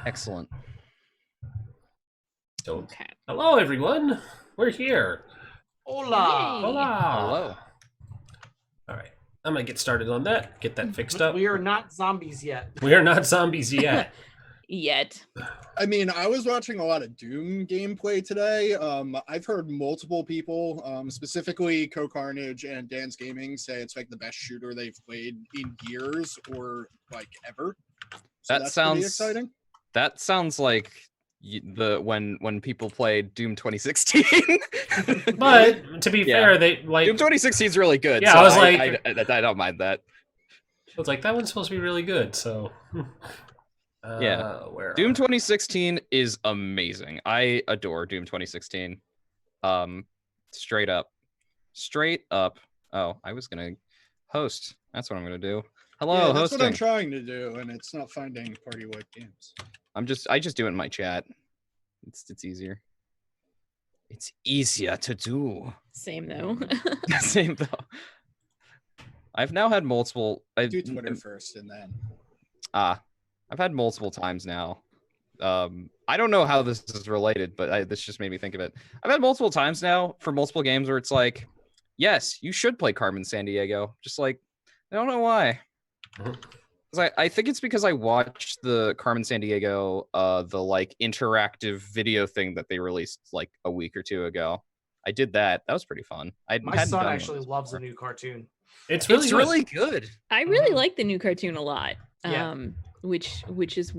Excellent. Okay. Hello, everyone. We're here. Hola. Hola. Hello. All right. I'm going to get started on that. Get that fixed up. We are not zombies yet. We are not zombies yet. Yet. I mean, I was watching a lot of Doom gameplay today. I've heard multiple people, specifically Co-Carnage and Dan's Gaming, say it's like the best shooter they've played in years or like ever. So That sounds pretty exciting. That sounds like when people played Doom 2016. But to be fair, they like Doom 2016 is really good. Yeah, so I was like, I don't mind that. I was like, that one's supposed to be really good. So yeah, Doom 2016 is amazing. I adore Doom 2016. Straight up. Oh, I was gonna host. That's what I'm gonna do. Hello, yeah, that's hosting. what I'm trying to do, and it's not finding party-like games. I just do it in my chat. It's easier. It's easier to do. Same though. Same though. I've now had multiple. Do Twitter first, and then. I've had multiple times now. I don't know how this is related, but this just made me think of it. I've had multiple times now for multiple games where it's like, yes, you should play Carmen Sandiego. Just like, I don't know why. I think it's because I watched the Carmen Sandiego, the like interactive video thing that they released like a week or two ago. I did that. That was pretty fun. My son actually loves the new cartoon. It's really good. I really like the new cartoon a lot. Yeah. Which is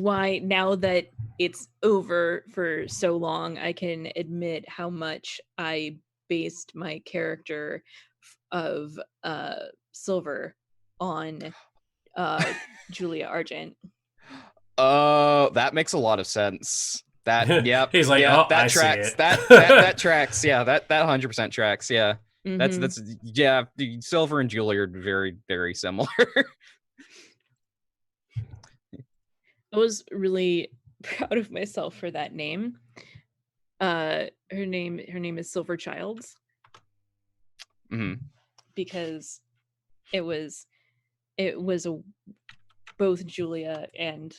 why now that it's over for so long, I can admit how much I based my character of Silver on Julia Argent. Oh, that makes a lot of sense. That yep. He's like, yeah, oh, that I tracks. see it. That tracks. Yeah, that 100% tracks. Yeah. Mhm. That's yeah. Silver and Julia are very, very similar. I was really proud of myself for that name. Her name is Silver Childs. Mm-hmm. Because it was both Julia and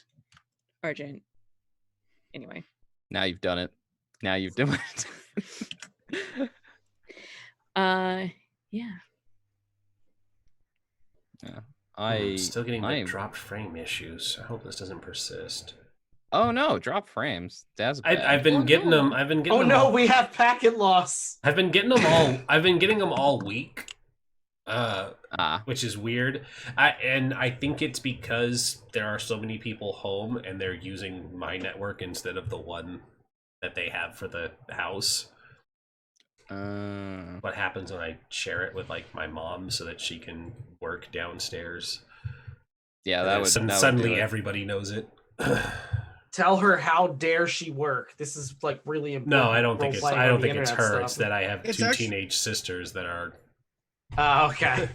Argent. Anyway. Now you've done it. Now you've done it. Yeah. I'm still getting the dropped frame issues. I hope this doesn't persist. Oh no, drop frames. That's bad. I've been getting them. I've been getting. Oh them no, all. we have packet loss. I've been getting them all. I've been getting them all week. Which is weird. I think it's because there are so many people home and they're using my network instead of the one that they have for the house. What happens when I share it with like my mom so that she can work downstairs? Yeah, that would suddenly would everybody knows it. Tell her how dare she work. This is like really important. No, I don't think it's her. Stuff. It's that I have two teenage sisters that are. Okay.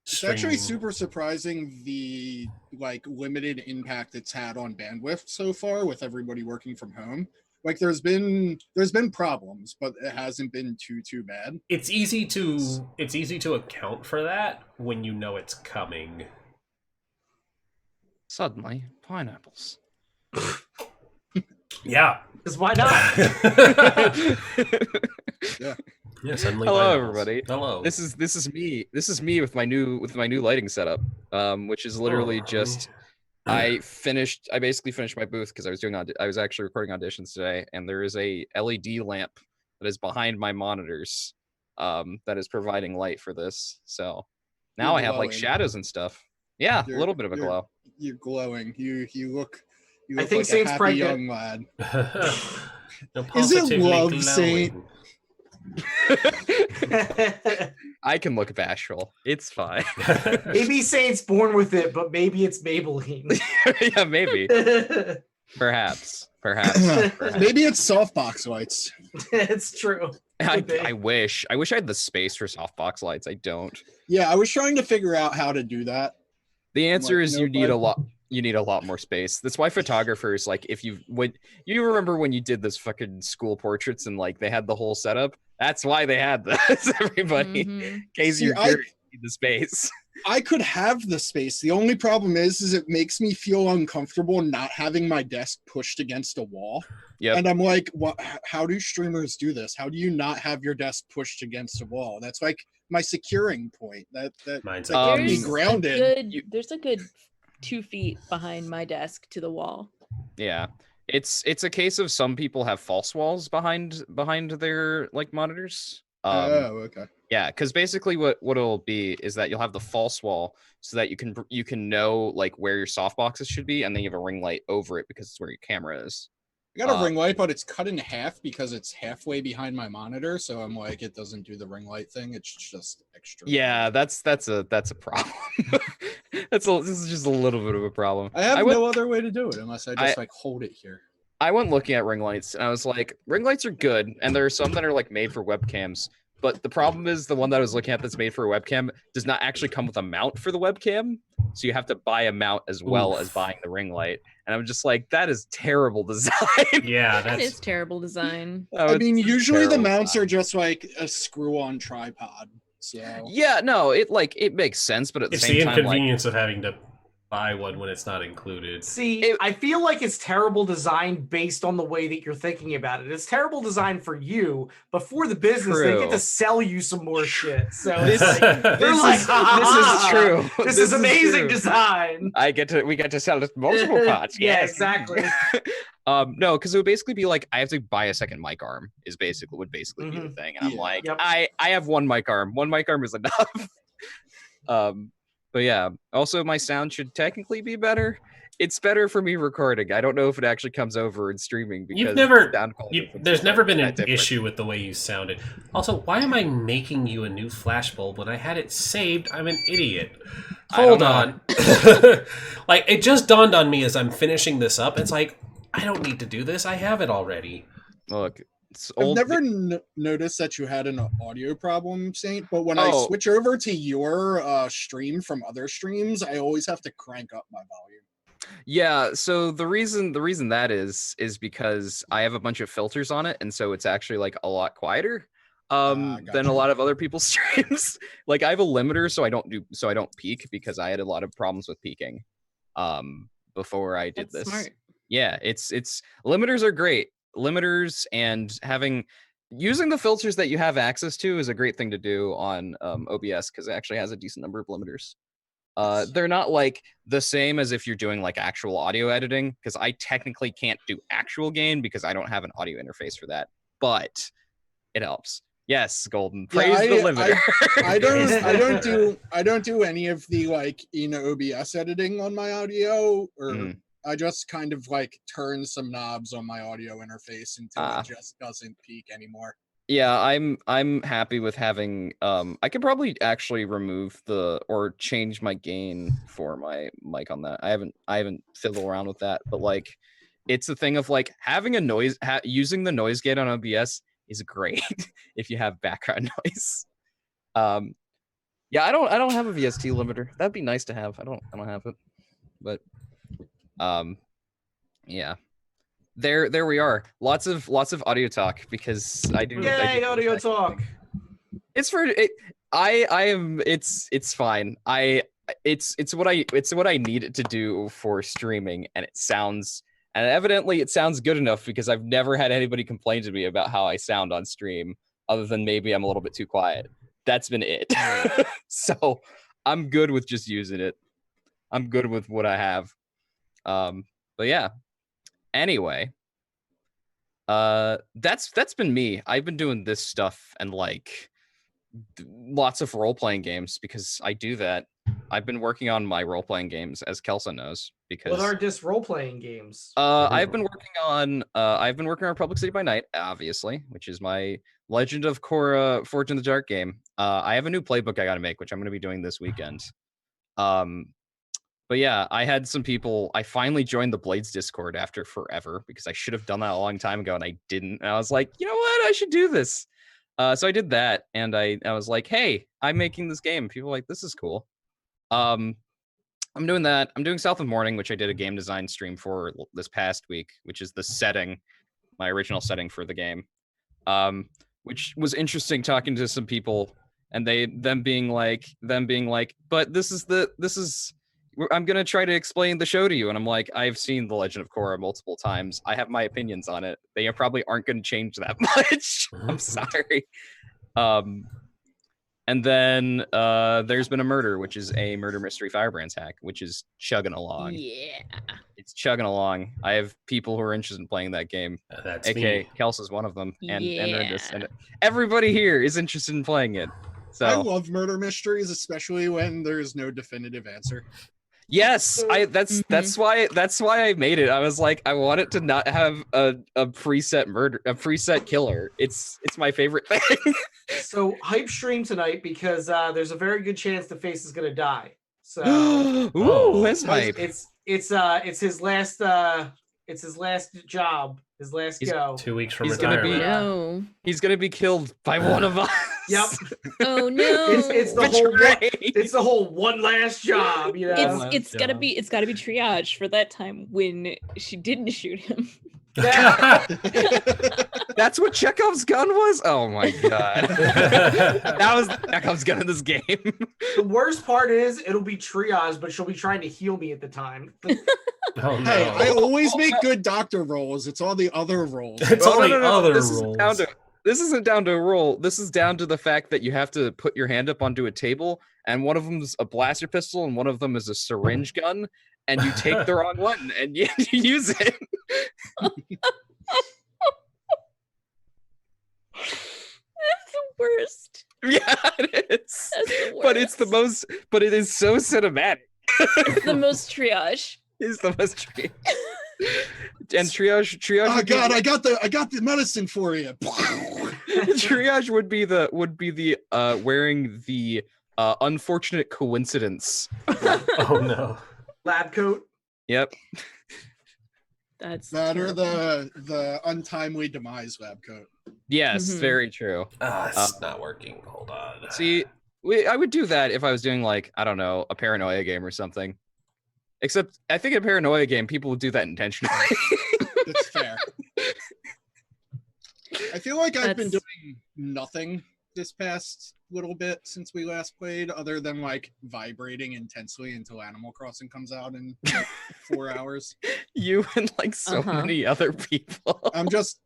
It's actually super surprising the like limited impact it's had on bandwidth so far with everybody working from home. Like there's been problems, but it hasn't been too bad. It's easy to account for that when you know it's coming. Suddenly, pineapples. Yeah. Because why not? Yeah. Yeah, suddenly. Hello, everybody. Hello. This is me. This is me with my new lighting setup, which is literally just. I basically finished my booth because I was actually recording auditions today, and there is a LED lamp that is behind my monitors, that is providing light for this. So now I have like shadows and stuff. Yeah, a little bit of a glow. You're glowing. You look. I think like Saint's a happy pregnant. young lad. Is it love, Saint? I can look bashful. It's fine. Maybe Saint's born with it, but maybe it's Maybelline. Yeah, maybe. Perhaps. Maybe it's softbox lights. It's true. I wish I had the space for softbox lights. I don't. Yeah, I was trying to figure out how to do that. The answer is you need a lot more space. That's why photographers, like, you remember when you did this fucking school portraits and like they had the whole setup? That's why they had this, everybody. Mhm. In case you need the space. I could have the space. The only problem is it makes me feel uncomfortable not having my desk pushed against a wall. Yep. And I'm like, what? How do streamers do this? How do you not have your desk pushed against a wall? That's like my securing point. That keeps me grounded. There's a good 2 feet behind my desk to the wall. Yeah. It's a case of some people have false walls behind their like monitors. Okay. Yeah, because basically what it'll be is that you'll have the false wall so that you can know like where your softboxes should be, and then you have a ring light over it because it's where your camera is. I got a ring light, but it's cut in half because it's halfway behind my monitor. So I'm like, it doesn't do the ring light thing. It's just extra. Yeah, that's a problem. This is just a little bit of a problem. I have no other way to do it unless I just like hold it here. I went looking at ring lights and I was like, ring lights are good, and there are some that are like made for webcams. But the problem is the one that I was looking at that's made for a webcam does not actually come with a mount for the webcam. So you have to buy a mount as well as buying the ring light. And I'm just like, that is terrible design. Yeah, that is terrible design. I mean, usually the mounts are just like a screw-on tripod. So yeah, no, it makes sense, but at the same time, it's the inconvenience of having to buy one when it's not included. See, I feel like it's terrible design based on the way that you're thinking about it. It's terrible design for you, but for the business, they get to sell you some more shit. So it's like, this is true. This is amazing design. We get to sell multiple parts. Yeah, exactly. No, because it would basically be like I have to buy a second mic arm would basically be the thing. And I'm like, I have one mic arm. One mic arm is enough. But yeah, also my sound should technically be better. It's better for me recording. I don't know if it actually comes over in streaming because there's never been an issue with the way you sounded. Also, why am I making you a new flashbulb when I had it saved? I'm an idiot. Hold on. Like, it just dawned on me as I'm finishing this up. It's like, I don't need to do this. I have it already. Look. I've never noticed that you had an audio problem, Saint, but when I switch over to your stream from other streams, I always have to crank up my volume. Yeah, so the reason that is because I have a bunch of filters on it, and so it's actually like a lot quieter than a lot of other people's streams. Like I have a limiter so I don't peak because I had a lot of problems with peaking before I did this. Smart. Yeah, it's limiters are great. Limiters and using the filters that you have access to is a great thing to do on OBS because it actually has a decent number of limiters. They're not like the same as if you're doing like actual audio editing, because I technically can't do actual gain because I don't have an audio interface for that, but it helps. Yes, Golden. Praise the limiter. I don't do any of the like OBS editing on my audio, or I just kind of like turn some knobs on my audio interface until it just doesn't peak anymore. Yeah, I'm happy with having I could probably actually remove or change my gain for my mic on that. I haven't fiddled around with that, but like it's a thing of like having a noise using the noise gate on OBS is great if you have background noise. Yeah, I don't have a VST limiter. That'd be nice to have. I don't have it. But yeah, there we are. Lots of audio talk because I do. Yay, audio talk. It's for it. I am. It's fine. It's what I need it to do for streaming, and evidently it sounds good enough because I've never had anybody complain to me about how I sound on stream, other than maybe I'm a little bit too quiet. That's been it. So I'm good with just using it. I'm good with what I have. But yeah, anyway, that's been me. I've been doing this stuff and like lots of role-playing games because I do that. I've been working on my role-playing games, as Kelsa knows, because what are just role-playing games? I've been working on Republic City by Night, obviously, which is my Legend of Korra Forge in the Dark game. I have a new playbook I gotta make, which I'm gonna be doing this weekend. But yeah, I had some people. I finally joined the Blades Discord after forever because I should have done that a long time ago and I didn't. And I was like, you know what? I should do this. So I did that, and I was like, hey, I'm making this game. People are like, this is cool. I'm doing that. I'm doing South of Morning, which I did a game design stream for this past week, which is the setting, my original setting for the game. Which was interesting talking to some people and them being like, but this is. I'm gonna try to explain the show to you, and I'm like, I've seen The Legend of Korra multiple times. I have my opinions on it. They probably aren't going to change that much. I'm sorry. And then there's been a murder, which is a murder mystery Firebrands hack, which is chugging along. Yeah, it's chugging along. I have people who are interested in playing that game. That's AKA me. Kelsa's one of them, and Rhys, and everybody here is interested in playing it. So I love murder mysteries, especially when there's no definitive answer. Yes, that's why I made it. I was like, I want it to not have a preset killer. It's my favorite thing. So hype stream tonight because there's a very good chance the face is gonna die. So ooh, that's hype. It's his last job, his last go. 2 weeks from He's retirement. He's gonna be killed by one of us. Yep. Oh no. It's the whole one last job, you know. It's gotta be triage for that time when she didn't shoot him. That's what Chekhov's gun was? Oh my god. That was Chekhov's gun in this game. The worst part is it'll be triage, but she'll be trying to heal me at the time. Oh, no. Hey, I always make good doctor rolls. It's all the other rolls. It's all the other this rolls. This isn't down to a roll. This is down to the fact that you have to put your hand up onto a table, and one of them is a blaster pistol, and one of them is a syringe gun, and you take the wrong one, and you use it. That's the worst. Yeah, it is. That's the worst. But it is so cinematic. It's the most triage. It's the most triage. And triage. Oh god, I got the medicine for you. Triage would be the wearing the unfortunate coincidence. Oh no. Lab coat. Yep. That's that or terrible. the untimely demise lab coat. Yes, very true. It's not working. Hold on. See, I would do that if I was doing like, I don't know, a paranoia game or something. Except I think in a paranoia game, people would do that intentionally. That's fair. I feel like I've been doing nothing this past little bit since we last played, other than like vibrating intensely until Animal Crossing comes out in like 4 hours. You and like so many other people. I'm just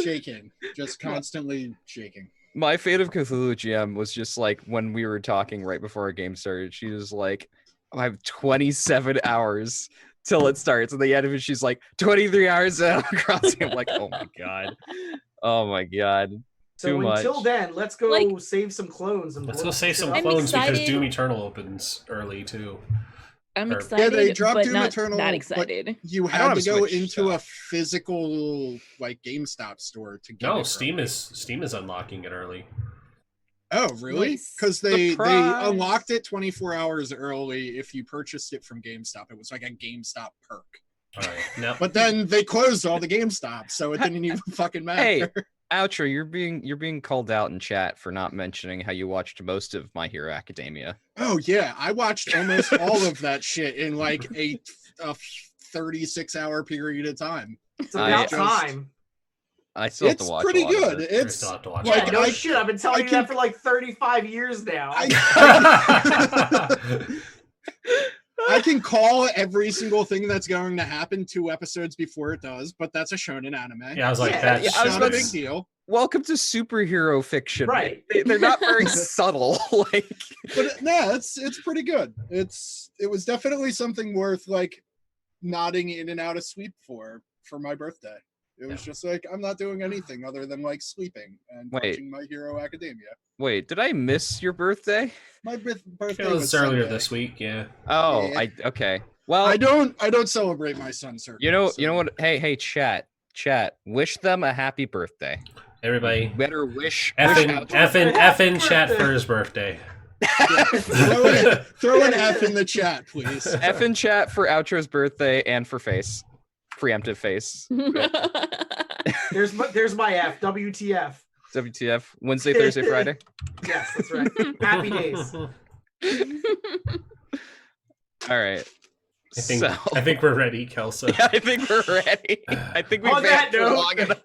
shaking, just constantly shaking. My Fate of Cthulhu GM was just like when we were talking right before our game started. She was like, I have 27 hours till it starts. And the end of it, she's like, 23 hours Animal Crossing. I'm like, oh my god. Oh my god. So Too until much. then, let's go save some clones. And Let's go save some I'm clones because excited. Doom Eternal opens early too. I'm Or- excited, they dropped but Doom not Eternal, that but excited. You don't had have to a go Switch, into so. a physical like GameStop store to get No, it. Steam is unlocking it early. Oh, really? Nice. Because they Surprise. unlocked it 24 hours early if you purchased it from GameStop. It was like a GameStop perk. All right. Now, But then they closed all the GameStops, so it didn't even fucking matter. Hey, Outro, you're being called out in chat for not mentioning how you watched most of My Hero Academia. Oh yeah, I watched almost all of that shit in like a 36-hour period of time. It's about just- time. I still have It's to watch pretty a lot of good. it. I It's still have to watch like, Yeah, no I- shit. I've been telling I you can- that for like 35 years now. I can call every single thing that's going to happen 2 episodes before it does, but that's a shonen anime. Yeah, I was like, Yeah, that's yeah, I was Not a about big to deal. Welcome to superhero fiction. Right. They're not very subtle. Like, But no, it's pretty good. It was definitely something worth like nodding in and out of sleep for my birthday. It was just like I'm not doing anything other than like sleeping and Wait. watching My Hero Academia. wait, did I miss your birthday? My birthday it was was earlier Sunday. this week. Yeah. Oh, Yeah. okay. Well, I don't celebrate my son's birthday. you know so- what? Hey, chat. Wish them a happy birthday. Everybody, Better wish. effing chat for his birthday. Yeah. Throw an F in the chat, please. F in chat for Outro's birthday and for face. Preemptive face. There's my F. WTF. WTF. Wednesday, Thursday, Friday. Yes, that's right. Happy days. All right. I think we're ready, Kelsa. Yeah, I think we're ready. I think we've On been that for note- long enough.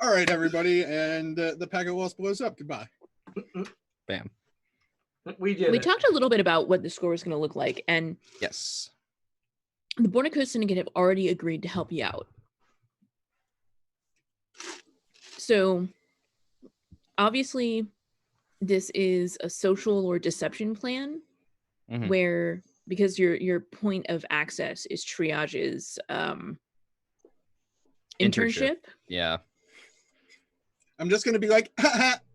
All right, everybody, and the packet loss blows up. Goodbye. Bam. We did. We talked a little bit about what the score is going to look like, and Yes. the Border Coast Syndicate have already agreed to help you out. So, obviously, this is a social or deception plan, where because your point of access is Triage's internship. Yeah. I'm just gonna be like,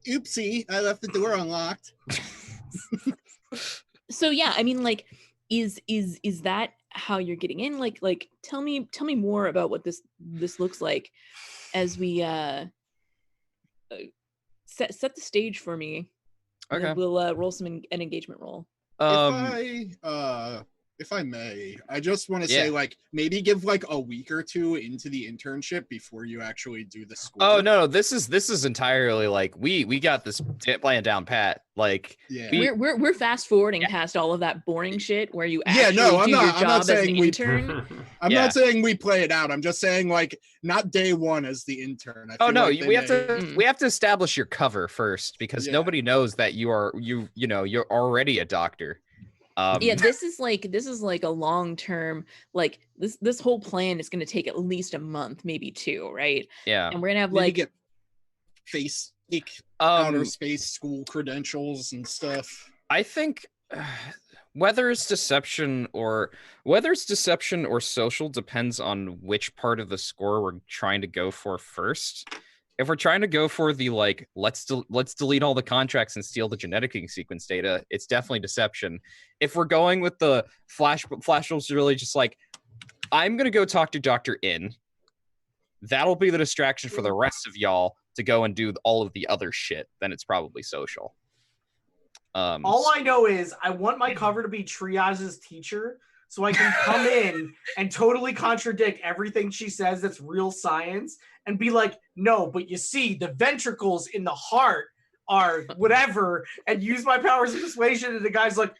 oopsie, I left the door unlocked. So yeah, I mean, like, is that how you're getting in? Like, tell me more about what this looks like as we set the stage for me. Okay. We'll roll an engagement roll. If I may, I just want to say, like, maybe give like a week or two into the internship before you actually do the score. Oh no, this is entirely like we got this plan down pat. Like, we're fast forwarding past all of that boring shit where you actually do your job as an intern. I'm not saying we play it out. I'm just saying, like, not day one as the intern. We have to establish your cover first, because nobody knows that you're already a doctor. This is like a long term, like this whole plan is going to take at least a month, maybe 2, right? Yeah, and we're gonna have get outer space school credentials and stuff. I think whether it's deception or social depends on which part of the score we're trying to go for first. If we're trying to go for the, like, let's delete all the contracts and steal the genetic sequence data, it's definitely deception. If we're going with the flash was really just like, I'm gonna go talk to Dr. In. That'll be the distraction for the rest of y'all to go and do all of the other shit. Then it's probably social. All I know is I want my cover to be Triage's teacher, so I can come in and totally contradict everything she says that's real science and be like, no, but you see, the ventricles in the heart are whatever, and use my powers of persuasion. And the guy's like,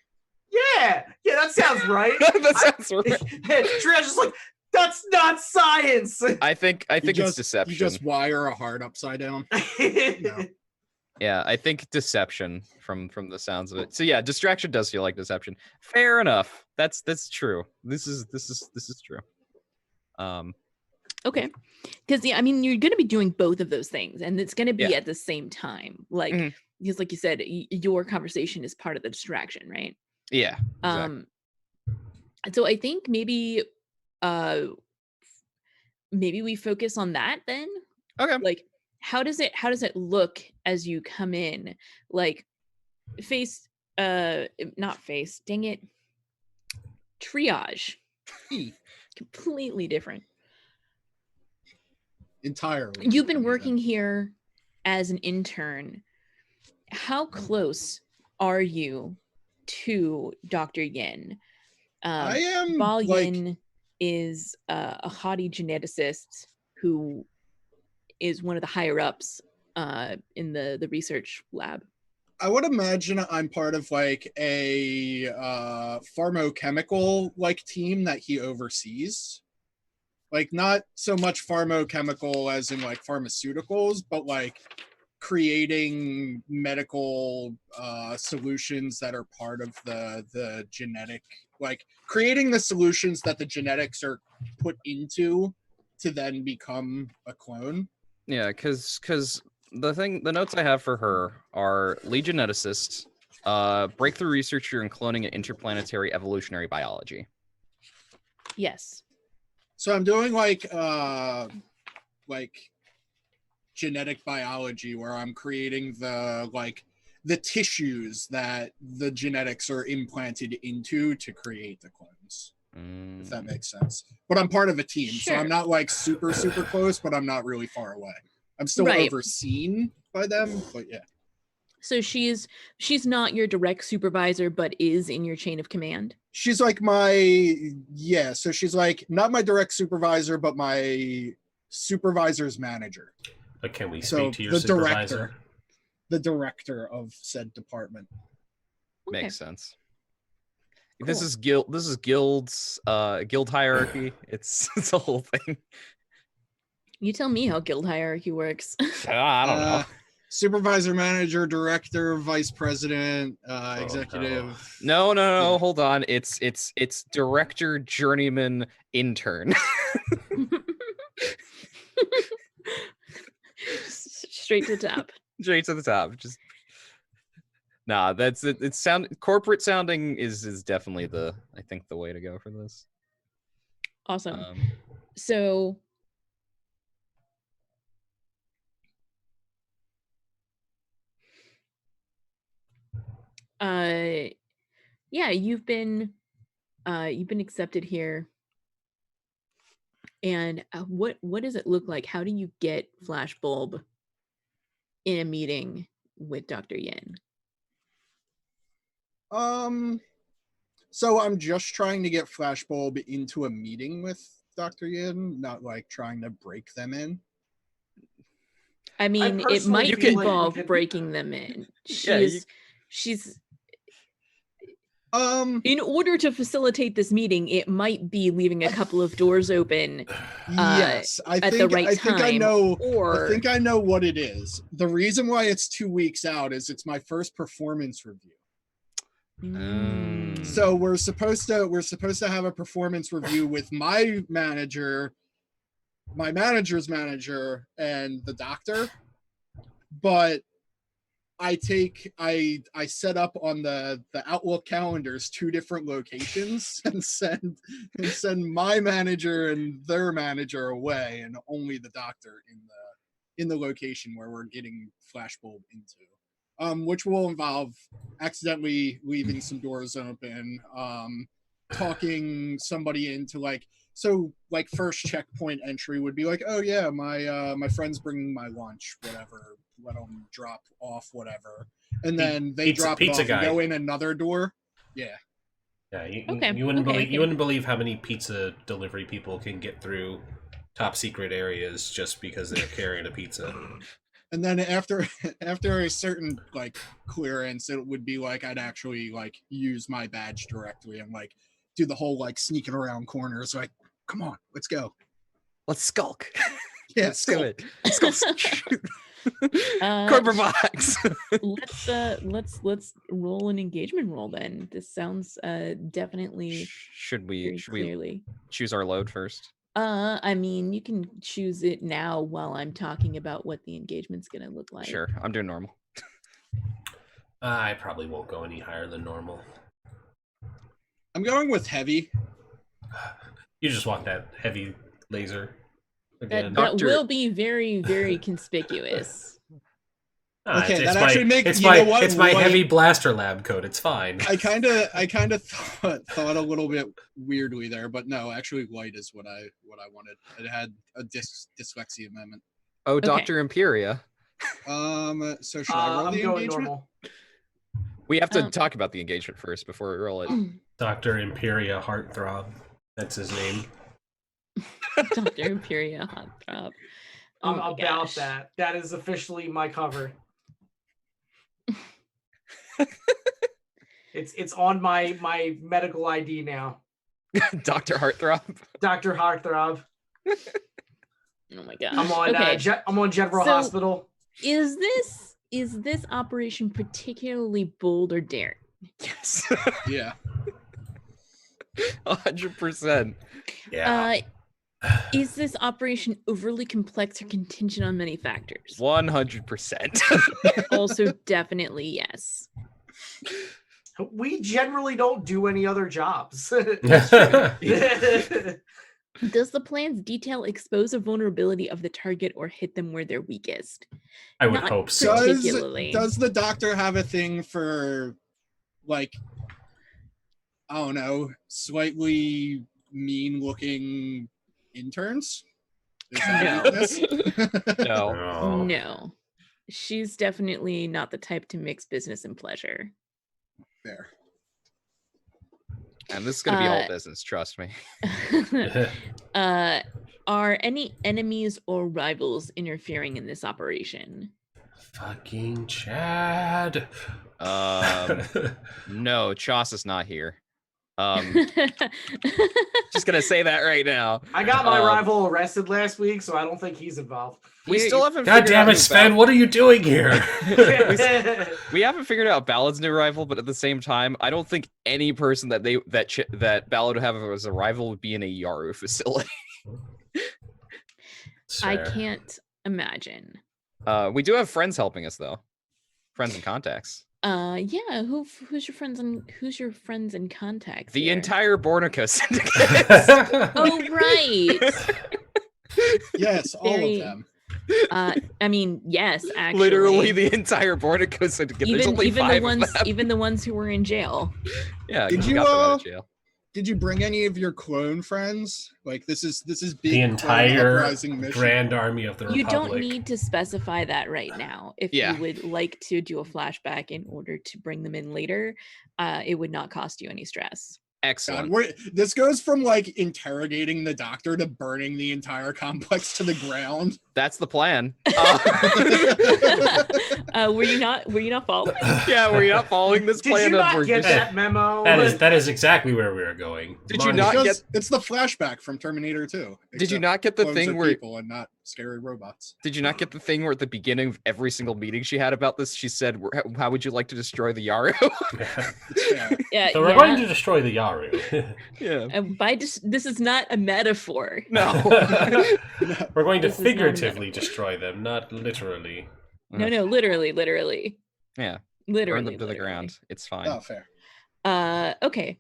yeah, that sounds right. That sounds right. Triage is like, that's not science. I think it's deception. You just wire a heart upside down. No. Yeah, I think deception from the sounds of it. So yeah, distraction does feel like deception. Fair enough. That's true. This is true. Okay, because I mean, you're going to be doing both of those things, and it's going to be at the same time. Like, because like you said, your conversation is part of the distraction, right? Yeah. Exactly. So I think maybe we focus on that then. Okay. Like, how does it look as you come in? Like, not face, dang it. Triage. Completely different. Entirely. You've been working here as an intern. How close are you to Dr. Yin? I am. Bal Yin is a haughty geneticist who is one of the higher ups in the research lab. I would imagine I'm part of like a pharmacochemical like team that he oversees. Like, not so much pharmacochemical as in like pharmaceuticals, but like creating medical solutions that are part of the genetic, like creating the solutions that the genetics are put into to then become a clone. Yeah, because the notes I have for her are lead geneticist, breakthrough researcher in cloning and interplanetary evolutionary biology. Yes. So I'm doing like genetic biology, where I'm creating the tissues that the genetics are implanted into to create the clones. If that makes sense. But I'm part of a team, so I'm not like super close, but I'm not really far away. I'm still overseen by them, but yeah. So she's not your direct supervisor, but is in your chain of command? She's like so she's like not my direct supervisor, but my supervisor's manager. But can we speak to your supervisor? The director of said department. Okay. Makes sense. Cool. This is guild's guild hierarchy. It's a whole thing. You tell me how guild hierarchy works. I don't know. Supervisor, manager, director, vice president, executive. No. Hold on. It's director, journeyman, intern. Straight to the top. Straight to the top. Just that's it. It's corporate sounding is definitely I think the way to go for this. Awesome. So yeah, you've been accepted here. And what does it look like? How do you get Flashbulb in a meeting with Dr. Yin? So I'm just trying to get Flashbulb into a meeting with Dr. Yin, not like trying to break them in. I mean, it might involve breaking them in. She's in order to facilitate this meeting, it might be leaving a couple of doors open. Yes, I think I know what it is. The reason why it's 2 weeks out is it's my first performance review. So we're supposed to have a performance review with my manager, my manager's manager, and the doctor. But I set up on the Outlook calendars 2 different locations and send my manager and their manager away, and only the doctor in the location where we're getting Flashbulb into, which will involve accidentally leaving some doors open, talking somebody into first checkpoint entry would be like, oh yeah, my friend's bringing my lunch, whatever. Let them drop off whatever, and then they drop it off and go in another door. Yeah. You wouldn't believe how many pizza delivery people can get through top secret areas just because they're carrying a pizza. And then after a certain clearance, it would be like I'd actually use my badge directly and do the whole sneaking around corners. Come on, let's go. Let's skulk. Yeah, let's do it. Corporate box. let's roll an engagement roll then. This sounds definitely. Should we choose our load first? I mean, you can choose it now while I'm talking about what the engagement's gonna look like. Sure, I'm doing normal. I probably won't go any higher than normal. I'm going with heavy. You just want that heavy laser. That will be very, very conspicuous. Okay, that actually makes it's my heavy blaster lab coat. It's fine. I kind of thought a little bit weirdly there, but no, actually light is what I wanted. It had a dyslexia amendment. Oh, okay. Dr. Imperia. So should I roll the engagement? Normal. We have to talk about the engagement first before we roll it. Dr. Imperia Heartthrob. That's his name. Dr. Imperia Heartthrob. About that. That is officially my cover. It's on my medical ID now. Dr. Heartthrob. Dr. Heartthrob. Oh my god. I'm on General Hospital. Is this operation particularly bold or daring? Yes. Yeah. 100%. Yeah. Is this operation overly complex or contingent on many factors? 100%. Also, definitely yes. We generally don't do any other jobs. Does the plan's detail expose a vulnerability of the target or hit them where they're weakest? I would hope so. Does the doctor have a thing for, I don't know, slightly mean-looking interns? No. She's definitely not the type to mix business and pleasure. Fair. And this is going to be all business, trust me. Are any enemies or rivals interfering in this operation? Fucking Chad. No, Chas is not here. Just gonna say that right now. I got my rival arrested last week, so I don't think he's involved. We still haven't. God damn it, Sven! What are you doing here? we haven't figured out Ballad's new rival, but at the same time, I don't think any person that Ballad would have as a rival would be in a Yaru facility. I can't imagine. We do have friends helping us though. Friends and contacts. Yeah. Who's your friends and contacts? The here? entire Bornico syndicate. Oh right. Yes, all of them. I mean, yes, actually. Literally the entire Bornico syndicate. There's only even 5 the ones, of them. even the ones who were in jail. Yeah. Did you got them out of jail. Did you bring any of your clone friends? Like this is big. The entire uprising mission. Grand Army of the Republic. You don't need to specify that right now. If you would like to do a flashback in order to bring them in later, it would not cost you any stress. Excellent. God, this goes from like interrogating the doctor to burning the entire complex to the ground. That's the plan. Were you not following? Yeah, were you not following this plan? Did you not get that memo? That is exactly where we are going. Did you not get? It's the flashback from Terminator 2. Did you not get the thing where people and not scary robots? Did you not get the thing where at the beginning of every single meeting she had about this, she said, "How would you like to destroy the Yaru?" Yeah. So we're going to destroy the Yaru. Yeah. This is not a metaphor. No. We're going to figuratively destroy them, not literally. No, literally. Yeah. Literally. Burn them to the ground. It's fine. Oh, fair. Okay.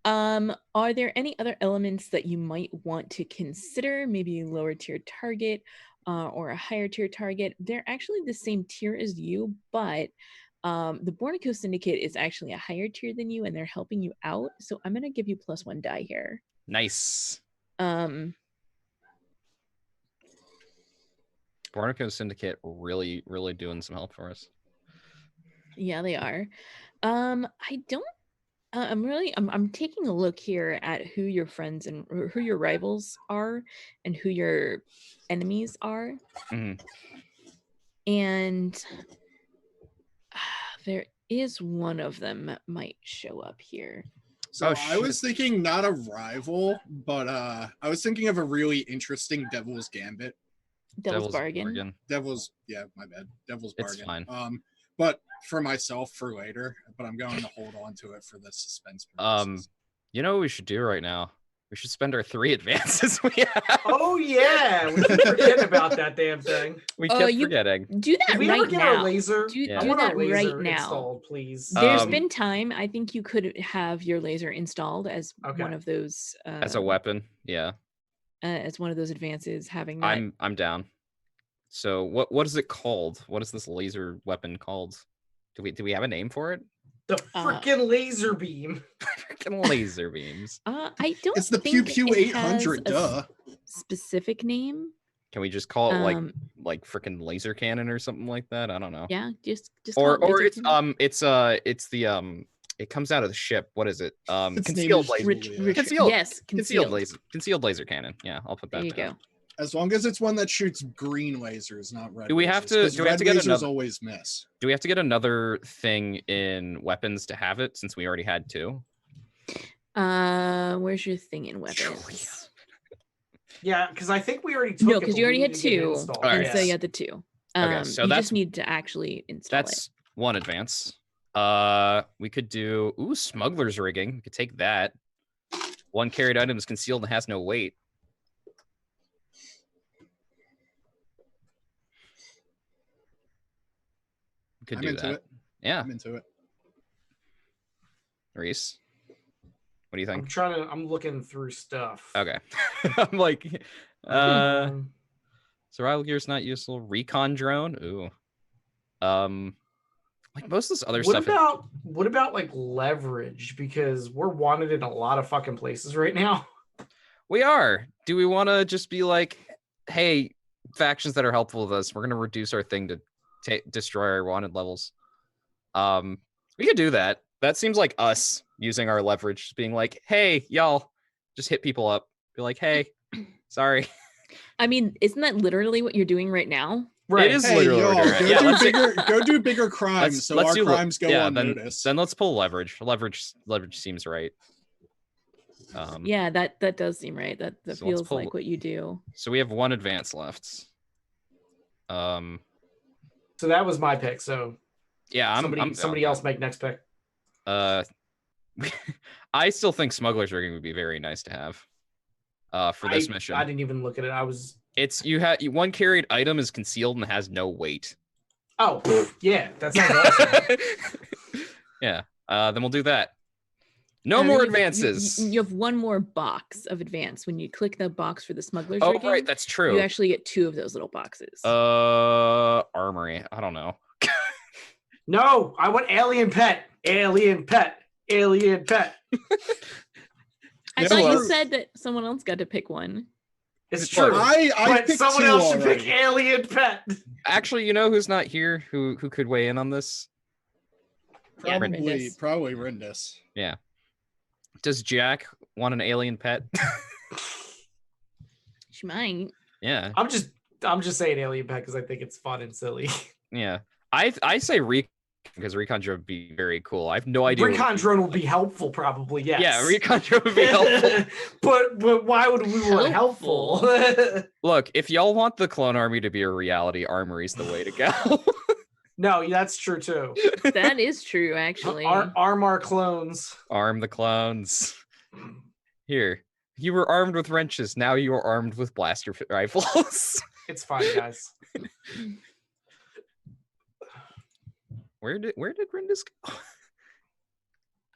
Are there any other elements that you might want to consider? Maybe a lower tier target or a higher tier target. They're actually the same tier as you, but the Bornico Syndicate is actually a higher tier than you, and they're helping you out. So I'm gonna give you +1 die here. Nice. Bornico Syndicate really, really doing some help for us. Yeah, they are. I'm taking a look here at who your friends and who your rivals are and who your enemies are. Mm-hmm. And there is one of them that might show up here. So I was thinking not a rival, but I was thinking of a really interesting Devil's Gambit. Devil's Bargain. Devil's Bargain. It's fine. But for myself for later, but I'm going to hold on to it for the suspense purposes. You know what we should do right now? We should spend our 3 advances we have. Oh yeah, we keep forgetting about that damn thing. We kept forgetting. Do that we right ever get now. our laser? Do I want that our laser right now. installed, please. There's been time. I think you could have your laser installed as one of those. As a weapon, yeah. As one of those advances, having that. I'm down. So what is it called? What is this laser weapon called? Do we have a name for it? The freaking laser beam. Freaking laser beams. I don't. It's the Pew Pew 800. Duh. Specific name. Can we just call it like freaking laser cannon or something like that? I don't know. Yeah, just or it's the it comes out of the ship. What is it? Concealed laser. Concealed laser cannon. Yeah, I'll put that. There you go. As long as it's one that shoots green lasers, not red. Do we have to? Do we have to get another? Always miss. Do we have to get another thing in weapons to have it? Since we already had 2. Where's your thing in weapons? Yeah, because I think we already took. No, because you already had 2, and so you had the 2. Okay, so you just need to actually install it. That's 1 advance. We could do smuggler's rigging. We could take that. 1 carried item is concealed and has no weight. Could do that. Yeah, I'm into it. Rhys, what do you think? I'm looking through stuff. Okay. I'm like, survival gear's not useful. Recon drone. Ooh. Like most of this other stuff. What about like leverage? Because we're wanted in a lot of fucking places right now. We are. Do we want to just be like, hey, factions that are helpful with us, we're going to reduce our thing to destroy our wanted levels? We could do that. That seems like us using our leverage, just being like, hey, y'all, just hit people up. Be like, hey, sorry. I mean, isn't that literally what you're doing right now? Right. It is literally go do bigger crimes so our crimes go unnoticed. Then let's pull leverage. Leverage seems right. Yeah, that does seem right. That So feels like what you do. So we have one advance left. So that was my pick. So yeah, somebody else make next pick. I still think Smuggler's Rigging would be very nice to have. For this mission. I didn't even look at it. It's one carried item is concealed and has no weight. Oh, yeah, that sounds awesome. Yeah. Then we'll do that. No more advances. You have one more box of advance. When you click the box for the Smuggler's Rigging, right, that's true. You actually get 2 of those little boxes. Armory. I don't know. No, I want alien pet. Alien pet. Alien pet. I thought you said that someone else got to pick one. It's true. But someone else should pick alien pet. Actually, you know who's not here? Who could weigh in on this? Probably Rindis. Yeah. Does Jack want an alien pet? She might. Yeah. I'm just saying alien pet because I think it's fun and silly. Yeah. I say Recon because Recon drone would be very cool. I have no idea. Recon drone will be helpful, probably. Yes. Yeah, Recon drone would be helpful. but why would we want helpful? Look, if y'all want the clone army to be a reality, Armory's the way to go. No, that's true too. That is true, actually. Arm our clones. Arm the clones. Here, you were armed with wrenches. Now you are armed with blaster rifles. It's fine, guys. Where did Rindis go?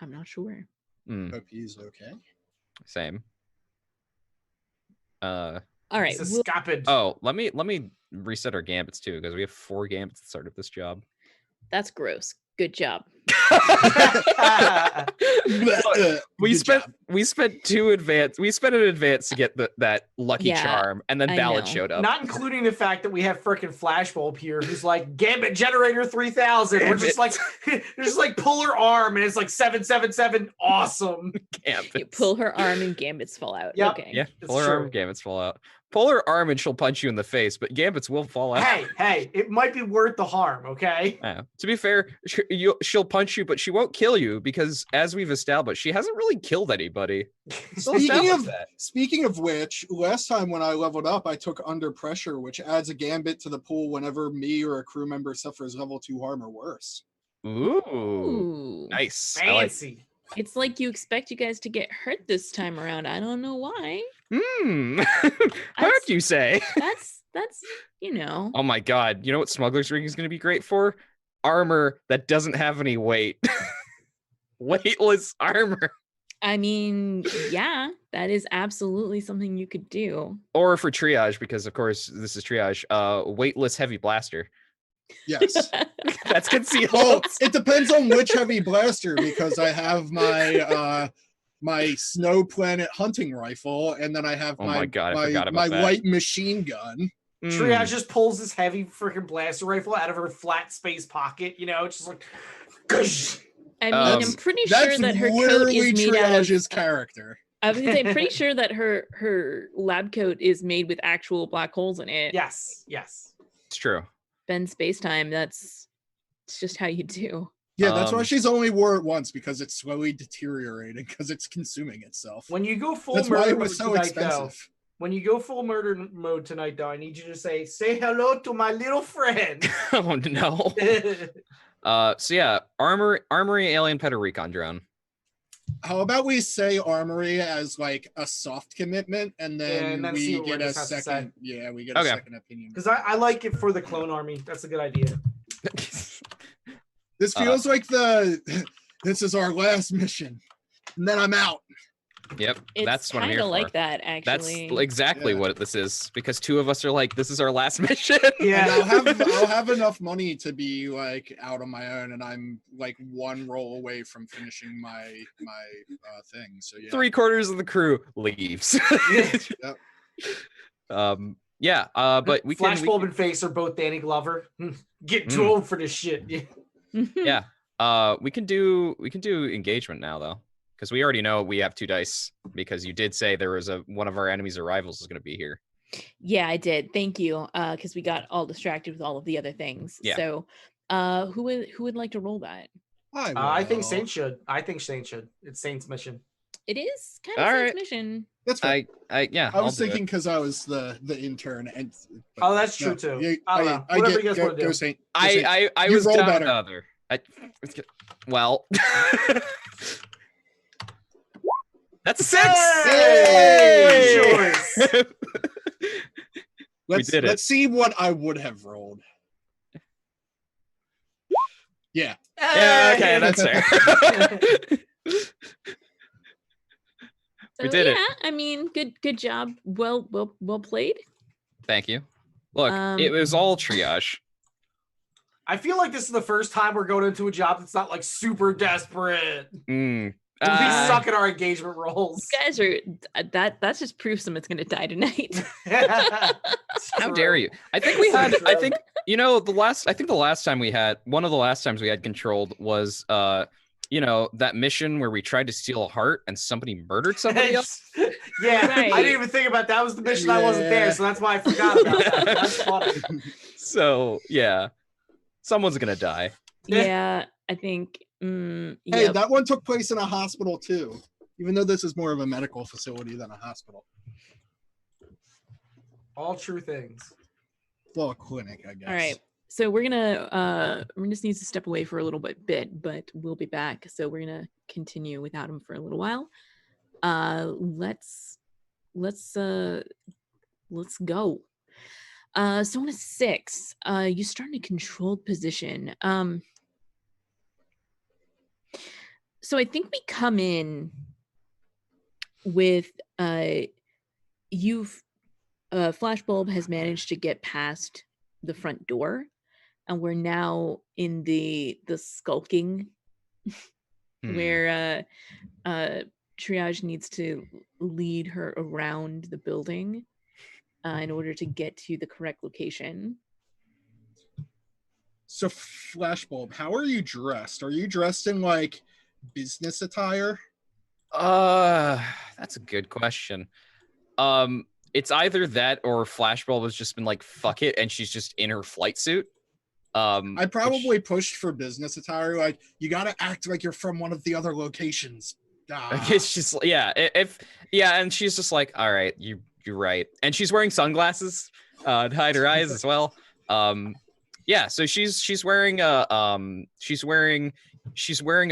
I'm not sure. Hope he's okay. Same. All right. Oh, let me reset our gambits too, because we have 4 gambits at the start of this job. That's gross. Good job. we spent 2 advance. We spent an advance to get that lucky charm, and then Ballad showed up. Not including the fact that we have frickin' Flashbulb here, who's like Gambit Generator 3000. We're just like pull her arm, and it's like 777. Awesome. Gambits. You pull her arm, and Gambits fall out. Yep. Okay. Yeah. Pull her arm, Gambits fall out. Pull her arm, and she'll punch you in the face, but Gambits will fall out. Hey, it might be worth the harm. Okay. To be fair, she'll punch you, but she won't kill you because, as we've established, she hasn't really killed anybody. Speaking of which, last time when I leveled up, I took Under Pressure, which adds a gambit to the pool whenever me or a crew member suffers level 2 harm or worse. Ooh. Nice. Fancy. It's like you expect you guys to get hurt this time around. I don't know why. Hurt, you say? That's Oh my god. You know what Smuggler's Ring is going to be great for? Armor that doesn't have any weight. Weightless armor. I mean, yeah, that is absolutely something you could do. Or for triage, because of course this is triage, weightless heavy blaster. Yes. That's concealed. Well, it depends on which heavy blaster, because I have my Snow Planet hunting rifle, and then I have my light machine gun. Triage just pulls this heavy freaking blaster rifle out of her flat space pocket, just like Gush! I mean, I'm pretty sure that her coat is made out of his character. I was gonna say, I'm pretty sure that her lab coat is made with actual black holes in it. Yes. It's true. Ben Spacetime, it's just how you do. Yeah, that's why she's only wore it once, because it's slowly deteriorating because it's consuming itself. When you go full that's murder why it was so tonight, expensive. When you go full murder mode tonight, though, I need you to say hello to my little friend. Oh no. So yeah, armory, alien pet, or recon drone. How about we say Armory as like a soft commitment, and then we get a second. Yeah, we get a second opinion. Because I like it for the clone army. That's a good idea. This feels like this is our last mission, and then I'm out. Yep, it's that's what I'm here for. Like that, actually. That's exactly what this is, because 2 of us are like, this is our last mission. Yeah, and I'll have enough money to be like out on my own, and I'm like 1 roll away from finishing my thing. So yeah, 3/4 of the crew leaves. Yep. But we Flashbulb and Face are both Danny Glover. Get too old for this shit. Yeah. We can do engagement now though, because we already know we have 2 dice, because you did say there was one of our enemies or rivals is going to be here. Yeah, I did. Thank you. Because we got all distracted with all of the other things. Yeah. So, who would like to roll that? I think Saint should. It's Saint's mission. It is kind of science mission. That's fine. Yeah. I was thinking because I was the intern, and oh, that's true too. I don't know. Whatever you guys want to do. Saint. I was roll down better. the other. Well, that's a 6. Hey! Let's see what I would have rolled. Yeah. Yeah. Okay, that's fair. So, we did it. I mean, good job. Well played. Thank you. Look, it was all triage. I feel like this is the first time we're going into a job that's not like super desperate. We suck at our engagement roles. You guys are that just proves someone's gonna die tonight. How dare you? I think we had. I think the last time we had one of the last times we had controlled was that mission where we tried to steal a heart and somebody murdered somebody else. Yeah, right. I didn't even think about that. That was the mission. I wasn't there, so that's why I forgot about that. That's funny. So yeah, someone's gonna die. Yeah, I think. Hey, that one took place in a hospital too, even though this is more of a medical facility than a hospital. All true things. Well, a clinic, I guess. All right. So we're just need to step away for a little bit, but we'll be back. So we're gonna continue without him for a little while. Let's go. So on a 6, you start in a controlled position. So I think we come in with Flashbulb has managed to get past the front door, and we're now in the skulking where Triage needs to lead her around the building in order to get to the correct location. So Flashbulb, how are you dressed? Are you dressed in like business attire? That's a good question. It's either that or Flashbulb has just been like, fuck it, and she's just in her flight suit. I probably pushed for business attire. Like, you gotta act like you're from one of the other locations. It's just and she's just like, all right, you're right, and she's wearing sunglasses to hide her eyes as well. So she's wearing a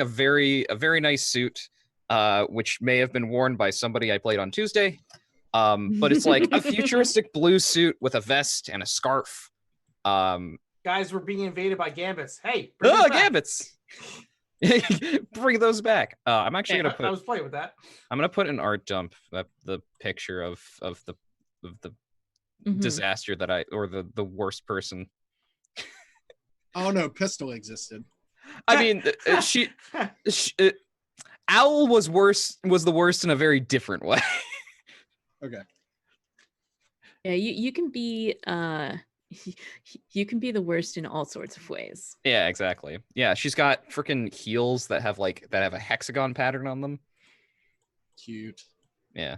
very nice suit, which may have been worn by somebody I played on Tuesday. But it's like a futuristic blue suit with a vest and a scarf. Guys, we're being invaded by gambits. Hey, gambits. Bring those back. I'm actually gonna put. I was playing with that. I'm gonna put an art dump the picture of the disaster that the worst person. Oh no, pistol existed. I mean, Owl was the worst in a very different way. Okay. Yeah, you can be you can be the worst in all sorts of ways. Yeah, exactly. Yeah, she's got freaking heels that have a hexagon pattern on them. Cute. Yeah.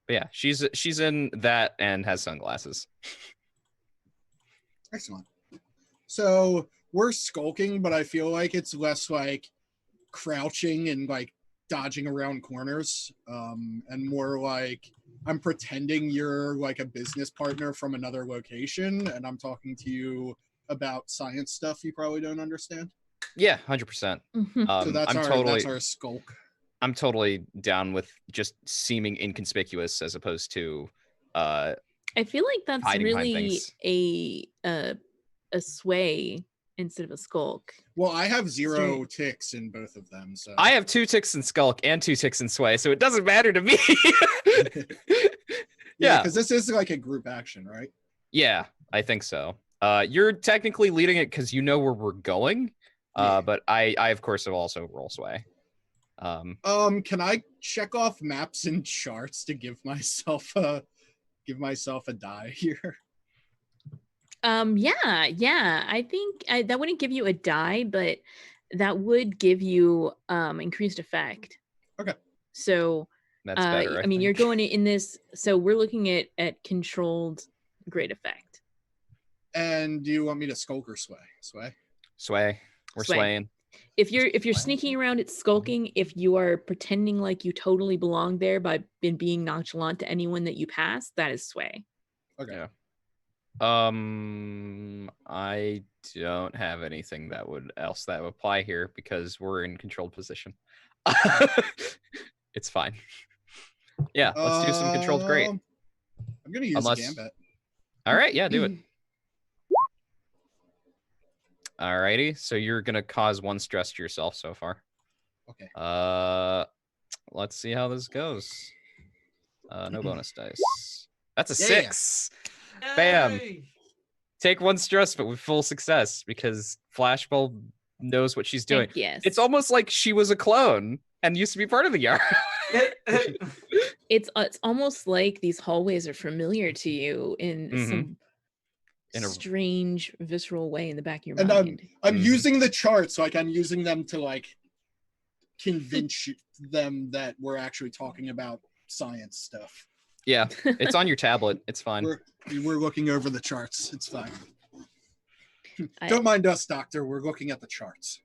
But yeah, she's in that and has sunglasses. Excellent. So we're skulking, but I feel like it's less like crouching and like dodging around corners, and more like I'm pretending you're like a business partner from another location, and I'm talking to you about science stuff you probably don't understand. Yeah, 100%. So that's our skulk. I'm totally down with just seeming inconspicuous as opposed to. I feel like that's really a sway instead of a skulk. Well, I have 0 ticks in both of them. So I have 2 ticks in skulk and 2 ticks in sway, so it doesn't matter to me. Yeah, because this is like a group action, right? Yeah, I think so. You're technically leading it because you know where we're going, but I of course have also roll sway. Can I check off maps and charts to give myself a die here? Yeah. I think that wouldn't give you a die, but that would give you increased effect. Okay. So that's better. I mean, you're going in this. So we're looking at controlled great effect. And do you want me to skulk or sway? Sway. We're swaying. If you're sneaking around, it's skulking. If you are pretending like you totally belong there by being nonchalant to anyone that you pass, that is sway. Okay. Yeah. I don't have anything that would apply here because we're in controlled position. It's fine. Yeah, let's do some controlled great. I'm gonna use a gambit. All right, yeah, do it. Alrighty, so you're gonna cause 1 stress to yourself so far. Okay. Let's see how this goes. No bonus dice. That's a 6. Bam. Yay! Take 1 stress, but with full success because Flashbulb knows what she's doing. Yes. It's almost like she was a clone and used to be part of the yard. It's almost like these hallways are familiar to you in some strange visceral way in the back of your mind. I'm using the charts, like I'm using them to like convince them that we're actually talking about science stuff. Yeah, it's on your tablet. It's fine. We're looking over the charts. It's fine. Don't mind us, Doctor. We're looking at the charts.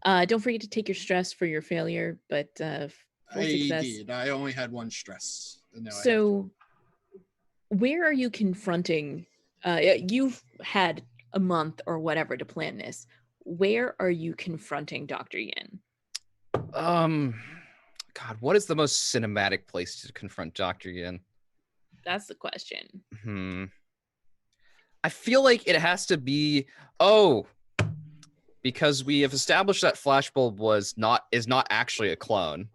Don't forget to take your stress for your failure, but full success. Did. I only had 1 stress. So, where are you confronting? You've had a month or whatever to plan this. Where are you confronting Dr. Yin? God, what is the most cinematic place to confront Dr. Yin? That's the question. I feel like it has to be because we have established that Flashbulb is not actually a clone.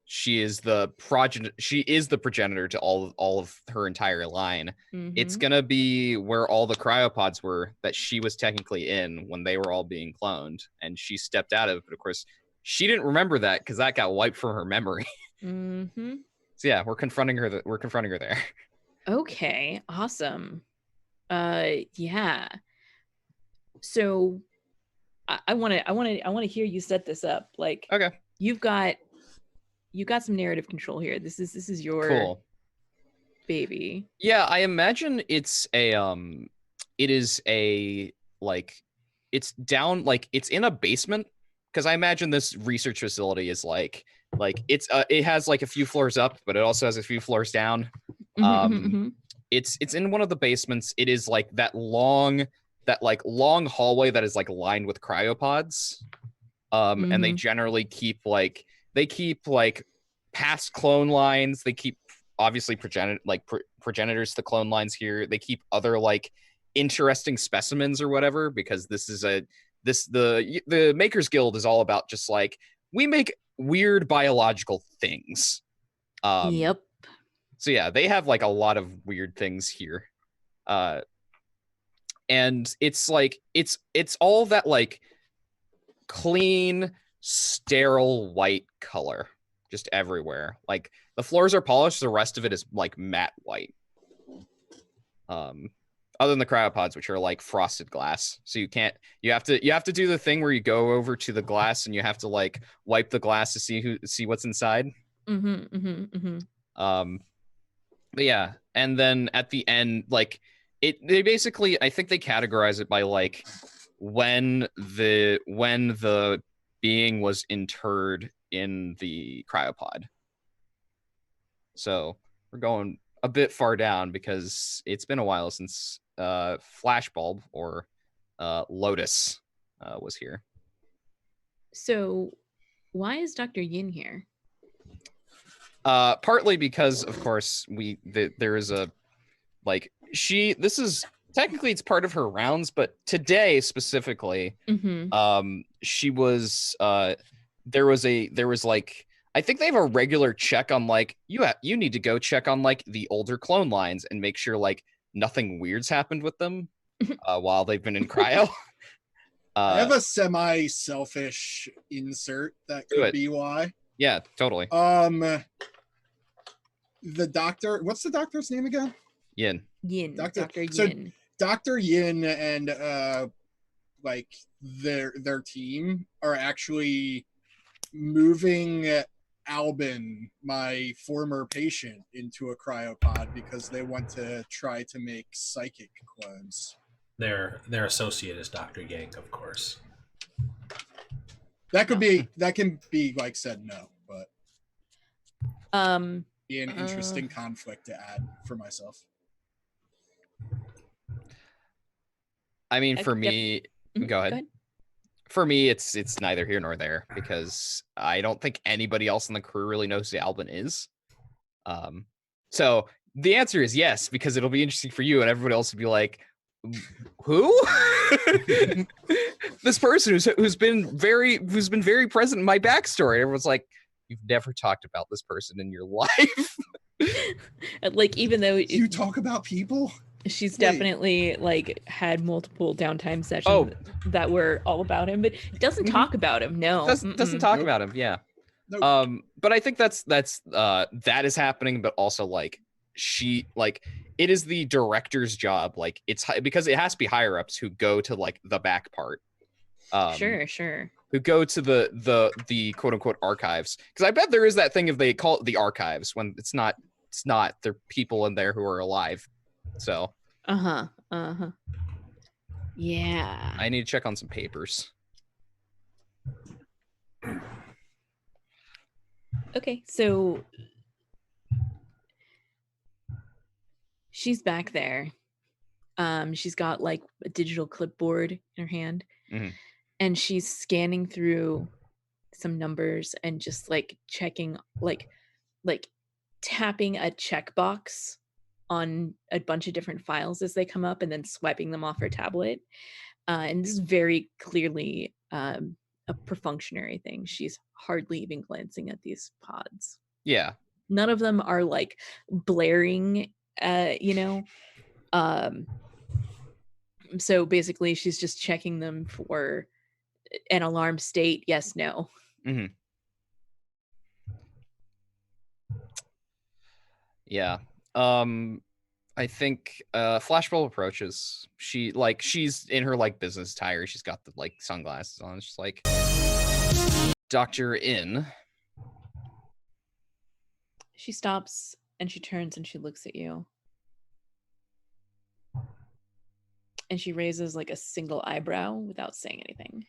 She is the progenitor to all of her entire line. It's gonna be where all the cryopods were that she was technically in when they were all being cloned, and she stepped out of it. But of course, she didn't remember that because that got wiped from her memory. So yeah, we're confronting her there. Okay, awesome. Yeah. So I want to hear you set this up. Like, okay, you got some narrative control here. This is your cool baby. Yeah, I imagine it's it's down, like it's in a basement, because I imagine this research facility is like it has like a few floors up, but it also has a few floors down. It's in one of the basements. It is like that long hallway that is like lined with cryopods. And they generally keep past clone lines. They keep obviously progenitors to clone lines here. They keep other like interesting specimens or whatever, because the Makers Guild is all about just like, we make weird biological things. Yep. So yeah, they have like a lot of weird things here. And it's like it's all that like clean, sterile white color just everywhere. Like the floors are polished, the rest of it is like matte white. Other than the cryopods, which are like frosted glass. So you have to do the thing where you go over to the glass and you have to like wipe the glass to see what's inside. But yeah, and then at the end, like they basically, I think they categorize it by like when the being was interred in the cryopod. So we're going a bit far down because it's been a while since Flashbulb or Lotus was here. So why is Dr. Yin here? Partly because, of course, there is a like this is technically it's part of her rounds, but today specifically, she was there was like, I think they have a regular check on like you need to go check on like the older clone lines and make sure like nothing weird's happened with them while they've been in cryo. I have a semi-selfish insert that could be why. Yeah, totally. The doctor, what's the doctor's name again? Yin. Dr. Yin. So Dr. Yin and like their team are actually moving Albin, my former patient, into a cryopod because they want to try to make psychic clones. Their associate is Dr. Yang, of course. That can be like said no, but be an interesting conflict to add for myself. I mean, for me, go ahead. For me, it's neither here nor there, because I don't think anybody else in the crew really knows who Albin is. So the answer is yes, because it'll be interesting for you, and everybody else will be like, who? This person who's been very present in my backstory. Everyone's like, you've never talked about this person in your life. Like, even though you talk about people, she's definitely like had multiple downtime sessions that were all about him, but it doesn't talk about him. No, doesn't talk about him. Yeah. Nope. But I think that is happening, but also like it is the director's job. Like, it's because it has to be higher ups who go to like the back part. Sure. Who go to the quote unquote archives? Because I bet there is that thing if they call it the archives when it's not. There are people in there who are alive. So. Yeah. I need to check on some papers. Okay, so she's back there. She's got like a digital clipboard in her hand, and she's scanning through some numbers and just like checking, like tapping a checkbox on a bunch of different files as they come up, and then swiping them off her tablet. And this is very clearly a perfunctionary thing. She's hardly even glancing at these pods. Yeah. None of them are like blaring, so basically she's just checking them for an alarm state. Yes, no. Yeah. I think Flashbulb approaches. She's in her like business attire. She's got the like sunglasses on. She's like, Dr. In. She stops and she turns and she looks at you. And she raises like a single eyebrow without saying anything.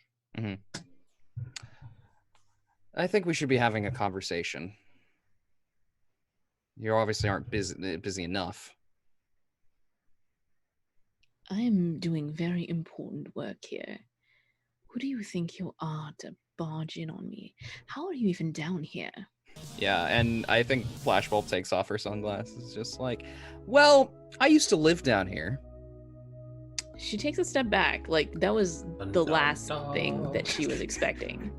I think we should be having a conversation. You obviously aren't busy enough. I am doing very important work here. Who do you think you are to barge in on me? How are you even down here? Yeah, and I think Flashbulb takes off her sunglasses, just like, well, I used to live down here. She takes a step back, like that was the last thing that she was expecting.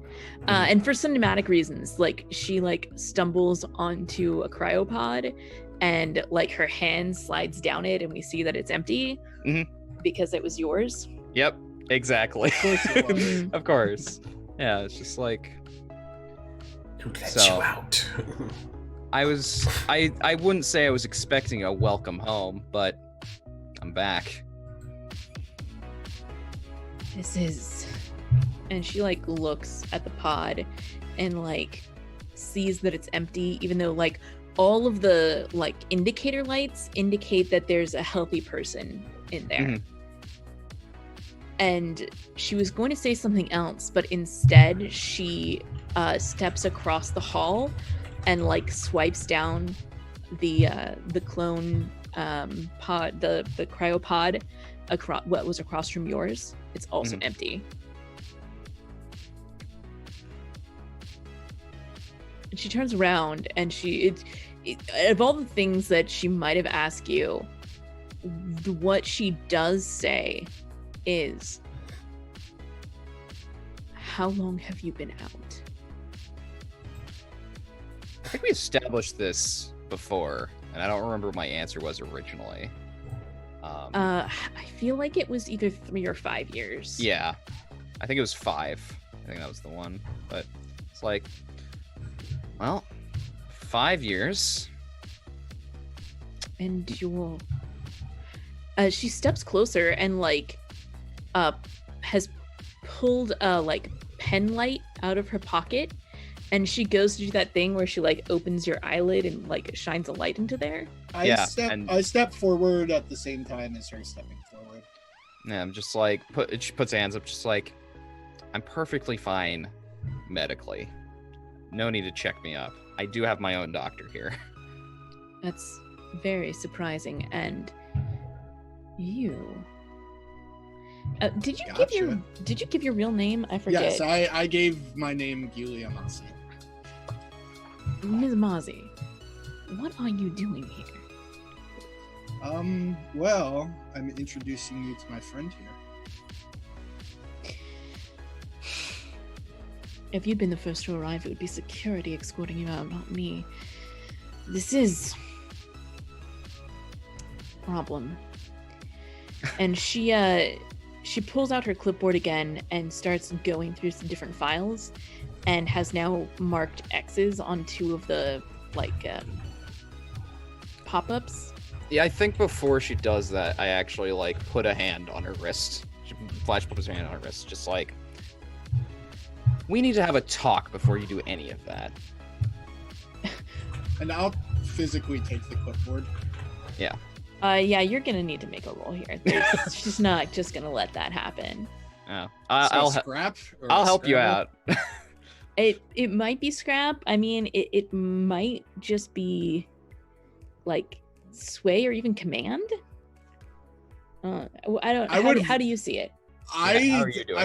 And for cinematic reasons, like she like stumbles onto a cryopod and like her hand slides down it and we see that it's empty because it was yours. Yep, exactly. Of course it was. Of course. Yeah, it's just like, who let you out? I wouldn't say I was expecting a welcome home, but I'm back. This is, and she like looks at the pod and like sees that it's empty, even though like all of the like indicator lights indicate that there's a healthy person in there. And she was going to say something else, but instead she steps across the hall and like swipes down the clone pod, the cryopod across what was across from yours. It's also empty. And she turns around and of all the things that she might have asked you, what she does say is, how long have you been out? I think we established this before, and I don't remember what my answer was originally. I feel like it was either 3 or 5 years. Yeah, I think it was 5. I think that was the one. But it's like, well, 5 years. And you're... she steps closer and like has pulled a like pen light out of her pocket, and she goes to do that thing where she like opens your eyelid and like shines a light into there. I step forward at the same time as her stepping forward. Yeah, I'm just like she puts her hands up, just like, I'm perfectly fine medically. No need to check me up. I do have my own doctor here. That's very surprising. And you... did you give your real name? I forget. Yes, I gave my name Giulia Masi. Ms. Mozzie, what are you doing here? Well, I'm introducing you to my friend here. If you'd been the first to arrive, it would be security escorting you out, not me. This is... problem. And she pulls out her clipboard again and starts going through some different files and has now marked X's on 2 of the, pop-ups. Yeah, I think before she does that, I actually, put a hand on her wrist. Flash puts her hand on her wrist, just we need to have a talk before you do any of that. And I'll physically take the clipboard. Yeah. Yeah, you're gonna need to make a roll here. She's not just gonna let that happen. Oh. I'll help you out. It might be scrap. I mean, it might just be sway or even command. I don't. How do you see it? How are you doing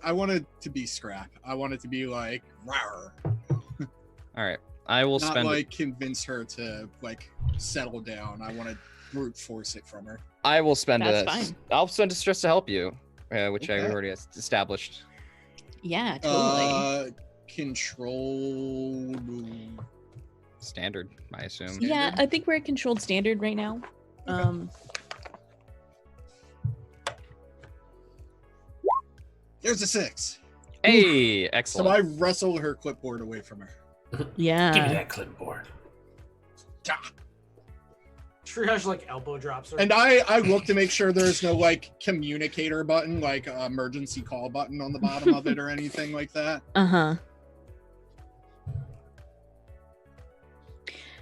I want it to be scrap. I want it to be rawr. All right. I will not spend convince her to settle down. I want to brute force it from her. I will spend That's fine. I'll spend a stress to help you, which Okay. I already established. Yeah, totally. Control Standard, I assume. Yeah, I think we're at controlled standard right now. Okay. There's a 6. Hey, So excellent. I wrestle her clipboard away from her. Yeah. Give me that clipboard. Triage elbow drops her. And I look to make sure there's no communicator button, emergency call button on the bottom of it or anything like that. Uh-huh.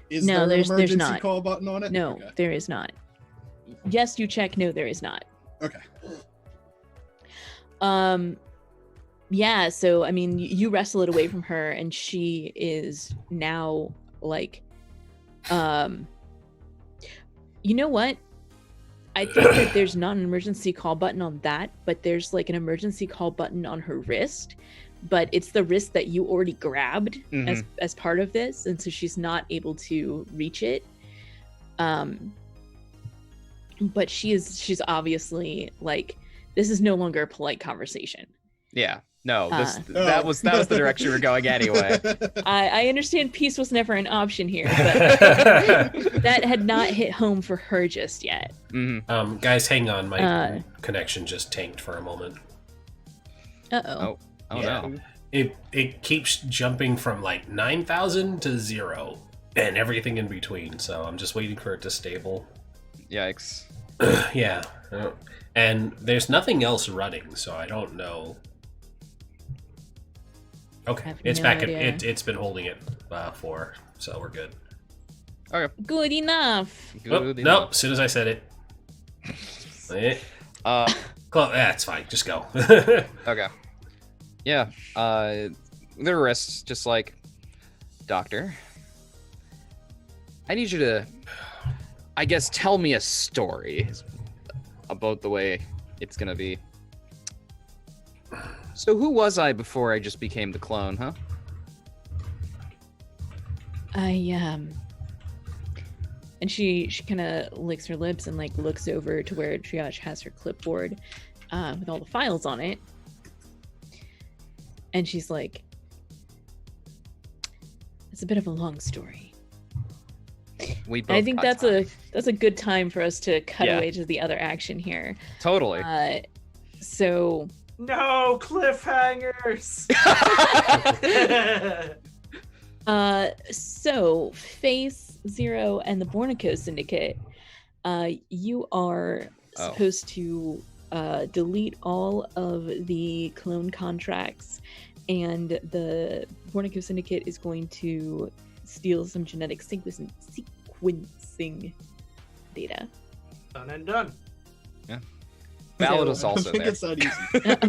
Is No, there there's an emergency not. call button on it? No, Okay. there is not. Yes, you check. No, there is not. Okay. Yeah, so I mean, you wrestle it away from her, and she is now you know what? I think that there's not an emergency call button on that, but there's an emergency call button on her wrist, but it's the wrist that you already grabbed as part of this, and so she's not able to reach it. But she's obviously this is no longer a polite conversation. Yeah. No, that was the direction we're going anyway. I understand peace was never an option here, but that had not hit home for her just yet. Mm-hmm. Guys, hang on. My connection just tanked for a moment. Uh-oh. Oh Yeah. no. It keeps jumping from 9,000 to 0 and everything in between. So I'm just waiting for it to stable. Yikes. Yeah. And there's nothing else running, so I don't know. Okay, it's no back. idea. It's been holding it for, so we're good. Okay. Good enough. Good No, enough. as soon as I said it. That's fine. Just go. Okay. Yeah. Their wrists, just doctor. I need you to, I guess, tell me a story about the way it's gonna be. So who was I before I just became the clone, huh? And she kind of licks her lips and looks over to where Triage has her clipboard with all the files on it, and she's like, it's a bit of a long story. I think that's a good time for us to cut away to the other action here. Totally. So no cliffhangers. So Face, Zero, and the Bornico Syndicate, you are supposed to delete all of the clone contracts, and the Bornico Syndicate is going to steal some genetic sequencing data. Done and done. Yeah. Ballad is I also think there. it's that easy.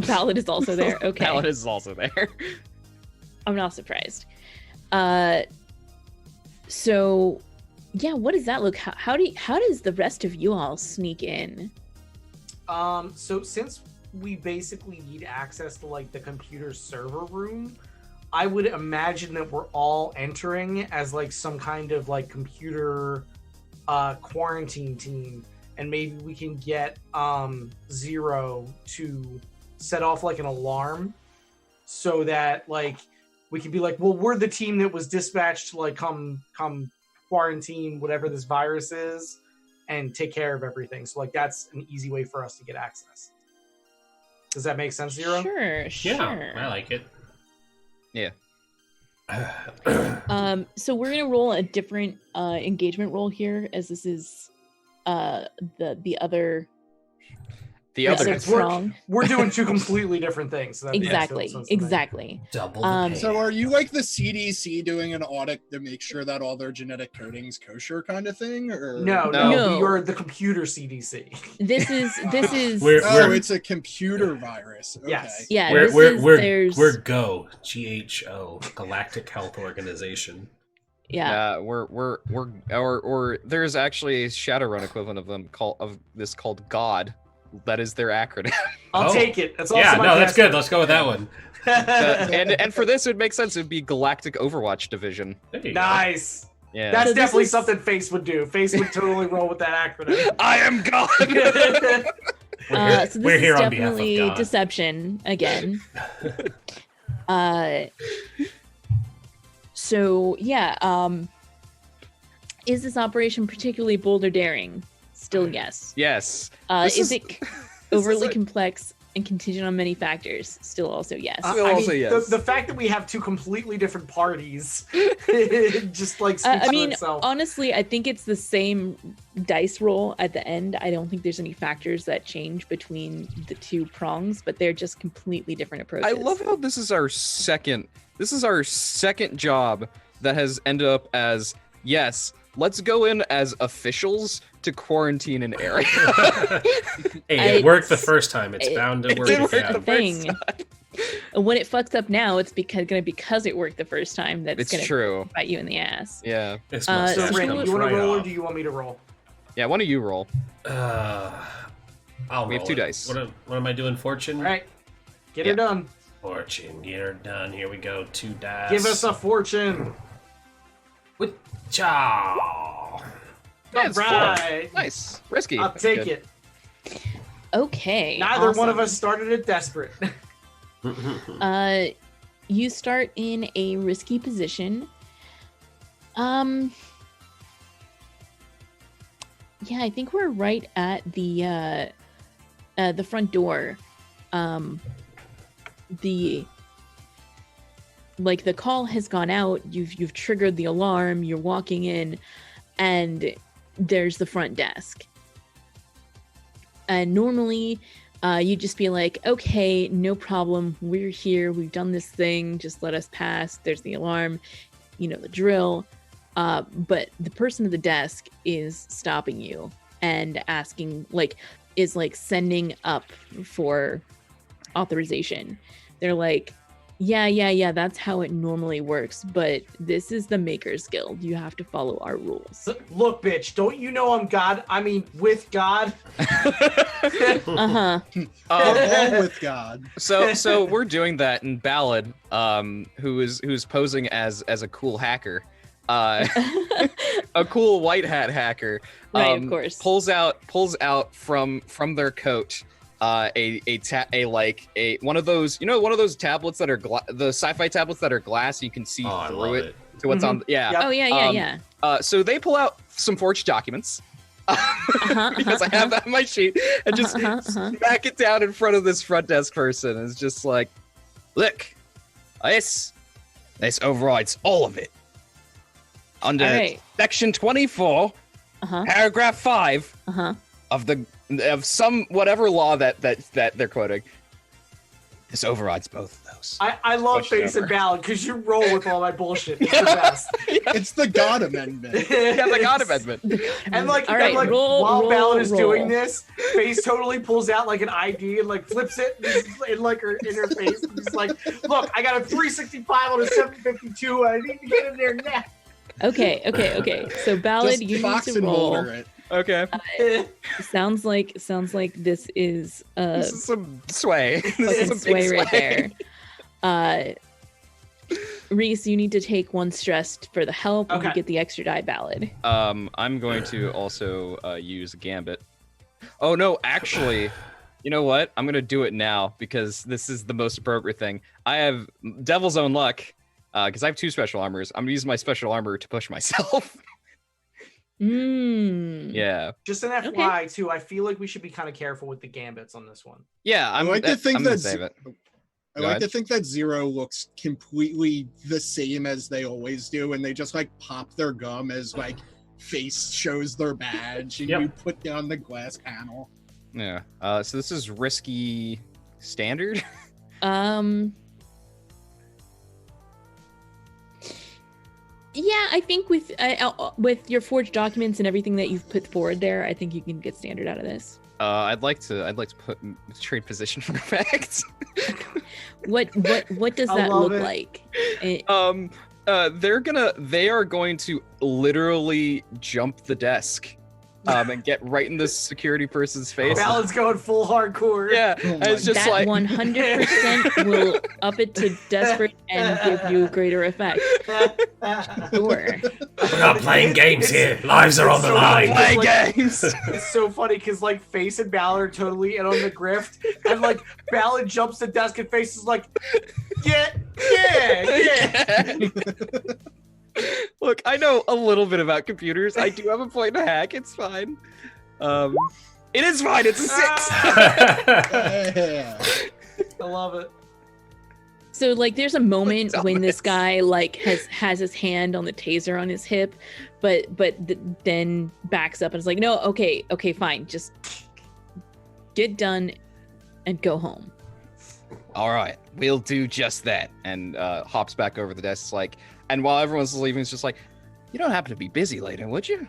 Ballad is also there. Okay. Ballad is also there. I'm not surprised. So yeah, what does that look? How does the rest of you all sneak in? So since we basically need access to like the computer server room, I would imagine that we're all entering as like some kind of like computer quarantine team, and maybe we can get Zero to set off like an alarm so that like we can be like, well, we're the team that was dispatched to like come quarantine whatever this virus is and take care of everything. So like that's an easy way for us to get access. Does that make sense, Zero? Sure. Yeah, I like it. Yeah. So we're gonna roll a different engagement roll here, as this is the other prong. We're doing two completely different things. So exactly. Double the pay. So are you like the CDC doing an audit to make sure that all their genetic coding's kosher kind of thing? Or No. You're the computer CDC. This is it's a computer virus. Okay. Yes. Yeah. We're GO, GHO, Galactic Health Organization. Yeah. Or there's actually a Shadowrun equivalent of them called God. That is their acronym. I'll take it. That's also that's good. Let's go with that one. And for this, it would make sense. It'd be Galactic Overwatch Division. Nice. Yeah, that's definitely something Face would do. Face would totally roll with that acronym. I am God. So this is definitely deception again. So yeah, is this operation particularly bold or daring? Still yes. Yes. Is it overly complex and contingent on many factors? Still also yes. Yes. The fact that we have two completely different parties just like speaks for itself. Honestly, I think it's the same dice roll at the end. I don't think there's any factors that change between the two prongs, but they're just completely different approaches. I love how this is our second job that has ended up as, yes, let's go in as officials to quarantine an area. Hey, it worked the first time. It's bound to work again. When it fucks up now, it's because it worked the first time. That's gonna true. Bite you in the ass. Yeah. So Ren, you want to roll or do you want me to roll? Yeah, why don't you roll? We have two dice. What am I doing? Fortune. All right, get her done. Fortune, get her done. Here we go. 2 dice. Give us a fortune. With ciao. All right. Nice. Risky. I'll take it. Okay. Neither one of us started it desperate. You start in a risky position. Yeah, I think we're right at the front door. The call has gone out. You've triggered the alarm. You're walking in, and there's the front desk. And normally, you'd just be like, okay, no problem. We're here. We've done this thing. Just let us pass. There's the alarm. You know the drill. But the person at the desk is stopping you and asking, is sending up for authorization. They're like, yeah, that's how it normally works, but this is the Makers Guild. You have to follow our rules. Look, bitch, don't you know I'm God? I mean, with God. Uh-huh. All with God. So we're doing that, and Ballad, who's posing as a cool hacker, a cool white hat hacker, right, of course, pulls out from their coat one of those tablets that are the sci-fi tablets that are glass, you can see through it to what's on. Yeah. Oh yeah. So they pull out some forged documents because I have that on my sheet, and just smack it down in front of this front desk person. And it's just like, look, this overrides all of it under section 24, paragraph 5 of some whatever law that they're quoting. This overrides both of those. I love Face and Ballad because you roll with all my bullshit. It's the best. It's the God Amendment. Yeah, the God Amendment. And like, All right, while Ballad is roll. doing this, Face totally pulls out like an ID and like flips it in like her face. And he's like, "Look, I got a 365 on a 752. And I need to get in there now." Okay. So Ballad, Just you need Fox to and roll. Mulder it. Okay. Sounds like this is This is some sway. This is fucking some big sway right there. Rhys, you need to take one stress for the help and you get the extra die, Ballad. I'm going to also use Gambit. Oh no, actually, you know what? I'm gonna do it now because this is the most appropriate thing. I have Devil's Own Luck because I have 2 special armors. I'm gonna use my special armor to push myself. Yeah. Just an FYI too, I feel like we should be kind of careful with the gambits on this one. Yeah, I like to think gonna save it. I like to think that Zero looks completely the same as they always do, and they just like pop their gum as like Face shows their badge, and you put down the glass panel. Yeah. So this is risky standard. Yeah, I think with your forged documents and everything that you've put forward there, I think you can get standard out of this. I'd like to put trade position for effects. What does that look like? They are going to literally jump the desk and get right in the security person's face. Ballad's going full hardcore. Yeah, and it's just that like 100% will up it to desperate and give you greater effect. Sure. We're not playing games here. Lives are on the line. Play games. It's so funny because like Face and Ballad are totally in on the grift, and like Ballad jumps the desk and Face is like, yeah. Look, I know a little bit about computers. I do have a point and a hack. It's fine. It is fine. It's a 6. Yeah. I love it. So like there's a moment when this guy like has his hand on the taser on his hip, but then backs up and is like, no, okay, fine, just get done and go home. All right, we'll do just that. And hops back over the desk like, and while everyone's leaving, it's just like, you don't happen to be busy later, would you?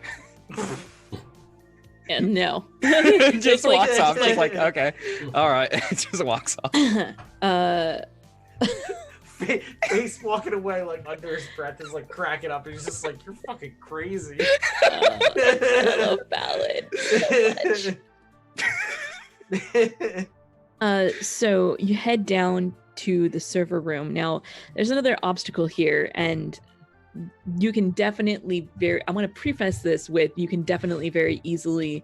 And no. Just walks off, just like, okay, all right. Just walks off. Face walking away like under his breath is like cracking up. He's just like, you're fucking crazy. I love Ballad. So you head down to the server room. Now, there's another obstacle here, and you can definitely I want to preface this with you can definitely very easily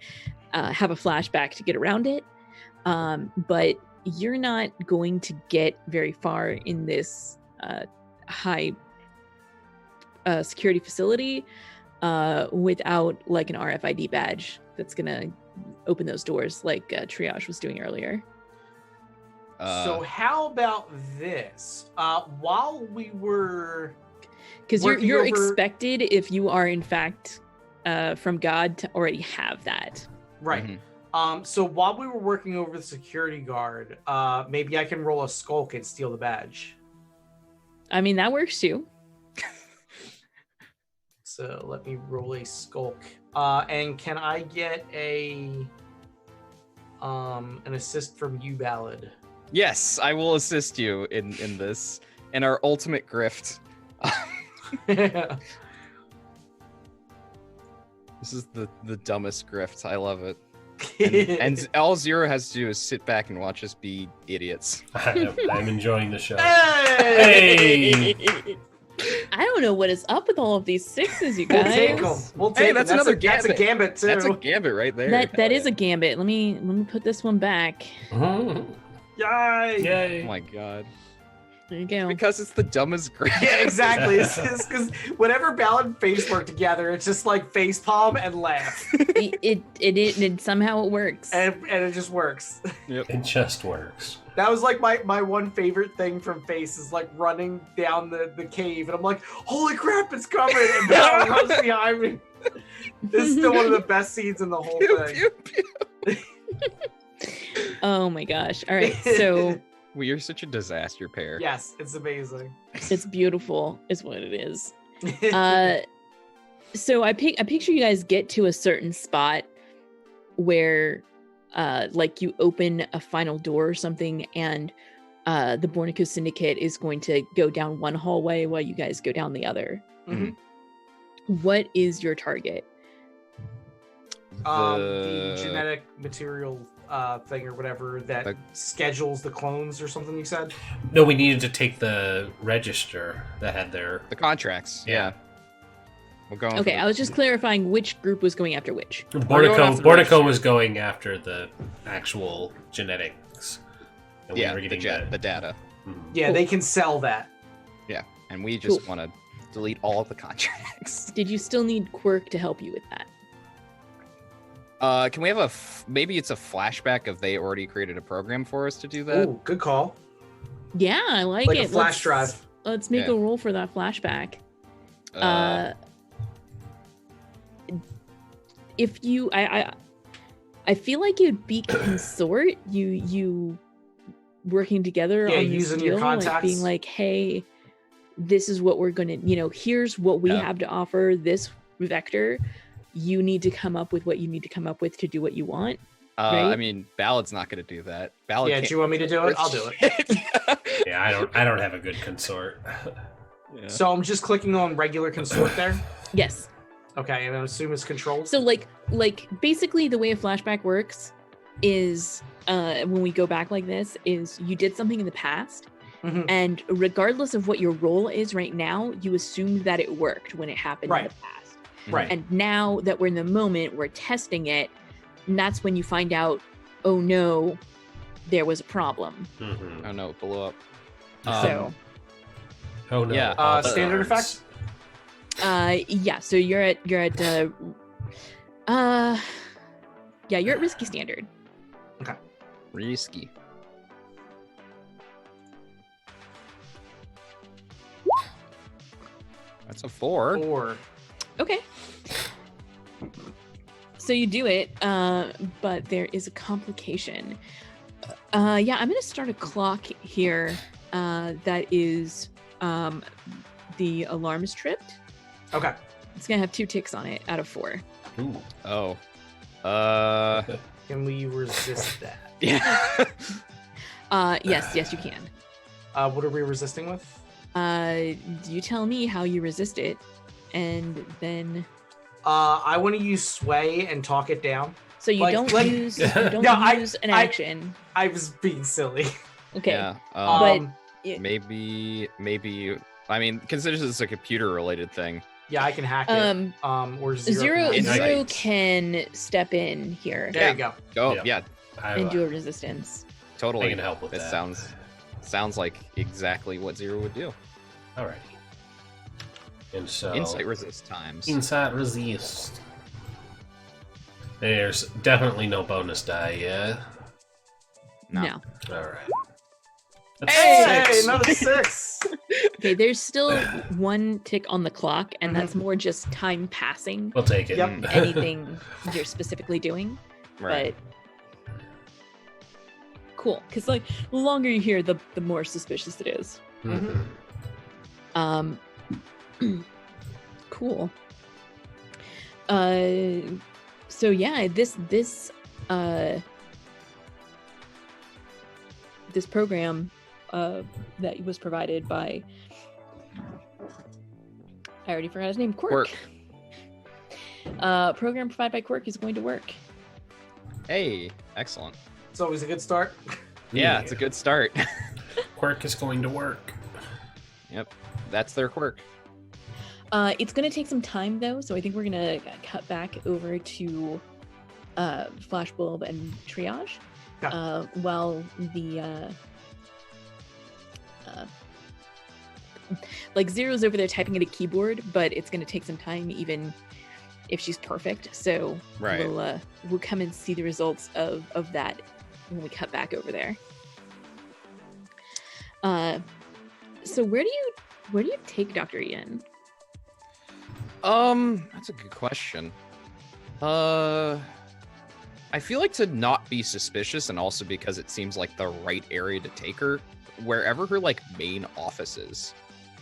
have a flashback to get around it. But you're not going to get very far in this high security facility without like an RFID badge that's gonna open those doors like Triage was doing earlier. So how about this? While we were, because you're expected, if you are in fact from God, to already have that. Right. Mm-hmm. So while we were working over the security guard, maybe I can roll a skulk and steal the badge. I mean, that works too. So let me roll a skulk. And can I get an assist from you, Ballad? Yes, I will assist you in this, in our ultimate grift. This is the dumbest grift. I love it. And all Zero has to do is sit back and watch us be idiots. I'm enjoying the show. Hey! I don't know what is up with all of these 6s, you guys. We'll take them. We'll take that's them. another That's a gambit too. That's a gambit right there. That is a gambit. Let me put this one back. Yay! Oh my god. There you go. Because it's the dumbest grift. Yeah, exactly. It's because whenever Ballad and Face work together, it's just like face palm and laugh. It somehow it works. And it just works. Yep. It just works. That was like my one favorite thing from Face is like running down the cave, and I'm like, holy crap, it's coming! And Ballad runs behind me. This is still one of the best scenes in the whole thing. Oh my gosh. All right. So We are such a disaster pair. Yes, it's amazing. It's beautiful, is what it is. So I picture you guys get to a certain spot where, like, you open a final door or something, and the Bornico Syndicate is going to go down one hallway while you guys go down the other. What is your target? The genetic material thing or whatever that schedules the clones or something you said? No, we needed to take the register that had the contracts. Yeah. We're going. Okay, I was just clarifying which group was going after which. Bornico was going after the actual genetics. And we were getting the data. Yeah, they can sell that. Yeah, and we just want to delete all of the contracts. Did you still need Quirk to help you with that? Can we have maybe it's a flashback of they already created a program for us to do that? Ooh, good call. Yeah, I like it. A flash drive. Let's make a roll for that flashback. If you, I feel like you'd be consort. You working together on this using deal, your contacts, like being like, hey, this is what we're gonna, here's what we have to offer. This vector. You need to come up with what you need to come up with to do what you want. Right? I mean, Ballad's not going to do that. Ballad do you want me to do it? I'll do it. Yeah, I don't have a good consort. Yeah. So I'm just clicking on regular consort there? Yes. Okay, and I assume it's controlled? So like basically the way a flashback works is when we go back like this is you did something in the past and regardless of what your role is right now, you assumed that it worked when it happened in the past. Right. And now that we're in the moment, we're testing it, and that's when you find out, oh no, there was a problem. Oh no, it blew up. So. Oh no. Yeah. Standard effect? Yeah. So you're at you're at risky standard. Okay. Risky. That's a 4. 4. Okay. So you do it, but there is a complication. I'm going to start a clock here that is the alarm is tripped. Okay. It's going to have 2 ticks on it out of 4. Ooh. Oh. Can we resist that? Yeah. Yes, you can. What are we resisting with? You tell me how you resist it. And then I want to use sway and talk it down. So you don't use an action. I was being silly. Okay. Yeah. But maybe I mean, consider this a computer related thing. Yeah, I can hack it. Or Zero can step in here. There you go. Oh, yeah. And do a resistance. Totally. I can help with that. Sounds like exactly what Zero would do. Alrighty. And so insight resist times. Insight resist. There's definitely no bonus die, yeah? No. Alright. Hey, another 6. Okay, there's still 1 tick on the clock, and that's more just time passing. We'll take it. Yep. Anything you're specifically doing. Right. But cool, because like the longer you hear, the more suspicious it is. Cool. So yeah, this program that was provided by, I already forgot his name, Quirk. Program provided by Quirk is going to work. Hey, excellent. It's always a good start. Yeah, it's a good start. Quirk is going to work. Yep, that's their quirk. It's going to take some time though, so I think we're going to cut back over to Flashbulb and Triage while the like Zero's over there typing at a keyboard, but it's going to take some time even if she's perfect. So we'll come and see the results of that when we cut back over there. So where do you take Dr. Ian? That's a good question. I feel like to not be suspicious, and also because it seems like the right area to take her, wherever her like main office is,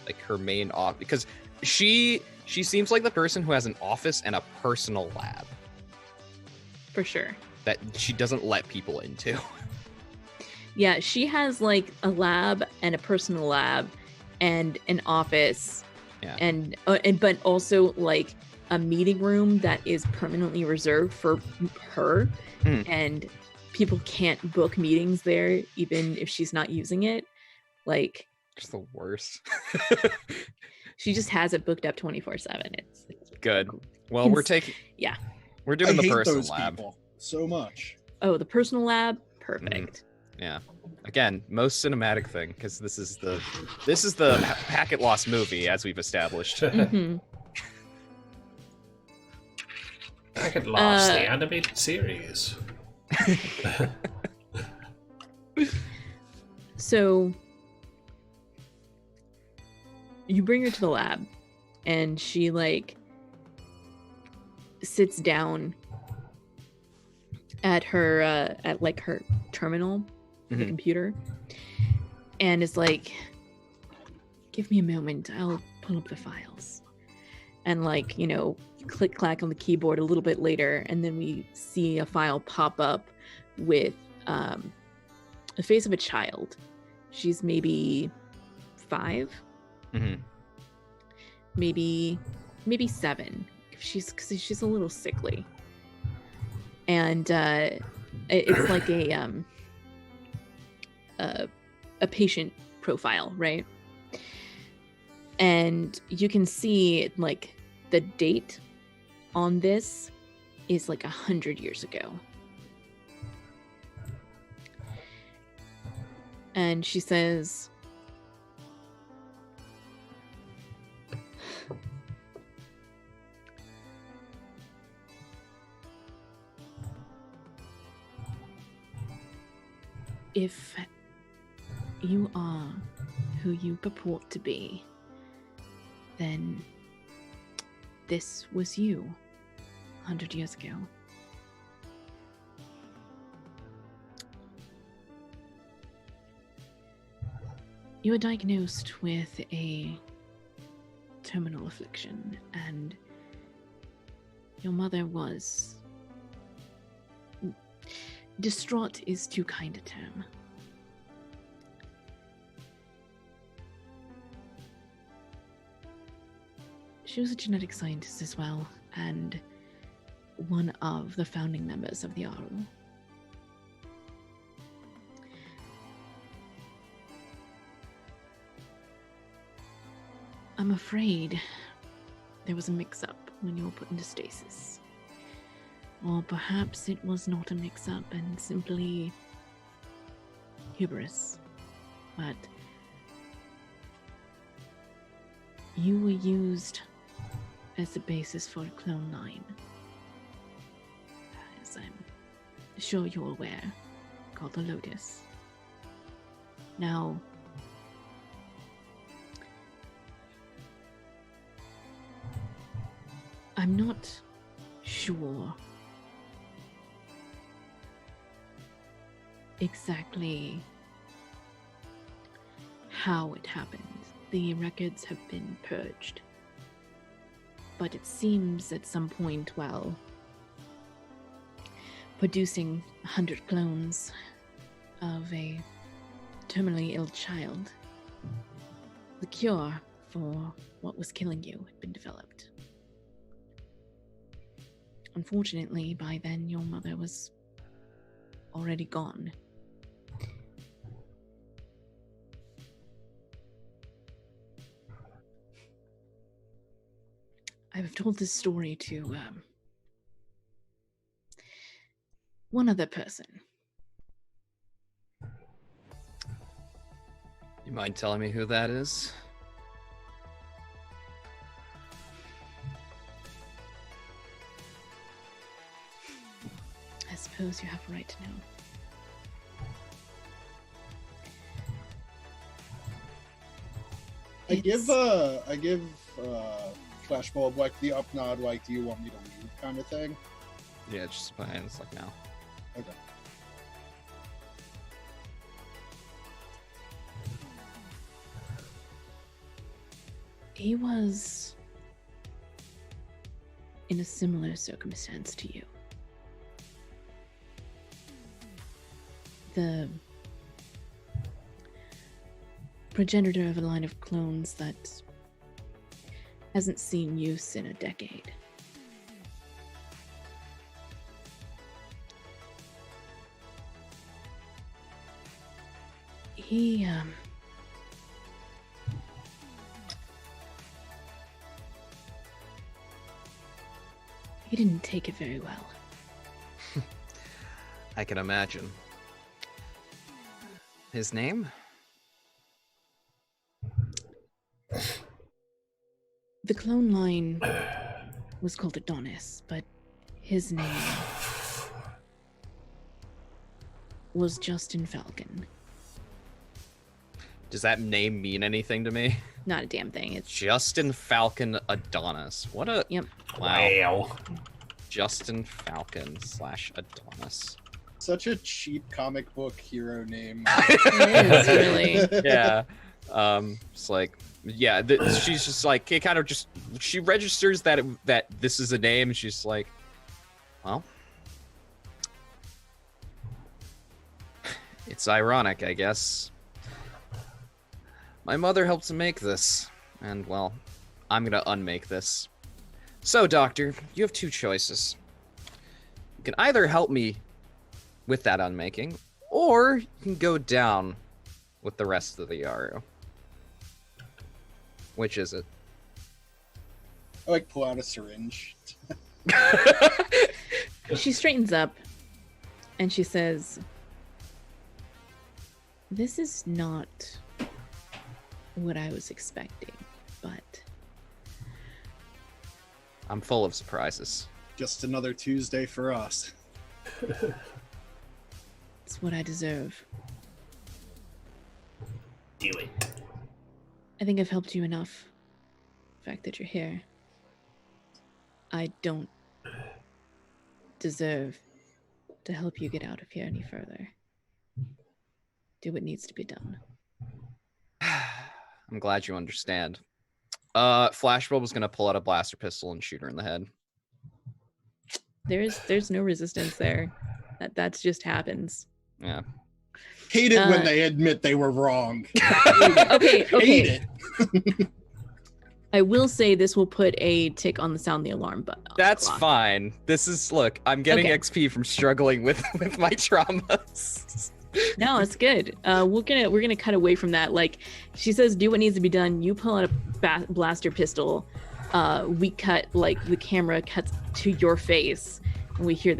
like her main office, because she seems like the person who has an office and a personal lab For sure. that she doesn't let people into. Yeah, she has like a lab and a personal lab and an office. Yeah. And but also like a meeting room that is permanently reserved for her, and people can't book meetings there even if she's not using it. Like, Just the worst. she just has it booked up 24/7. It's Good. Well, we're doing I the hate personal those lab. people so much. Oh, the personal lab, perfect. Yeah. Again, most cinematic thing, because this is the packet loss movie, as we've established. Mhm. Packet Lost, the animated series. So you bring her to the lab, and she like sits down at her her terminal, the computer, and is like, "Give me a moment, I'll pull up the files." And like, you know, click clack on the keyboard a little bit later, and then we see a file pop up with the face of a child. She's maybe 5, maybe 7. Because she's a little sickly, and it's like a patient profile, right? And you can see like the date on this is like 100 years ago. And she says, "If you are who you purport to be, then this was you 100 years ago. You were diagnosed with a terminal affliction, and your mother was... distraught is too kind a term. She was a genetic scientist as well, and one of the founding members of the RO. I'm afraid there was a mix-up when you were put into stasis. Or perhaps it was not a mix-up and simply hubris. But you were used as the basis for Clone 9. As I'm sure you're aware, called the Lotus. Now, I'm not sure exactly how it happened. The records have been purged. But it seems at some point while producing 100 clones of a terminally ill child, the cure for what was killing you had been developed. Unfortunately, by then your mother was already gone. I've told this story to one other person. You mind telling me who that is? I suppose you have a right to know. I give Flashbulb like the up nod, like, do you want me to leave kind of thing. Yeah, just behind. It's like, no. Okay. He was in a similar circumstance to you. The progenitor of a line of clones that hasn't seen use in a decade. He didn't take it very well. I can imagine. His name? The clone line was called Adonis, but his name was Justin Falcon. Does that name mean anything to me? Not a damn thing. It's Justin Falcon Adonis. What a... Yep. Wow. Justin Falcon / Adonis. Such a cheap comic book hero name. It is, really. Yeah. It's like, yeah, she's just like, it kind of just, she registers that that this is a name, and she's like, well, it's ironic, I guess. My mother helped to make this, and well, I'm gonna unmake this. So, Doctor, you have two choices. You can either help me with that unmaking, or you can go down with the rest of the Yaru. Which is it? I like pull out a syringe. She straightens up and she says, "This is not what I was expecting, but I'm full of surprises. Just another Tuesday for us. it's what I deserve. Do it. I think I've helped you enough. The fact that you're here. I don't deserve to help you get out of here any further. Do what needs to be done." I'm glad you understand. Flashbulb was gonna pull out a blaster pistol and shoot her in the head. There's no resistance there. That's just happens. Yeah. Hate it when they admit they were wrong. Okay. Hate it. I will say this will put a tick on the sound the alarm button. That's fine. This is, look, I'm getting Okay. XP from struggling with my traumas. No, it's good. We're gonna cut away from that. Like she says, do what needs to be done. You pull out a blaster pistol. We cut, like the camera cuts to your face, and we hear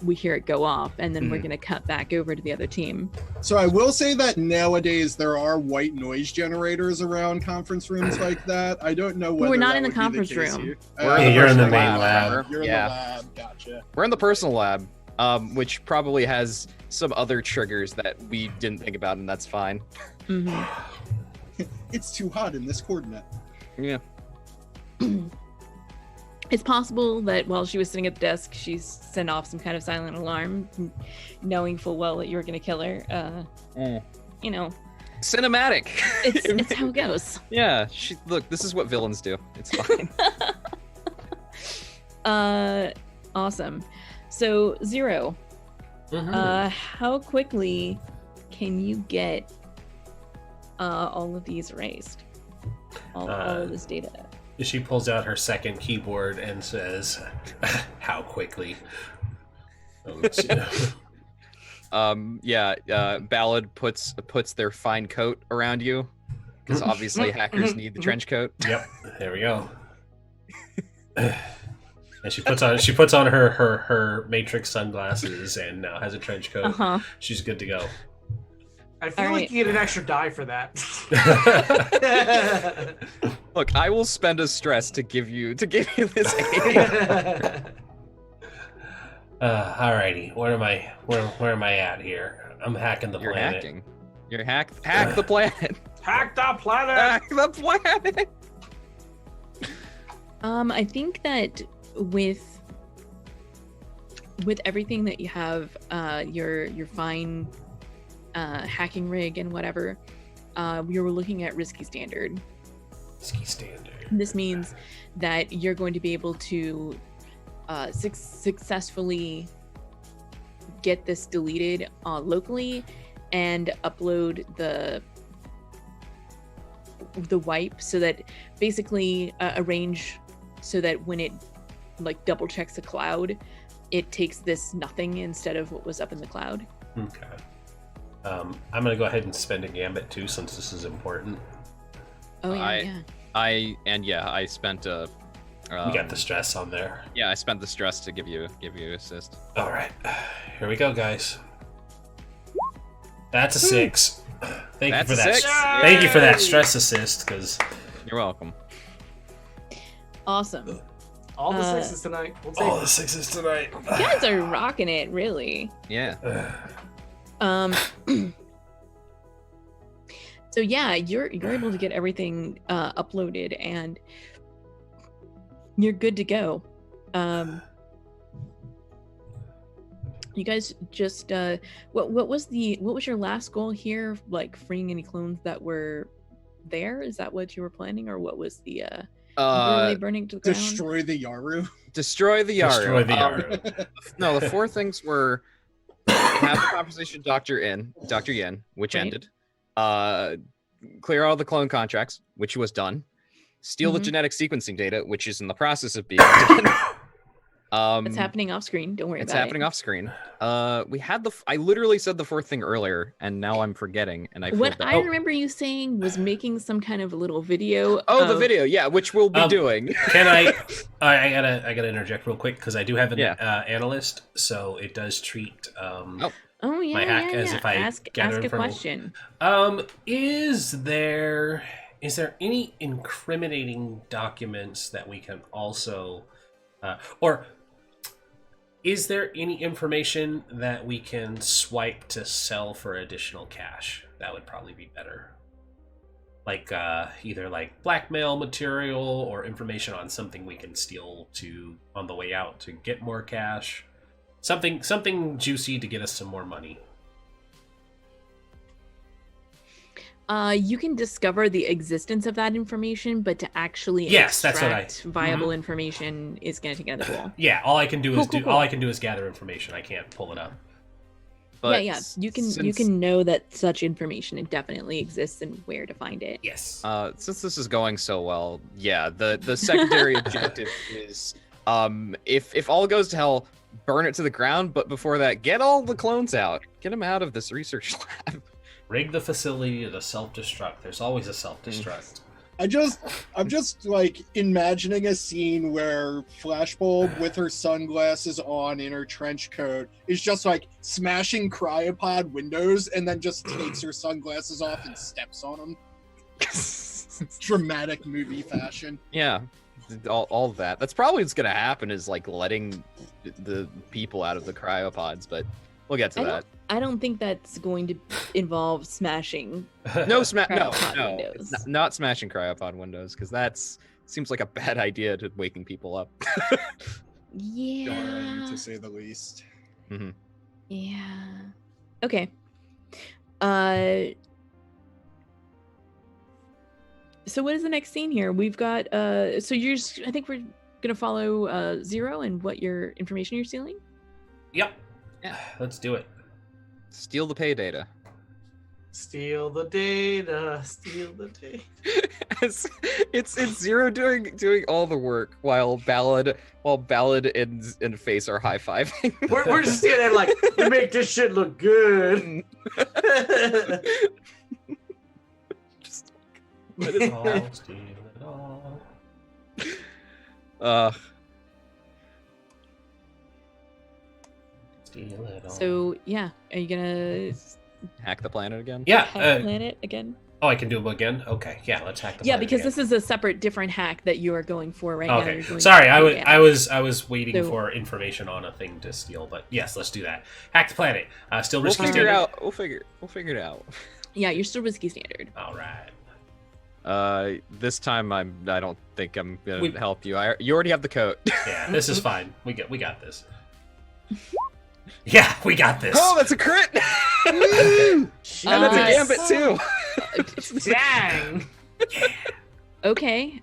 we hear it go off, and then we're gonna cut back over to the other team. So I will say that nowadays there are white noise generators around conference rooms like that. I don't know whether We're not that in the would be conference case room. here. You're in the personal main lab. remember? You're in Yeah. the lab. Gotcha. We're in the personal lab, which probably has some other triggers that we didn't think about, and that's fine. Mm-hmm. It's too hot in this coordinate. Yeah. It's possible that while she was sitting at the desk, she sent off some kind of silent alarm, knowing full well that you were going to kill her. You know, Cinematic. it's how it goes. Yeah. Look, this is what villains do. It's fine. Awesome. So, Zero, Mhm. how quickly can you get all of these erased? All of this data? She pulls out her second keyboard and says, "How quickly?" Ballad puts their fine coat around you, because obviously hackers need the trench coat. Yep, there we go. And she puts on her Matrix sunglasses and now has a trench coat. Uh-huh. She's good to go. I feel All like right. you get an extra die for that. Look, I will spend a stress to give you this aid. Alrighty, where am I at here? I'm hacking the You're planet. hacking. You're hack the planet. Hack the planet! Hack the planet. I think that with with everything that you have, your fine hacking rig and whatever, we were looking at risky standard. Risky standard. This means that you're going to be able to successfully get this deleted locally and upload the wipe, so that basically arrange so that when it like double checks the cloud, it takes this nothing instead of what was up in the cloud. Okay. I'm gonna go ahead and spend a gambit too, since this is important. Oh yeah, I spent a. We got the stress on there. Yeah, I spent the stress to give you assist. All right, here we go, guys. That's a 6. Thank you for that. 6. Thank you for that stress assist, because You're welcome. Awesome. All the 6s tonight. We'll take all it. the 6s tonight. You guys are rocking it, really. Yeah. So yeah, you're able to get everything uploaded, and you're good to go. You guys just what was your last goal here? Like freeing any clones that were there? Is that what you were planning, or what was the were they burning to the ground? Destroy the Yaru. Destroy the Yaru. Destroy the Yaru. No, the 4 things were have a conversation with Dr. Yin, which Right. ended. Clear all the clone contracts, which was done. Steal the Mhm. genetic sequencing data, which is in the process of being done. It's happening off screen. Don't worry It's about happening it. off screen. We had I literally said the 4th thing earlier, and now I'm forgetting, and I feel What bad. I remember you saying was making some kind of a little video. Oh, the of- video, yeah, which we'll be doing. Can I gotta interject real quick, because I do have an Yeah. Analyst, so it does treat Oh yeah, my hack yeah, as yeah. if I ask gather a information. question. Is there any incriminating documents that we can also or is there any information that we can swipe to sell for additional cash? That would probably be better. Like either like blackmail material or information on something we can steal on the way out to get more cash. Something juicy to get us some more money. You can discover the existence of that information, but to actually Yes, that's what extract viable information is going to take another goal. Yeah, all I can do is Cool. all I can do is gather information. I can't pull it up. But yeah. You since, can know that such information definitely exists and where to find it. Yes. Since this is going so well, yeah, the secondary objective is if all goes to hell, burn it to the ground, but before that, get all the clones out. Get them out of this research lab. Rig the facility to self-destruct. There's always a self-destruct. I'm just like imagining a scene where Flashbulb with her sunglasses on in her trench coat is just like smashing cryopod windows and then just takes her sunglasses off and steps on them. Dramatic movie fashion. Yeah, all that. That's probably what's gonna happen is like letting the people out of the cryopods, but we'll get to that. I don't think that's going to involve smashing. No, Cryopod no, windows. not smashing cryopod windows, because seems like a bad idea to waking people up. Yeah. Jarring, to say the least. Yeah. Okay. So what is the next scene here? We've got so I think we're gonna follow Zero and what your information you're stealing. Yep. Yeah. Let's do it. Steal the pay data. Steal the data. Steal the data. it's Zero doing all the work while Ballad and Face are high fiving. We're just sitting there like, we make this shit look good. Just Let it all, steal it all. Steal it all. So yeah, are you gonna hack the planet again. Yeah. hack the planet again? Oh, I can do them again? Okay, yeah, let's hack the Yeah, planet because again. this is a separate, different hack that you are going for right now. Okay, You're going sorry, to- I was waiting So- for information on a thing to steal, but yes, let's do that. Hack the planet. Still We'll risky figure it standard? out. We'll figure it out. Yeah, you're still risky standard. All right. This time I don't think I'm gonna We- help you. You already have the coat. Yeah, this is fine. We got this. Yeah, we got this. Oh, that's a crit! And that's a gambit too. Dang. Okay.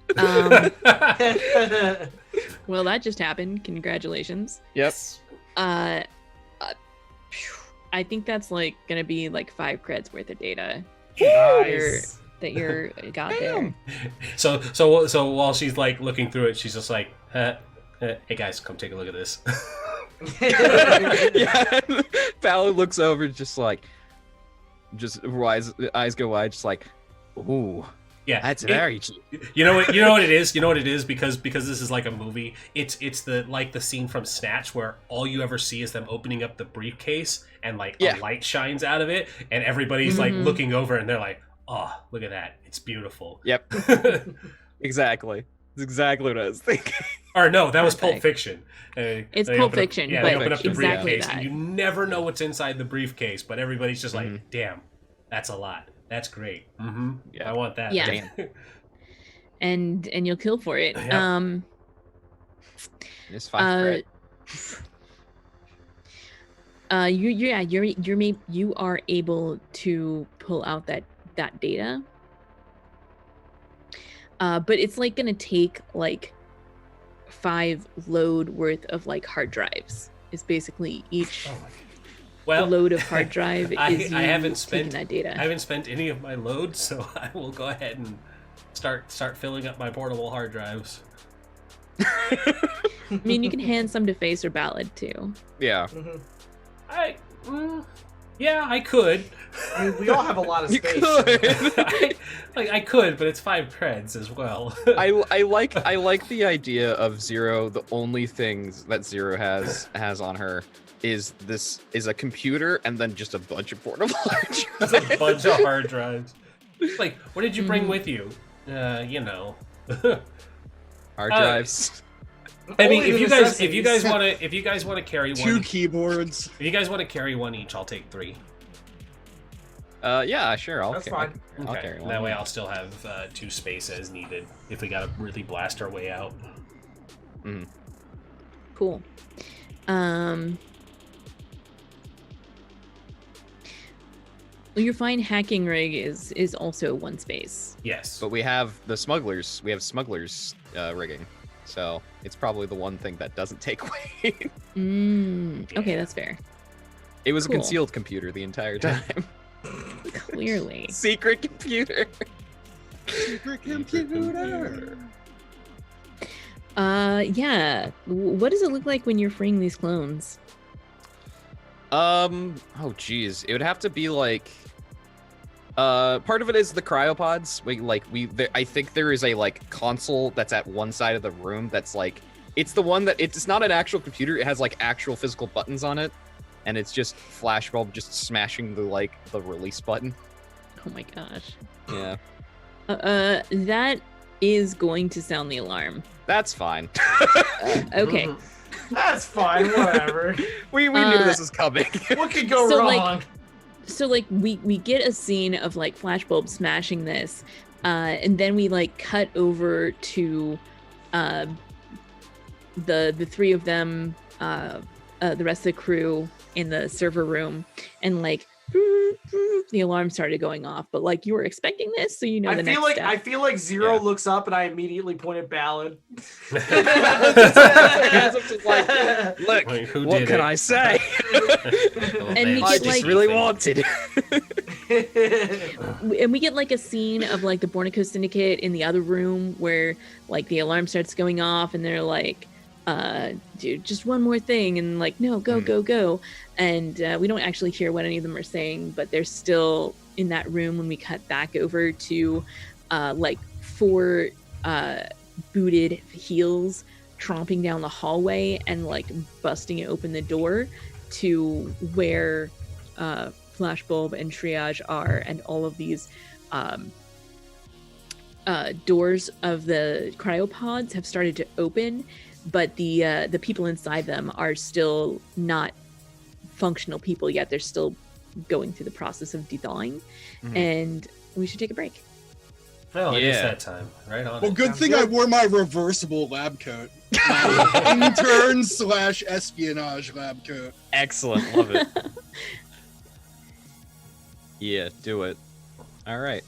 Well, that just happened. Congratulations. Yep. I think that's like gonna be like 5 creds worth of data Nice. that you're got there. So while she's like looking through it, she's just like, hey guys, come take a look at this. Yeah. Ballard looks over, just eyes go wide, just like, ooh. Yeah, That's very cheap. You know what it is? You know what it is? Because this is like a movie. It's the scene from Snatch where all you ever see is them opening up the briefcase and like a light shines out of it, and everybody's like looking over and they're like, oh, look at that. It's beautiful. Yep. Exactly. That's exactly what I was thinking. Or no, that was Pulp Fiction. It's Pulp Fiction, they but open up the exactly briefcase that. and you never know what's inside the briefcase, but everybody's just like, damn, that's a lot. That's great. Yeah. I want that. Yeah. and you'll kill for it. Yeah. It's 5 crit. You are able to pull out that data. But it's like gonna take like 5 load worth of like hard drives. It's basically each load of hard drive is I haven't spent that data. I haven't spent any of my load, so I will go ahead and start filling up my portable hard drives. I mean, you can hand some to Face or Ballad too. Yeah. Yeah, I could. I mean, we all have a lot of You space. could. I could, but it's 5 creds as well. I like the idea of Zero. The only things that Zero has on her is a computer and then just a bunch of portable hard drives. A bunch of hard drives. Like, what did you bring with you? You know. Hard drives. I mean, Only if the you guys want to carry 2 one, keyboards. if you guys want to carry one each, I'll take 3. Yeah, sure. That's fine. I'll carry one. That way, I'll still have 2 space as needed if we gotta really blast our way out. Cool. Well, your fine hacking rig is also 1 space. Yes, But we have the smugglers. We have smugglers rigging, so it's probably the one thing that doesn't take weight. Okay, that's fair. It was Cool. a concealed computer the entire time. Clearly. Secret computer. Secret computer. Yeah. What does it look like when you're freeing these clones? Oh geez, it would have to be like part of it is the cryopods. I think there is a like console that's at one side of the room that's like, it's the one that it's not an actual computer, it has like actual physical buttons on it, and it's just flashbulb just smashing the release button. Oh my gosh. Yeah. That is going to sound the alarm. That's fine. Okay. That's fine, whatever. we knew this was coming. What could go So, wrong? So like we get a scene of like flashbulb smashing this, and then we like cut over to the 3 of them, the rest of the crew in the server room, and like the alarm started going off, but like you were expecting this, so you know I the feel next like step. I feel like Zero Yeah. looks up and I immediately point at Ballad. I'm just like, look, Wait, who what did can it? I say? And we I get just like really wanted. and we get like a scene of like the Bornico Syndicate in the other room where like the alarm starts going off and they're like, dude, just one more thing, and like, no, go, and we don't actually hear what any of them are saying, but they're still in that room when we cut back over to like 4 booted heels tromping down the hallway and like busting open the door to where Flashbulb and Triage are, and all of these doors of the cryopods have started to open, but the people inside them are still not functional people yet. They're still going through the process of de-thawing, and we should take a break. Well, it is Yeah. that time. Right on. Well, it. good Sounds thing good. I wore my reversible lab coat. Intern/espionage lab coat. Excellent. Love it. Yeah, do it. All right.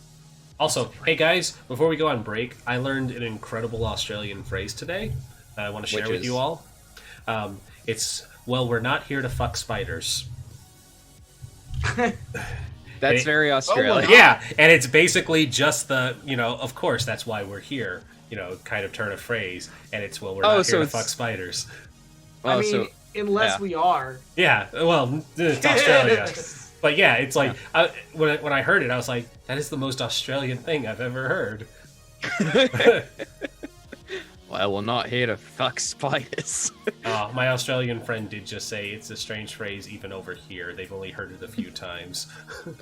Also, hey guys, before we go on break, I learned an incredible Australian phrase today that I want to share with you all. It's, well, we're not here to fuck spiders. That's very Australian. Yeah, and it's basically just the, of course, that's why we're here, kind of turn of phrase. And it's, well, we're not here to fuck spiders. I mean, unless we are. Yeah, well, it's Australia. But yeah, it's like, when I heard it, I was like, that is the most Australian thing I've ever heard. Well, we're not here to fuck spiders. My Australian friend did just say it's a strange phrase even over here. They've only heard it a few times.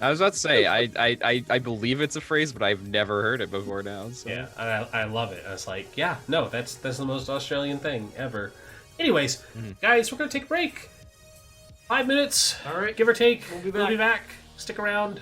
I was about to say, I believe it's a phrase, but I've never heard it before now. So. Yeah, I love it. I was like, yeah, no, that's the most Australian thing ever. Anyways, guys, we're going to take a break. 5 minutes, all right, give or take. We'll be back. Stick around.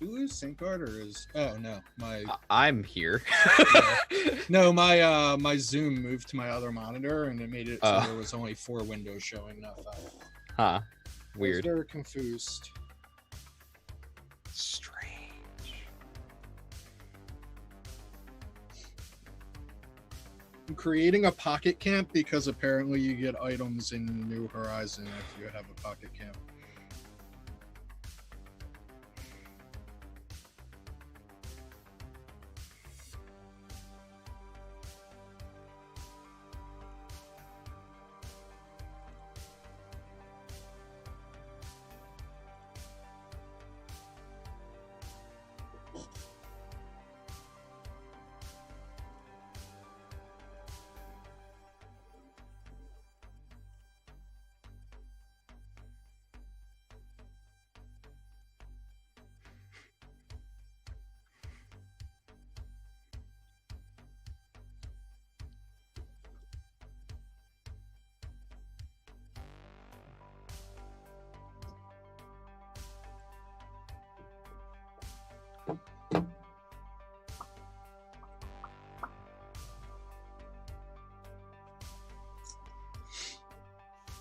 Did we lose Saintguard or is? Oh no, I'm here. No, my Zoom moved to my other monitor and it made it so there was only 4 windows showing, not 5. Huh. Weird. I was very confused. Strange. I'm creating a pocket camp because apparently you get items in New Horizon if you have a pocket camp.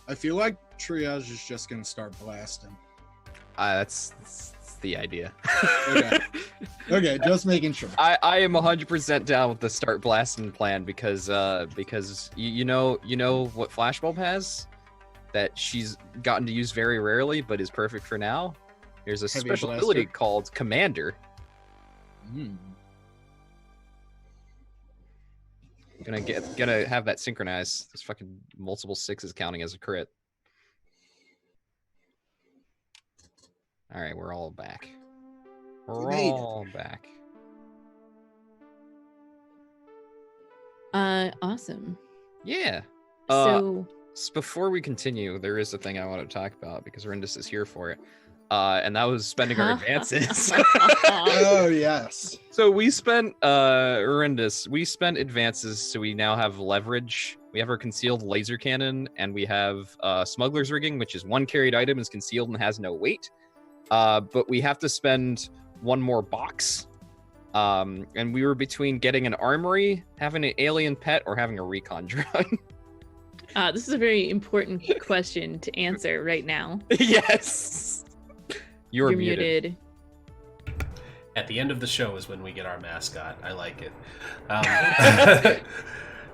I feel like Triage is just gonna start blasting. That's the idea. Okay, just making sure. I am 100% down with the start blasting plan because you know what Flashbulb has that she's gotten to use very rarely but is perfect for now. There's a Heavy special blaster. ability called Commander. Gonna have that synchronized. There's fucking multiple 6s counting as a crit. All right, we're all back. We're all back. Awesome. Yeah. So Before we continue, there is a thing I want to talk about because Rindis is here for it. And that was spending our advances. Oh yes. So we spent Rindis, we spent advances, so we now have leverage. We have our concealed laser cannon, and we have smuggler's rigging, which is 1 carried item, is concealed and has no weight. But we have to spend 1 more box. And we were between getting an armory, having an alien pet, or having a recon drone. this is a very important question to answer right now. Yes. You're muted. At the end of the show is when we get our mascot. I like it.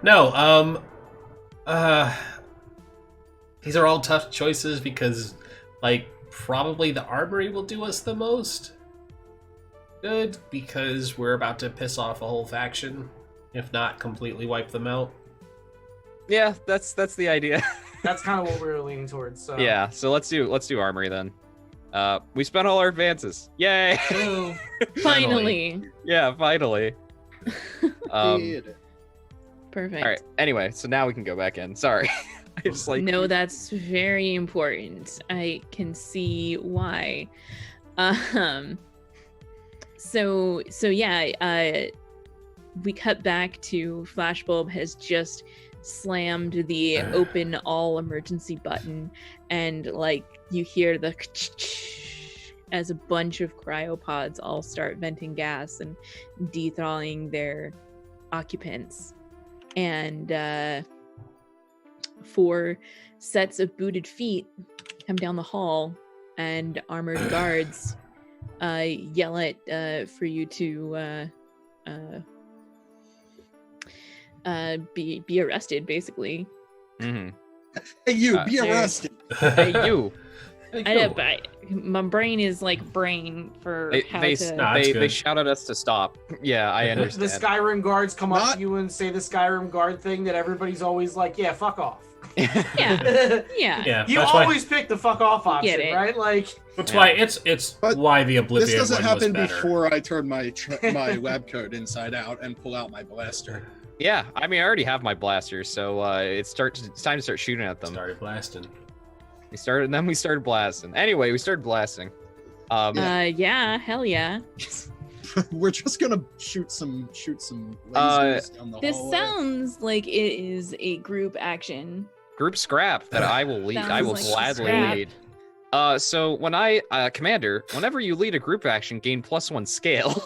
No, these are all tough choices because, like, probably the armory will do us the most good because we're about to piss off a whole faction, if not completely wipe them out. Yeah, that's the idea. That's kind of what we were leaning towards. So. Yeah, so let's do armory then. We spent all our advances. Yay! Finally. Yeah, finally. Perfect. All right. Anyway, so now we can go back in. Sorry. I just like. No, that's very important. I can see why. So yeah. We cut back to Flashbulb has just slammed the open all emergency button, and like you hear the as a bunch of cryopods all start venting gas and dethralling their occupants. And 4 sets of booted feet come down the hall, and armored guards yell at for you to be arrested, basically. Mm-hmm. Hey, you, be arrested. Hey, you. My brain is like brain for they shout at us to stop. Yeah, I understand. The Skyrim guards come up to you and say the Skyrim guard thing that everybody's always like, yeah, fuck off. Yeah. You always pick the fuck off option, right? Like that's why it's why the Oblivion. This doesn't one happen was better. before I turn my lab coat inside out and pull out my blaster. Yeah, I mean, I already have my blaster, so it's time to start shooting at them. Started blasting. We started blasting. Anyway, we started blasting. Yeah, hell yeah. We're just gonna shoot some lasers down the This hallway. sounds like it is a group action. Group scrap that I will lead. I will gladly lead. So when I commander, whenever you lead a group action, gain +1 scale.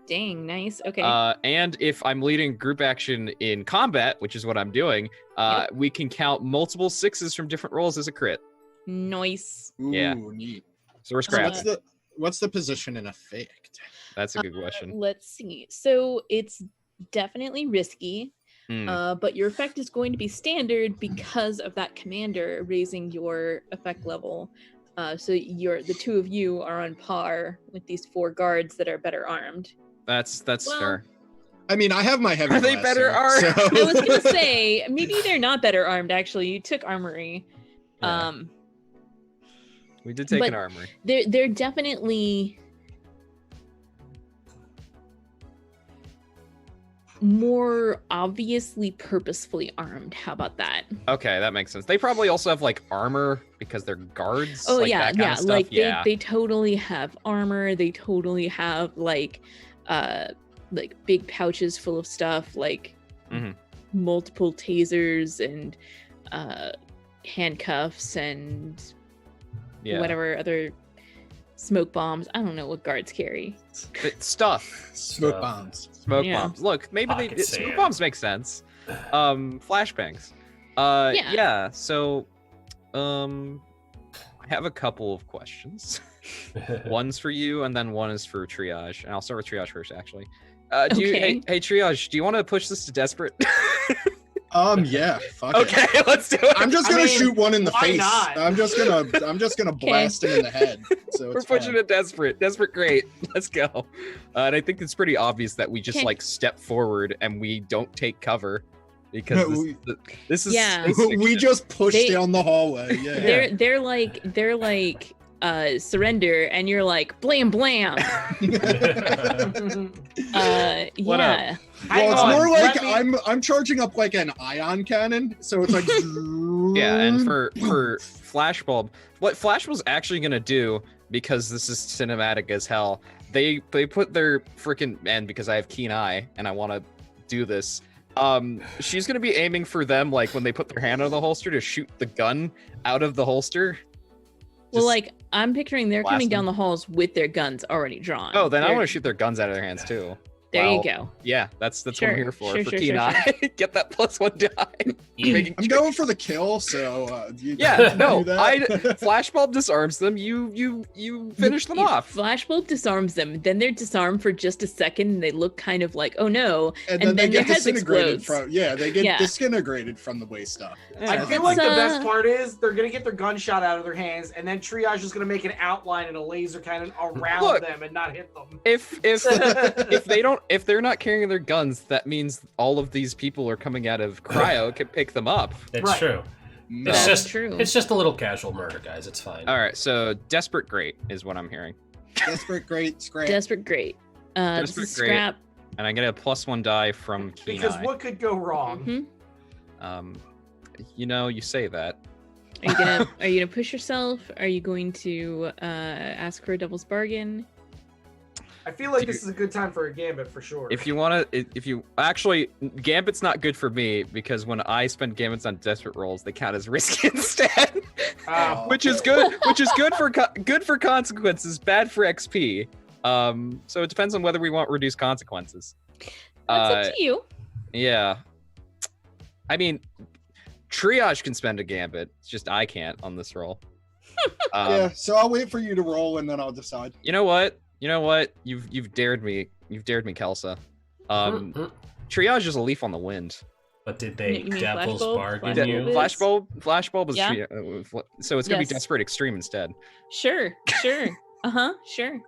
Dang, nice. Okay. And if I'm leading group action in combat, which is what I'm doing, we can count multiple 6s from different rolls as a crit. Nice. Ooh, Yeah. neat. So we're scrapping. What's the position in effect? That's a good question. Let's see. So it's definitely risky, but your effect is going to be standard because of that commander raising your effect level. So the two of you are on par with these 4 guards that are better armed. That's fair. I mean, I have my heavy. Are they better armed? So. I was gonna say maybe they're not better armed. Actually, you took armory. Yeah. We did take an armory. They're definitely more obviously purposefully armed. How about that? Okay, that makes sense. They probably also have like armor because they're guards. Oh like, yeah, that kind of stuff. like they totally have armor. They totally have like big pouches full of stuff, like multiple tasers and handcuffs and whatever other smoke bombs. I don't know what guards carry. Stuff. Smoke bombs. Smoke bombs. Look, maybe smoke bombs make sense. Flashbangs. Yeah. So, I have a couple of questions. One's for you, and then one is for Triage. And I'll start with Triage first, actually. Hey Triage, do you want to push this to desperate? Yeah. Fuck okay, it. Let's do it. I'm just gonna shoot one in the face. Not? I'm just gonna blast him in the head. So we're pushing to desperate. Desperate, great. Let's go. And I think it's pretty obvious that we just like step forward and we don't take cover because this is we just push down the hallway. Yeah. They're like surrender, and you're like blam blam. Yeah. Well, it's more like I'm charging up like an ion cannon, so it's like yeah. And for Flashbulb, what Flashbulb's actually gonna do, because this is cinematic as hell, they put their freaking, and because I have keen eye and I want to do this, she's gonna be aiming for them, like when they put their hand on the holster, to shoot the gun out of the holster. Well, like, I'm picturing they're coming down the halls with their guns already drawn. Oh, then I want to shoot their guns out of their hands too. There you go. Yeah, that's what I'm here for. Keen eye. Get that +1 die. I'm going for the kill, so Flashbulb disarms them. You finish them off. Flashbulb disarms them. Then they're disarmed for just a second, and they look kind of like, oh no, and then they get disintegrated disintegrated from the waist up. Yeah. I feel like the best part is they're gonna get their gunshot out of their hands, and then Triage is gonna make an outline and a laser cannon around them and not hit them. If they're not carrying their guns, that means all of these people are coming out of cryo can pick them up. That's true. No. It's just a little casual murder, guys. It's fine. All right, so desperate great is what I'm hearing. Desperate great, scrap. Desperate great. Desperate great. Scrap. And I get a +1 die from Keen Because Eye. what could go wrong? You say that. Are you gonna push yourself? Are you going to ask for a devil's bargain? I feel like this is a good time for a gambit for sure. If you want to, actually, gambit's not good for me because when I spend gambits on desperate rolls, they count as risky instead, which is good. Which is good for consequences, bad for XP. So it depends on whether we want reduced consequences. That's up to you. Yeah, I mean, Triage can spend a gambit. It's just I can't on this roll. Yeah, so I'll wait for you to roll and then I'll decide. You know what? You've dared me. You've dared me, Kelsa. Triage is a leaf on the wind. But did they devil's bargain you? Flashbulb is so it's gonna be Yes. desperate extreme instead. Sure. Sure. Sure.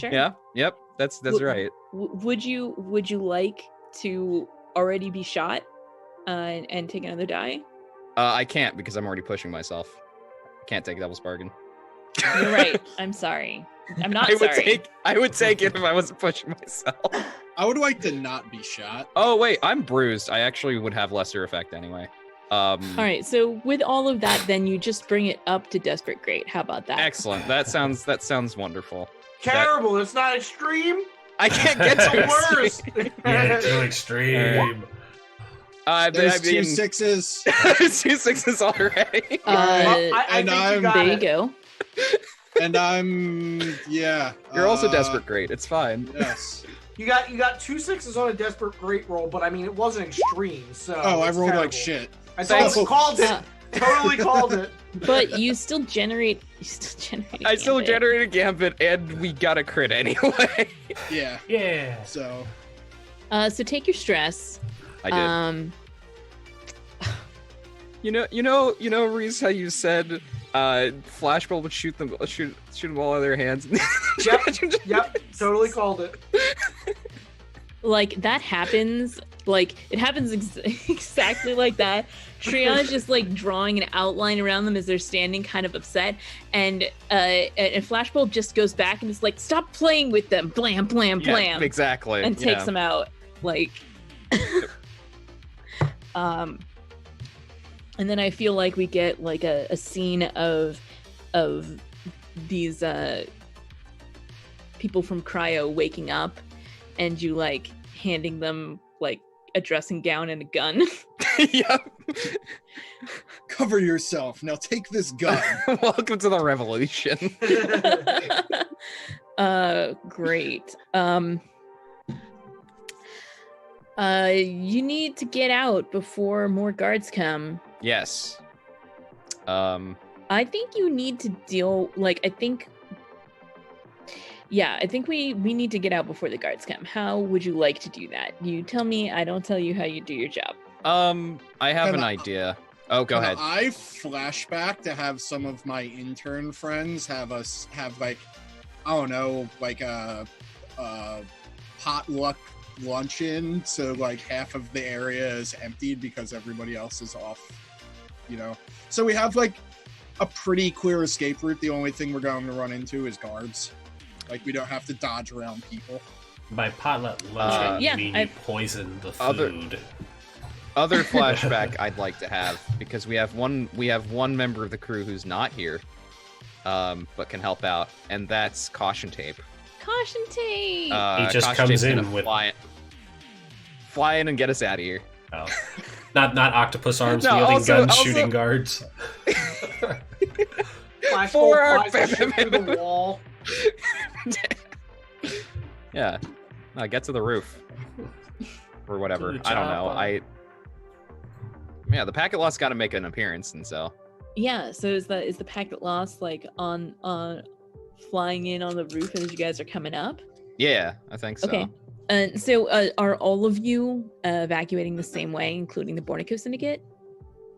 Yeah. Yep. That's right. Would you like to already be shot and take another die? I can't because I'm already pushing myself. I can't take devil's bargain. You're right. I'm sorry. I'm not sorry. I would take it if I wasn't pushing myself. I would like to not be shot. Oh wait, I'm bruised. I actually would have lesser effect anyway. All right, so with all of that, then you just bring it up to desperate great. How about that? Excellent. That sounds wonderful. Terrible. It's not extreme. I can't get to worse. Yeah, too extreme. There's 2 6s. 2 6s already. I think you got there you it. go. And I'm You're also desperate great. It's fine. Yes. You got 2 6s on a desperate great roll, but I mean it wasn't extreme, so Oh, I it's rolled terrible. like shit. I totally called it. Totally called it. But you still generate. I still generated a gambit, and we got a crit anyway. Yeah. Yeah. So. So take your stress. I did. You know, Rhys, how you said Flashbulb would shoot them all out of their hands. Yep, totally called it. Like that happens. Like it happens exactly like that. Shriyan's just like drawing an outline around them as they're standing, kind of upset, and Flashbulb just goes back and is like, "Stop playing with them!" Blam, blam, blam. Yeah, exactly. And takes them out. Like, and then I feel like we get like a scene of these people from Cryo waking up, and you like handing them like a dressing gown and a gun. Yep. Cover yourself. Now take this gun. Welcome to the revolution. Great. You need to get out before more guards come. Yes. I think you need to deal, like, I think we need to get out before the guards come. How would you like to do that? You tell me, I don't tell you how you do your job. I have an idea. Oh, go ahead. I flashback to have some of my intern friends have like, I don't know, like a potluck luncheon, so like half of the area is emptied because everybody else is off, so we have like a pretty clear escape route. The only thing we're going to run into is guards. Like we don't have to dodge around people. By potluck luncheon, you mean you poison the food. Other flashback I'd like to have, because we have one member of the crew who's not here, but can help out, and that's Caution Tape. Caution Tape. He just comes in with fly in and get us out of here. Oh. Not octopus arms No, wielding also- guns, also- shooting guards. Flashbulb flies through the wall. Yeah. No, get to the roof. Or whatever. To the I don't know. chopper. Yeah, the packet loss got to make an appearance, and so. Yeah. So is the packet lost like on flying in on the roof as you guys are coming up? Yeah, I think so. Okay. So are all of you evacuating the same way, including the Bornico Syndicate?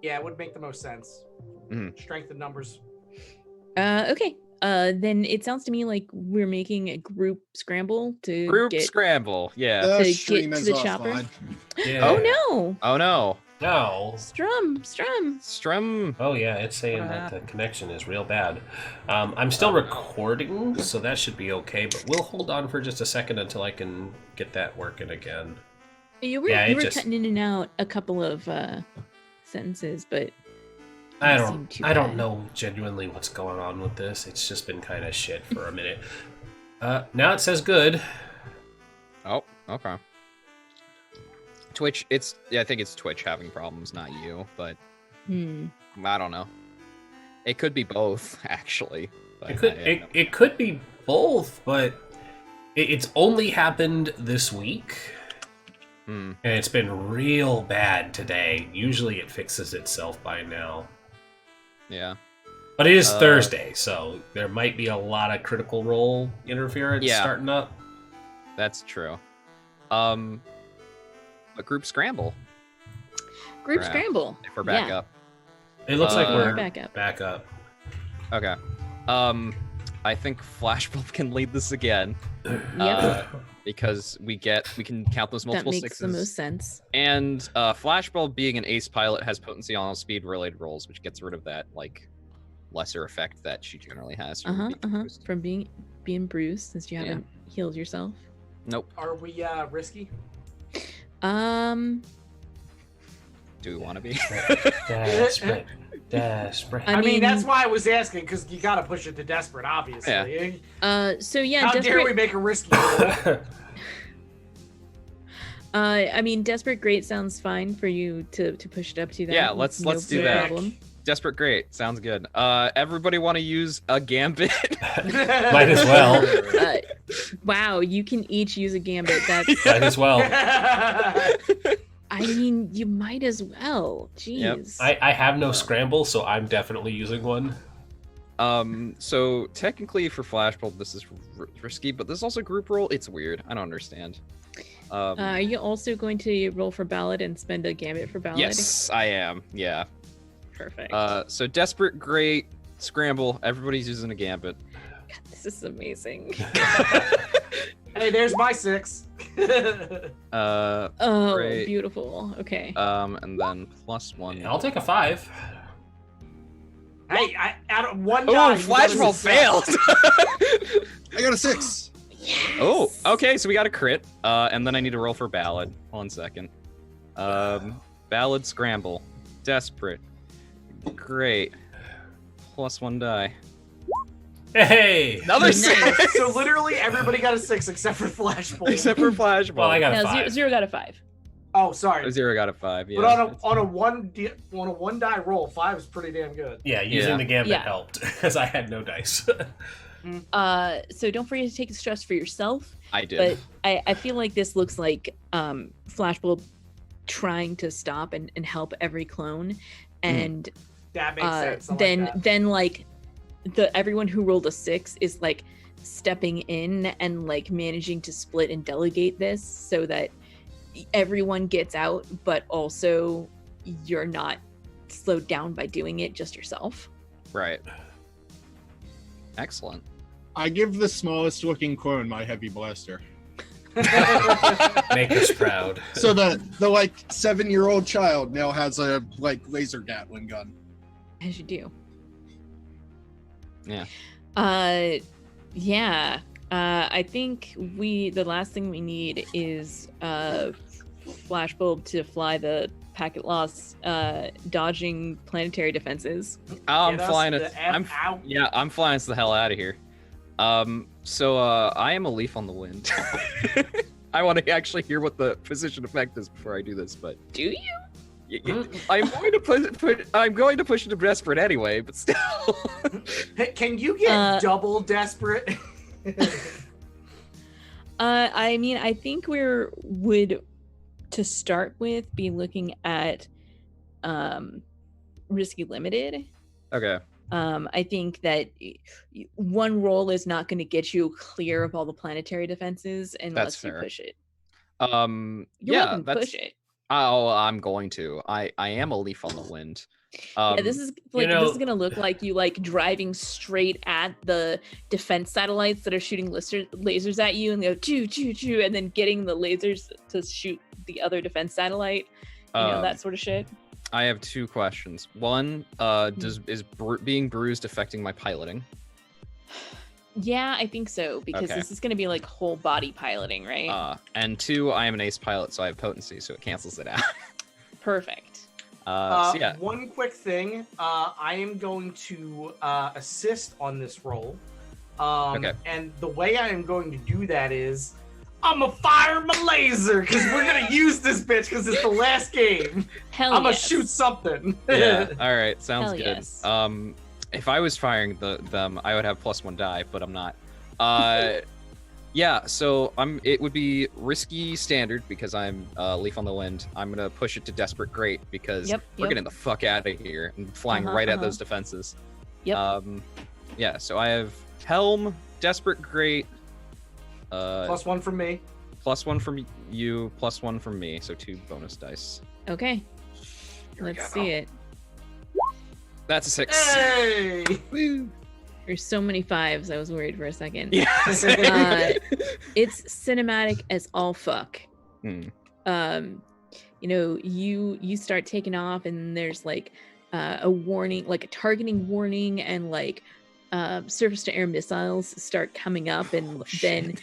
Yeah, it would make the most sense. Mhm. Strength in numbers. Okay. Then it sounds to me like we're making a group scramble to Group scramble. Yeah. To get stream to is the chopper. offline. Yeah. Oh no! Oh no. No. Strum. Strum. Oh yeah, it's saying that the connection is real bad. I'm still recording, so that should be okay. But we'll hold on for just a second until I can get that working again. You were cutting in and out a couple of sentences, but I doesn't seem too don't bad. know genuinely what's going on with this. It's just been kind of shit for a minute. Now it says good. Oh, okay. Twitch, I think it's Twitch having problems, not you, but I don't know. It could be both, actually. But It could be both, but it's only happened this week. And it's been real bad today. Usually it fixes itself by now. Yeah. But it is Thursday, so there might be a lot of Critical Role interference starting up. That's true. A group scramble. Group scramble. If we're back Yeah. up. It looks like we're back up. Okay. I think Flashbulb can lead this again. Yep. Because we can count those multiple That makes sixes. the most sense. And Flashbulb, being an ace pilot, has potency on all speed related rolls, which gets rid of that like lesser effect that she generally has. From being bruised. From being bruised, since you haven't healed yourself. Nope. Are we risky? Do we want to be? Desperate. I mean, that's why I was asking, because you got to push it to desperate, obviously. Yeah. So yeah, How desperate. dare we make a risky roll? I mean, Desperate Great sounds fine for you to push it up to that. Yeah, let's do that. Problem. Desperate Great sounds good. Everybody want to use a gambit? Might as well. Wow, you can each use a gambit. That's Might as well. I mean, you might as well. Jeez. Yep. I have no scramble, so I'm definitely using one. So technically for Flashbulb, this is risky, but this is also group roll. It's weird. I don't understand. Are you also going to roll for Ballad and spend a gambit for Ballad? Yes, I am. Yeah. Perfect. So Desperate Great, Scramble. Everybody's using a gambit. God, this is amazing. Hey, there's my 6. Oh, great. beautiful. Okay. And then +1. I'll take a 5. Hey, out of one Oh, die, Flashbulb failed. I got a 6. Yes. Oh, okay. So we got a crit. And then I need to roll for Ballad. 1 second. Ballad, Scramble, Desperate, Great, +1 die. Hey! Another 6. So literally everybody got a 6 except for Flashbulb. Except for Flashbulb. Well, I got a No, 5. Zero got a 5. Oh, sorry. 0 got a 5. Yeah. But on a one die roll, 5 is pretty damn good. Yeah, using the gambit Yeah. helped, because I had no dice. So don't forget to take the stress for yourself. I did. But I feel like this looks like Flashbulb trying to stop and help every clone, and That makes sense. I like then that. then like everyone who rolled a 6 is like stepping in and like managing to split and delegate this so that everyone gets out, but also you're not slowed down by doing it just yourself. Right. Excellent. I give the smallest looking clone my heavy blaster. Make us proud. So the like 7-year-old child now has a like laser Gatling gun. As you do. Yeah. Yeah. I think the last thing we need is Flashbulb to fly the packet loss, dodging planetary defenses. I'm Get us flying the it. F out. Yeah, I'm flying us the hell out of here. So I am a leaf on the wind. I want to actually hear what the position effect is before I do this, but Do you? I'm going to I'm going to push it to desperate anyway, but still. Hey, can you get double desperate? I mean, I think would to start with be looking at risky limited. Okay. I think that one roll is not going to get you clear of all the planetary defenses unless you push it. You're welcome to push it. Oh, I'm going to. I am a leaf on the wind. Yeah, this is like this is gonna look like you like driving straight at the defense satellites that are shooting lasers at you, and they go choo choo choo, and then getting the lasers to shoot the other defense satellite. You know, that sort of shit. I have 2 questions. One, is being bruised affecting my piloting? Yeah, I think so, because Okay. this is gonna be like whole body piloting, right? And 2, I am an ace pilot, so I have potency, so it cancels it out. Perfect. So yeah. One quick thing. I am going to assist on this roll. Okay. And the way I am going to do that is I'm going to fire my laser because we're going to use this bitch because it's the last game. Hell I'm going to yes. shoot something. Yeah. All right. Sounds Hell good. yes. If I was firing them, I would have +1 die, but I'm not. Yeah. So it would be risky standard because I'm leaf on the wind. I'm gonna push it to desperate great because we're getting the fuck out of here and flying right at those defenses. Yep. Yeah. So I have helm, desperate great. +1 from me. +1 from you, +1 from me. So 2 bonus dice. Okay. Let's see it. That's a 6. Hey! Woo. There's so many 5s. I was worried for a second. Yeah. It's cinematic as all fuck. Hmm. You know, you start taking off, and there's like a warning, like a targeting warning, and like surface to air missiles start coming up, and then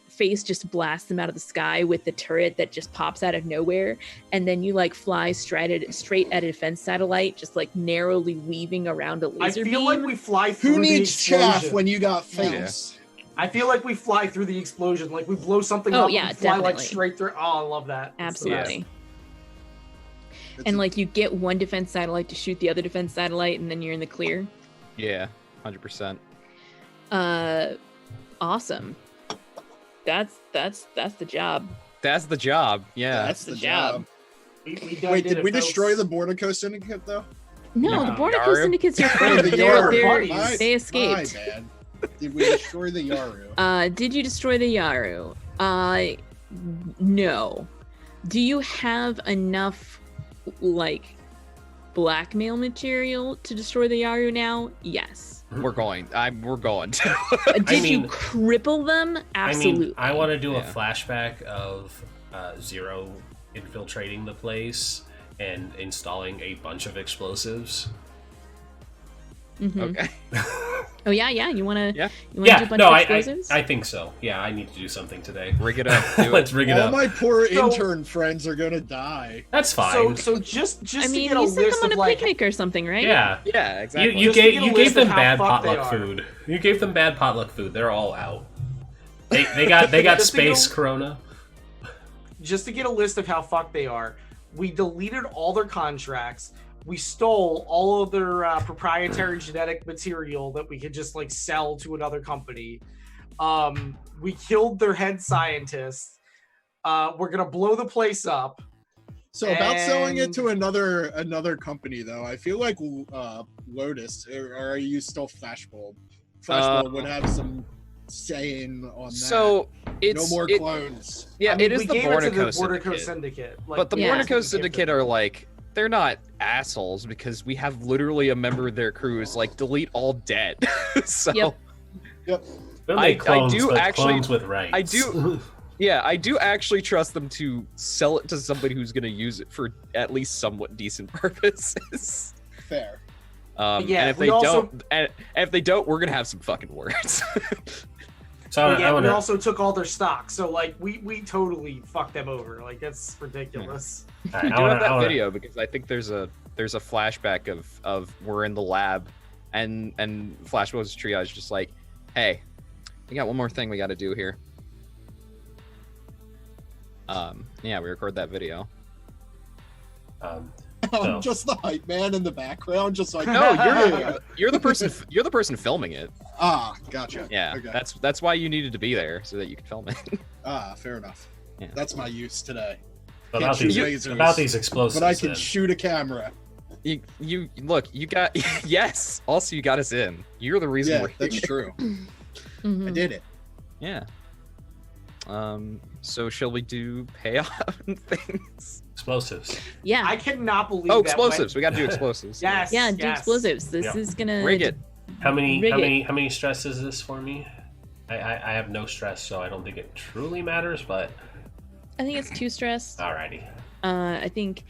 Face just blasts them out of the sky with the turret that just pops out of nowhere, and then you like fly straight at a defense satellite, just like narrowly weaving around a laser I feel beam. like we fly through Who the needs chaff explosion. when you got Face? I feel like we fly through the explosion, like we blow something up and fly like straight through. Oh, I love that. Absolutely. And like you get one defense satellite to shoot the other defense satellite, and then you're in the clear. Yeah, 100%. Awesome. That's the job. That's the job. Yeah, that's the job. Wait, did we destroy the Bornico Syndicate though? No, the Bornico Syndicate's your friend. They escaped. My bad. Did we destroy the Yaru? Did you destroy the Yaru? No. Do you have enough, like, blackmail material to destroy the Yaru now? Yes. We're going. We're going to. Did you cripple them? Absolutely. I want to do a flashback of Zero infiltrating the place and installing a bunch of explosives. Mm-hmm. Okay. Oh yeah. You wanna? Yeah. Do a bunch of explosives? I think so. Yeah, I need to do something today. Rig it up. Let's rig it up. All my poor intern friends are gonna die. That's fine. So just I mean, to get a you sent list them on of a like picnic or something, right? Yeah. Yeah, exactly. You gave them bad potluck potluck food. You gave them bad potluck food. They're all out. They got space corona. Just to get a list of how fucked they are, we deleted all their contracts. We stole all of their proprietary genetic material that we could just like sell to another company. We killed their head scientist. We're gonna blow the place up. So about selling it to another company though, I feel like Lotus, or are you still Flashbulb? Flashbulb would have some saying on that. So it's no more clones. Yeah, I mean, it is the Bornico Syndicate. Like, but the Bornico Syndicate are like, they're not assholes because we have literally a member of their crew is like delete all debt. So Yep. I do actually clones with rights. I do. Yeah, I do actually trust them to sell it to somebody who's going to use it for at least somewhat decent purposes. Fair. And if they don't, we're gonna have some fucking words. So we also took all their stock, so like we totally fucked them over. Like that's ridiculous. We do have that video because I think there's a flashback of we're in the lab, and Flashbulb's triage just like, hey, we got one more thing we got to do here. Yeah, we record that video. I'm just the hype man in the background, just like no, you're the person filming it. Ah, gotcha. Yeah, okay. That's why you needed to be there so that you could film it. Ah, fair enough. Yeah. That's my use today. About these explosives, but I can shoot a camera. You look, you got yes. Also, you got us in. You're the reason we're here. That's true. I did it. Yeah. So shall we do payoff things? Explosives. Yeah. I cannot believe. Oh, explosives. We got to do explosives. Yes. Yeah, do explosives. This is gonna rig it. How many stress is this for me? I have no stress, so I don't think it truly matters. But I think it's 2 stress. Alrighty. I think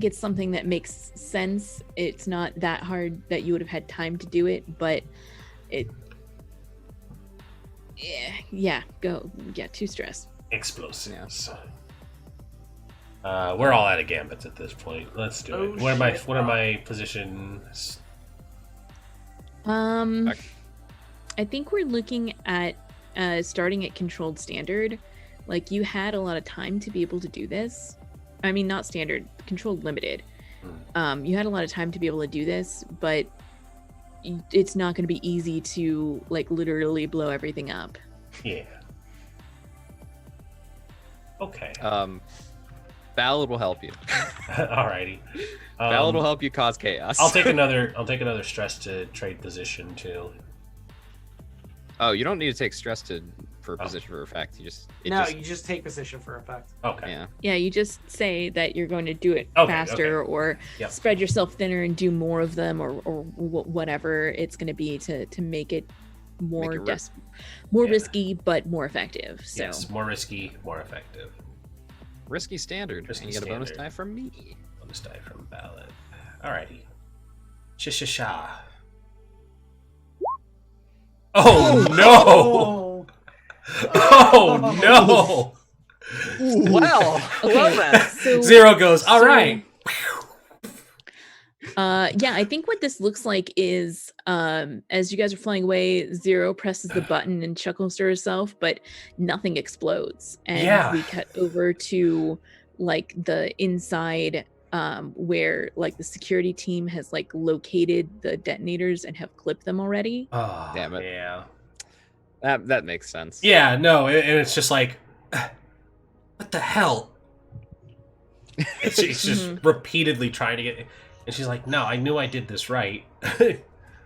it's something that makes sense. It's not that hard that you would have had time to do it, but it. Yeah. 2 stress. Explosives. We're all out of gambits at this point. Let's do it. What are my positions? I think we're looking at starting at controlled standard. Like, you had a lot of time to be able to do this. I mean, not standard, controlled limited. You had a lot of time to be able to do this, but it's not going to be easy to like literally blow everything up. Yeah. Okay. Ballad will help you. Alrighty. Ballad will help you cause chaos. I'll take another stress to trade position too. Oh, you don't need to take stress for position for effect. You just take position for effect. Okay. Yeah, you just say that you're going to do it Okay, faster or spread yourself thinner and do more of them or whatever it's going to be to make it more risky but more effective. So. Yes, more risky, more effective. Risky standard. And you get a bonus die from me. Bonus die from Ballad. Alrighty. Sha. Oh no! Oh no! Well, I love that. Zero goes. All right. Yeah, I think what this looks like is as you guys are flying away, Zero presses the button and chuckles to herself, but nothing explodes. And we cut over to like the inside where like the security team has like located the detonators and have clipped them already. Oh, damn it. Yeah. That makes sense. Yeah, no, and it's just like, what the hell? She's just repeatedly trying to get, and she's like, no, I knew I did this right.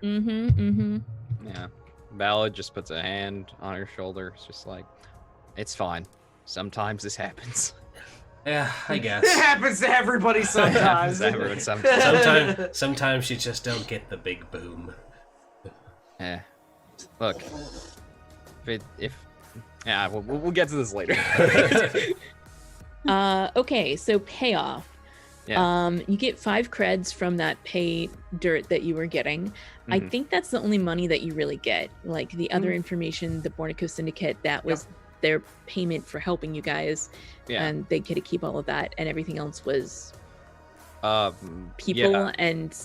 Yeah. Ballad just puts a hand on her shoulder. It's just like, it's fine. Sometimes this happens. Yeah, I guess. It happens to everybody sometimes. Sometimes you just don't get the big boom. Yeah. Look. Yeah, we'll get to this later. Okay, so payoff. Yeah. You get 5 creds from that pay dirt that you were getting. I think that's the only money that you really get. Like the other information, the Bornico Syndicate, that was their payment for helping you guys. Yeah. And they get to keep all of that, and everything else was people and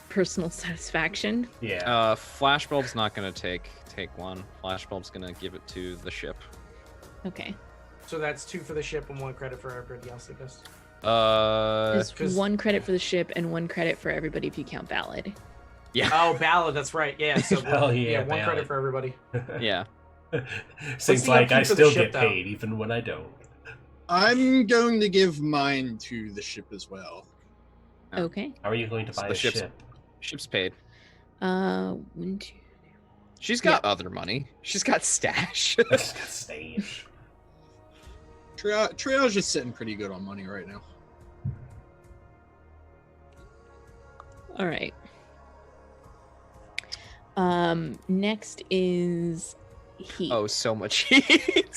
personal satisfaction. Yeah. Flashbulb's not gonna take one. Flashbulb's gonna give it to the ship. Okay. So that's 2 for the ship and 1 credit for everybody else, I guess. There's 1 credit for the ship and 1 credit for everybody if you count Ballad. Yeah. Oh, Ballad, that's right. Yeah. So yeah, 1 Ballad. credit for everybody. Yeah. Seems like I still get paid even when I don't. I'm going to give mine to the ship as well. Okay. How are you going to buy a ship? Ship's paid. 1, 2. She's got other money. She's got stash. Stage. Triage is sitting pretty good on money right now. All right. Next is heat. Oh, so much heat.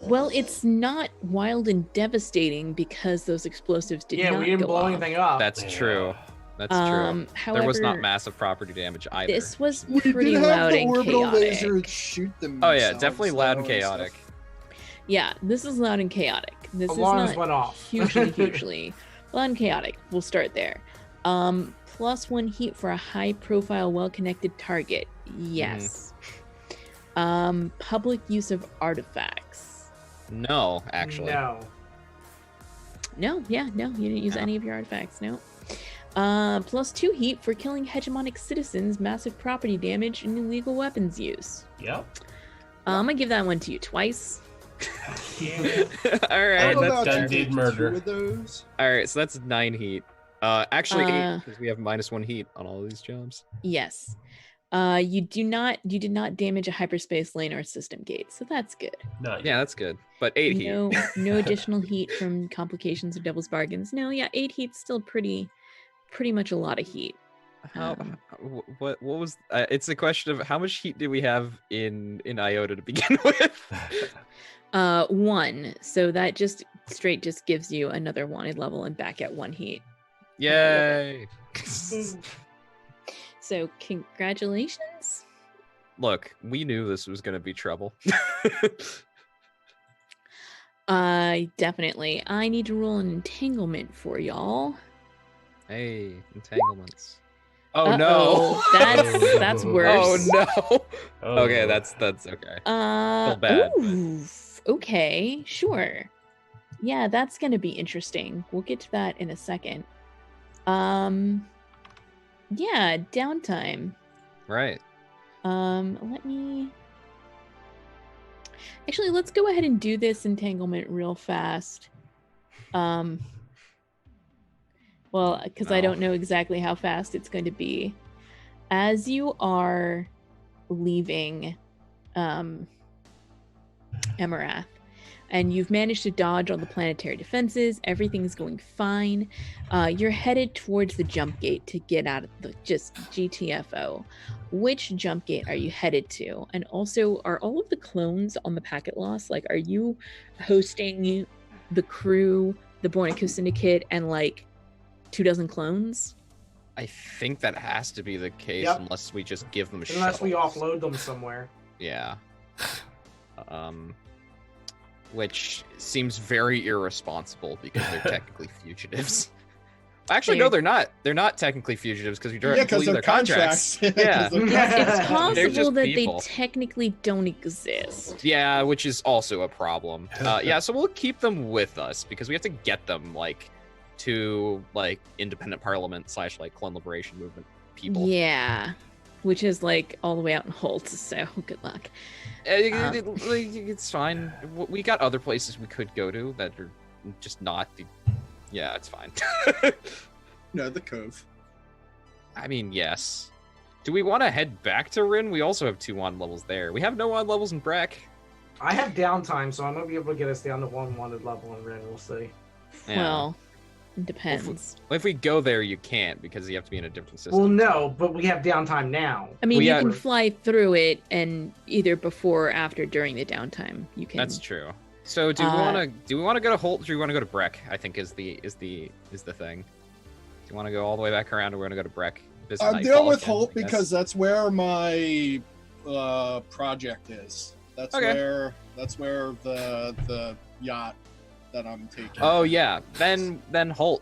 Well, it's not wild and devastating because those explosives did not we didn't go blow off. anything up. That's true. That's true. However, there was not massive property damage either. This was We pretty did have loud the and orbital chaotic. lasers shoot them. Oh yeah, definitely loud and chaotic. Yeah, this is loud and chaotic. This Alarms is went not off. hugely loud and chaotic. We'll start there. +1 heat for a high-profile, well-connected target. Yes. Public use of artifacts. No, actually. No, you didn't use any of your artifacts. No. +2 heat for killing hegemonic citizens, massive property damage, and illegal weapons use. Yep. I'm gonna give that one to you twice. All right, that's done. Did murder. All right, so that's 9 heat. Actually 8 because we have -1 heat on all of these jobs. Yes. You did not damage a hyperspace lane or system gate, so that's good. Yeah, that's good. But 8 heat. No additional heat from complications or devil's bargains. No, yeah, 8 heat's still pretty much a lot of heat. What was? It's a question of how much heat do we have in Iota to begin with? 1. So that just gives you another wanted level and back at 1 heat. Yay! So congratulations. Look, we knew this was going to be trouble. Definitely. I need to roll an entanglement for y'all. Hey, entanglements. Oh Uh-oh. no! That's worse. Oh no! Okay, that's okay. Feel bad. Oof. Okay, sure. Yeah, that's gonna be interesting. We'll get to that in a second. Yeah, downtime. Right. Actually, let's go ahead and do this entanglement real fast. Well, because I don't know exactly how fast it's going to be. As you are leaving Emirath, and you've managed to dodge all the planetary defenses, everything's going fine. You're headed towards the jump gate to get out of the just GTFO. Which jump gate are you headed to? And also, are all of the clones on the packet loss? Like, are you hosting the crew, the Bornico Syndicate, and like 24 clones? I think that has to be the case unless we just give them unless we shuttles. offload them somewhere. Yeah. Which seems very irresponsible because they're technically fugitives. Actually, no, they're not. They're not technically fugitives because we deleted their contracts. Yeah, it's possible that people. they technically don't exist. Yeah, which is also a problem. Yeah, so we'll keep them with us because we have to get them to independent parliament / clone liberation movement people. Yeah, which is all the way out in Holt. So good luck. It's fine. We got other places we could go to that are just not the. Yeah, it's fine. No, the Cove. I mean, yes. Do we want to head back to Rin? We also have 2 wanted levels there. We have no wanted levels in Breck. I have downtime, so I'm going to be able to get us down to 1 wanted level in Rin. We'll see. Yeah. Well, it depends. If we go there, you can't because you have to be in a different system. Well, no, but we have downtime now. I mean, you can fly through it, and either before or after during the downtime, you can. That's true. So do we want to go to Holt or do we want to go to Breck? I think is the thing. Do you want to go all the way back around or we're gonna go to Breck? I'm dealing with Holt because that's where my project is. That's where the yacht that I'm taking. Oh yeah. Then Holt.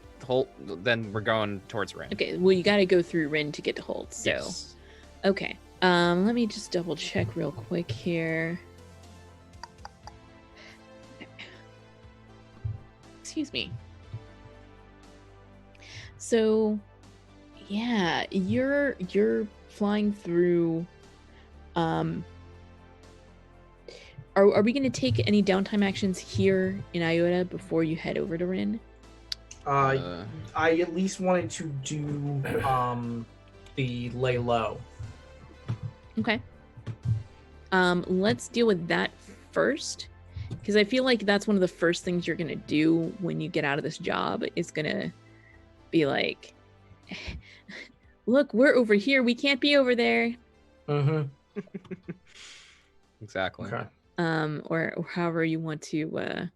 Then we're going towards Rin. Okay, well you gotta go through Rin to get to Holt, so yes. Okay. Let me just double check real quick here. Excuse me. So, yeah, you're flying through. Are we going to take any downtime actions here in Iota before you head over to Rin? I at least wanted to do the lay low. Okay. Let's deal with that first. Because I feel like that's one of the first things you're going to do when you get out of this job is going to be like, look, we're over here. We can't be over there. Mm-hmm. Exactly. Okay. Or however you want to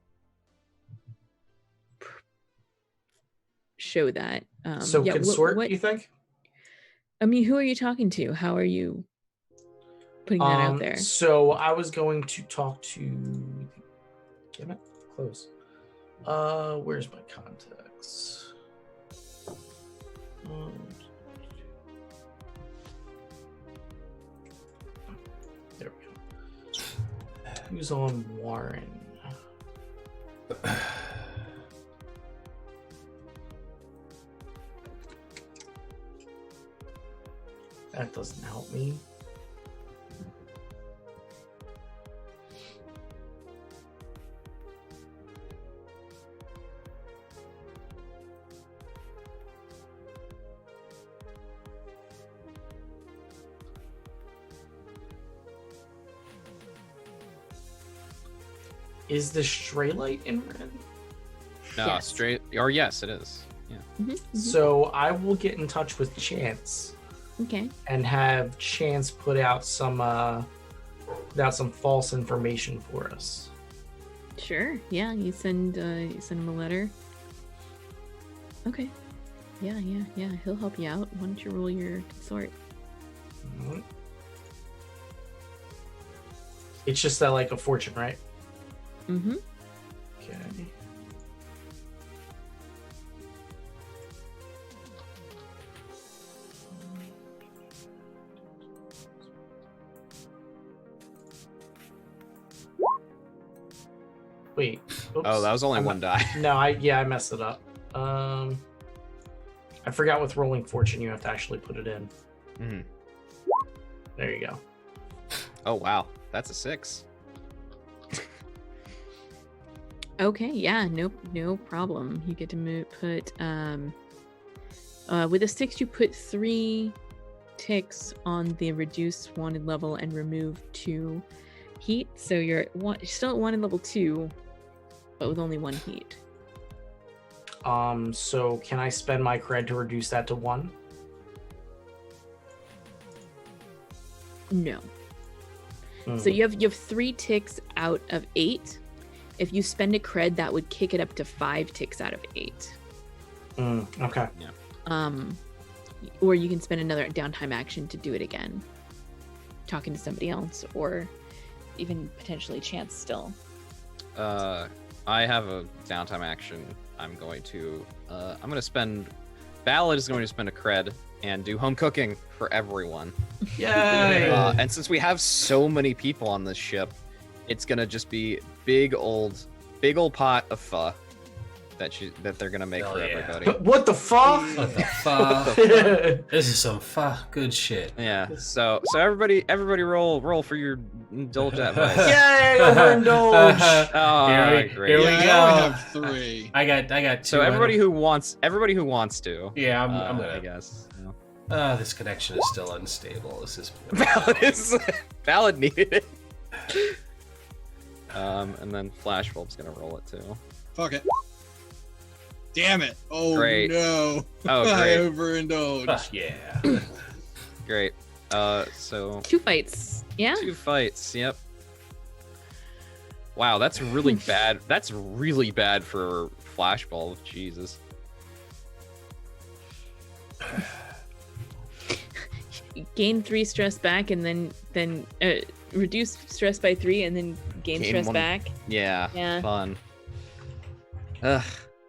show that. So yeah, consort, what you think? I mean, who are you talking to? How are you putting that out there? So I was going to talk to... Damn it, close. Where's my contacts? There we go. Who's on Warren? That doesn't help me. Is the stray light in Ren? No, Yes. straight. Or yes, it is. Yeah. Mm-hmm, mm-hmm. So I will get in touch with Chance Okay. and have Chance put out some false information for us. Sure. Yeah, you send him a letter. Okay. Yeah. He'll help you out. Why don't you roll your consort? Mhm. It's just that like a fortune, right? Mm-hmm. Okay. Wait. Oops. Oh, that was only one die. No, I messed it up. I forgot with rolling fortune you have to actually put it in. Mm-hmm. There you go. Oh wow, that's a 6. Okay. Yeah. No problem. You get to put with a 6 you put 3 ticks on the reduced wanted level and remove 2 heat. So you're still at wanted level 2, but with only 1 heat. So can I spend my cred to reduce that to 1? No. So you have 3 ticks out of 8. If you spend a cred, that would kick it up to 5 ticks out of 8. Okay. Yeah. Or you can spend another downtime action to do it again, talking to somebody else, or even potentially Chance still. I have a downtime action. I'm going to spend Ballad is going to spend a cred and do home cooking for everyone. Yay! And since we have so many people on this ship, it's gonna just be big old pot of pho that they're gonna make for everybody. What the fuck? What the fuck? This is some fuck good shit. Yeah. So everybody roll for your indulge advice. Yay! Overindulge. Oh, great. Here we Yeah, go. I only have 3. I got 2. So everybody who wants to. Yeah, I'm gonna. I guess. This connection is still unstable. This is Ballad needed it. And then Flashbulb's gonna roll it too. Fuck it. Damn it. Oh, Great. no. Oh, I great. overindulged. Yeah. Great. So 2 fights. Yeah. 2 fights. Yep. Wow, that's really bad. That's really bad for Flashbulb. Jesus. Gain 3 stress back, and then reduce stress by 3, and then gain stress 1. back. Yeah. Yeah. Fun. Ugh.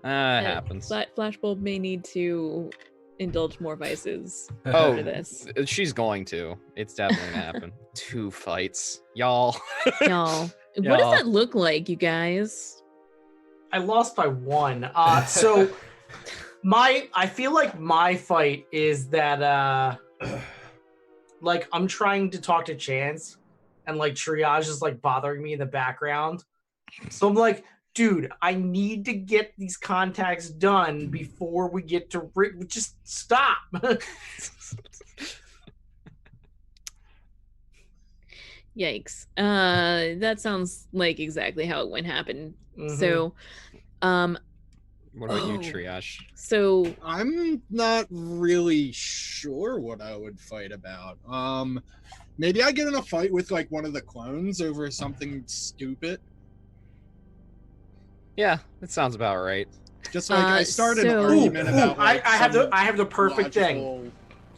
It happens. Flashbulb may need to indulge more vices Oh, after this. She's going to. It's definitely gonna happen. 2 fights, y'all. Y'all, what does that look like, you guys? I lost by 1. So I feel like my fight is that like I'm trying to talk to Chance and like Triage is like bothering me in the background. So I'm like, dude, I need to get these contacts done before we get to just stop. Yikes. That sounds like exactly how it happened. Mhm. So, What about you, Triage? So I'm not really sure what I would fight about. Maybe I get in a fight with like one of the clones over something stupid. Yeah, that sounds about right. Just like I started an so- argument about. Like, I have the some perfect thing. logical-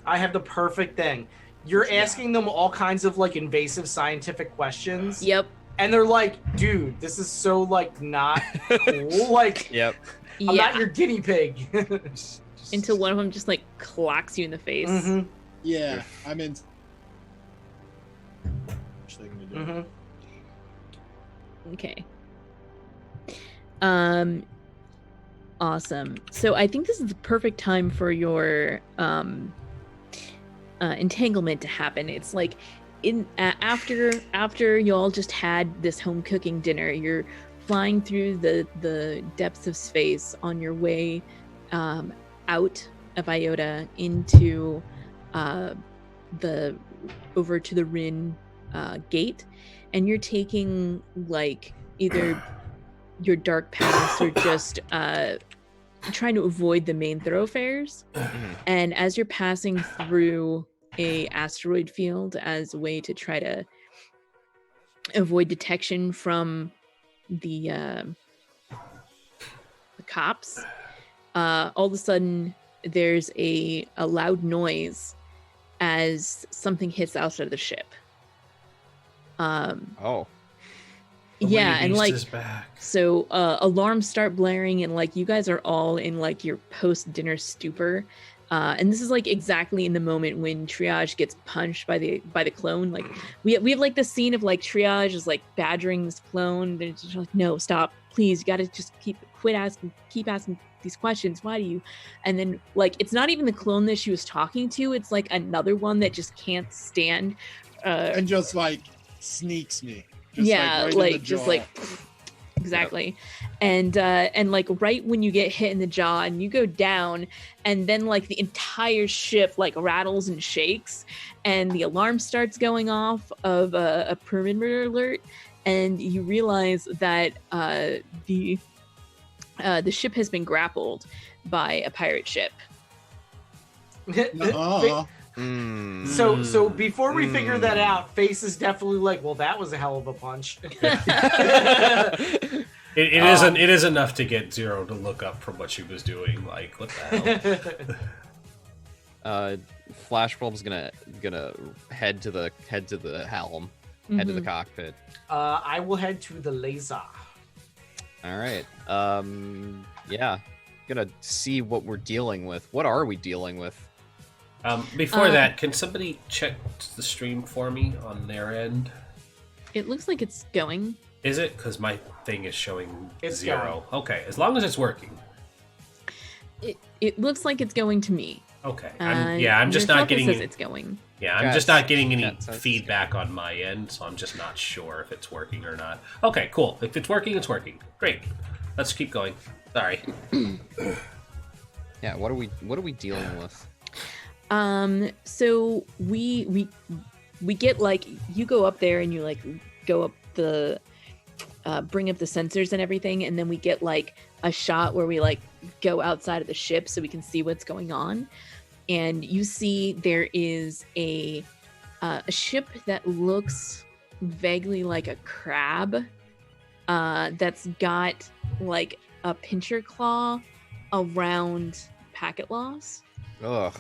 I have the perfect thing. You're Yeah. asking them all kinds of like invasive scientific questions. yep. And they're like, dude, this is so like not cool. Like Yep. I'm Yeah. not your guinea pig. Until one of them just like clocks you in the face. Mhm, Yeah, I'm in. Thing to do. mhm. Okay. Awesome. So I think this is the perfect time for your entanglement to happen. It's like after y'all just had this home cooking dinner, you're flying through the depths of space on your way out of Iota into over to the Rin gate, and you're taking like either your dark paths or just trying to avoid the main thoroughfares. And as you're passing through a asteroid field as a way to try to avoid detection from the cops, all of a sudden there's a loud noise as something hits outside of the ship. Oh. Yeah, and like back. so alarms start blaring, and like you guys are all in like your post-dinner stupor. And this is like exactly in the moment when Triage gets punched by the clone. Like we have like the scene of like Triage is like badgering this clone. They're just like, no, stop, please, you gotta just keep asking these questions. Why do you? And then like it's not even the clone that she was talking to, it's like another one that just can't stand And just like sneaks me. Just, yeah, right in like the just jaw. like exactly. And like right when you get hit in the jaw and you go down, and then like the entire ship like rattles and shakes, and the alarm starts going off of a perimeter alert, and you realize that the ship has been grappled by a pirate ship. Nuh-uh. So before we figure that out, Face is definitely like, well, that was a hell of a punch. It is enough to get Zero to look up from what she was doing. Like, what the hell? Flashbulb's gonna head to the helm, head to the cockpit. I will head to the laser. All right. Yeah. gonna see what we're dealing with. What are we dealing with? Before that, can somebody check the stream for me on their end? It looks like it's going. Is it? Because my thing is showing It's 0. Okay, as long as it's working. It looks like it's going to me. Okay. I'm just not getting. Says it's going. Yeah, I'm just not getting any feedback on my end, so I'm just not sure if it's working or not. Okay, cool. If it's working, it's working. Great. Let's keep going. Sorry. Yeah. What are we dealing with? So we get like you go up there and you like go up the bring up the sensors and everything, and then we get like a shot where we like go outside of the ship so we can see what's going on. And you see there is a ship that looks vaguely like a crab that's got like a pincher claw around packet loss. Ugh.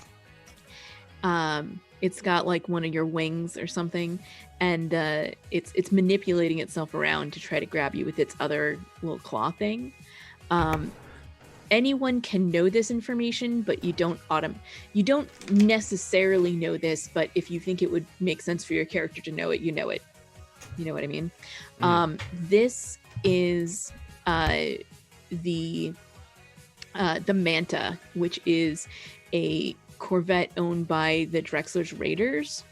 It's got like one of your wings or something, and it's manipulating itself around to try to grab you with its other little claw thing. Anyone can know this information, but you don't necessarily know this, but if you think it would make sense for your character to know it, you know it. You know what I mean? This is the Manta, which is a corvette owned by the Drexler's Raiders,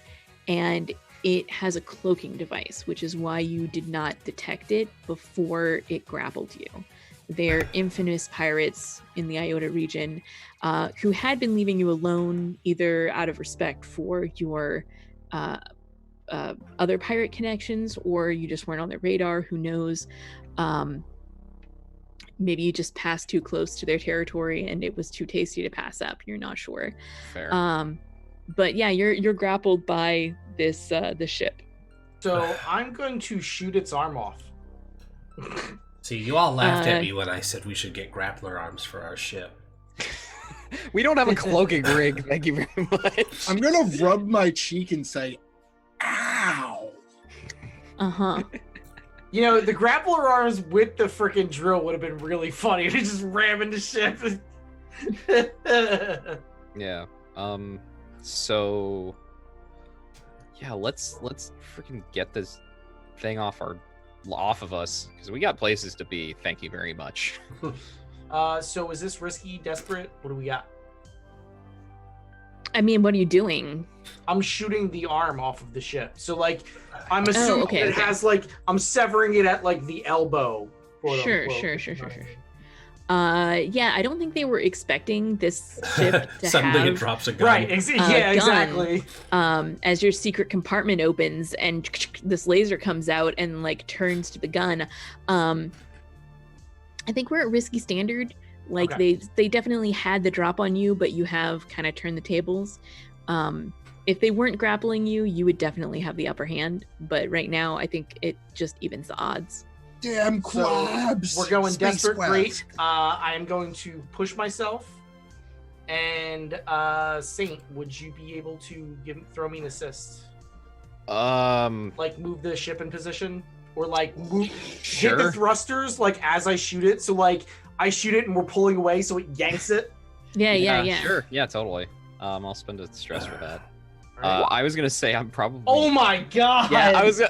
and it has a cloaking device, which is why you did not detect it before it grappled you. They're infamous pirates in the Iota region who had been leaving you alone, either out of respect for your other pirate connections, or you just weren't on their radar. Who knows? Maybe you just passed too close to their territory and it was too tasty to pass up. You're not sure. Fair. But yeah, you're grappled by this ship. So I'm going to shoot its arm off. See, you all laughed at me when I said we should get grappler arms for our ship. We don't have a cloaking rig. Thank you very much. I'm gonna rub my cheek and say, "Ow." You know, the grappler arms with the freaking drill would have been really funny to just ram into ship. Yeah. So yeah, let's freaking get this thing off of us, because we got places to be. Thank you very much. So is this risky, desperate? What do we got? I mean, what are you doing? I'm shooting the arm off of the ship. So like, I'm assuming it has like, I'm severing it at like the elbow. Sure. Yeah, I don't think they were expecting this ship to suddenly have it drops a gun. Right. Exactly. As your secret compartment opens and this laser comes out and like turns to the gun. I think we're at risky standard. Like they definitely had the drop on you, but you have kind of turned the tables. If they weren't grappling you, you would definitely have the upper hand. But right now, I think it just evens the odds. Damn crabs! So we're going Space desperate. crabs. Great. I am going to push myself. And Saint, would you be able to throw me an assist? Like move the ship in position, or like hit the thrusters like as I shoot it. So like I shoot it and we're pulling away, so it yanks it. Yeah. Sure. Yeah, totally. I'll spend a stress for that. I was gonna say I'm probably. Oh my god! Yeah, I was.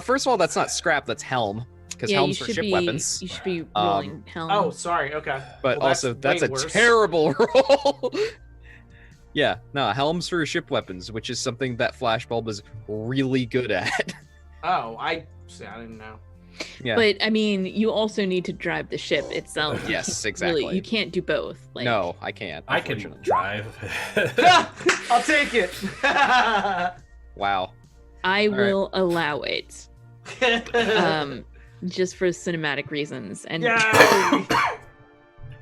First of all, that's not scrap. That's helm. Because helms for ship weapons. You should be rolling helm. Oh, sorry. Okay. But well, also, that's a terrible roll. Yeah, no, helms for ship weapons, which is something that Flashbulb is really good at. Oh, I didn't know. Yeah. But I mean, you also need to drive the ship itself. Yes, exactly. Really, you can't do both. Like, no, I can't. I can drive. I'll take it. Wow. I will allow it. Just for cinematic reasons, and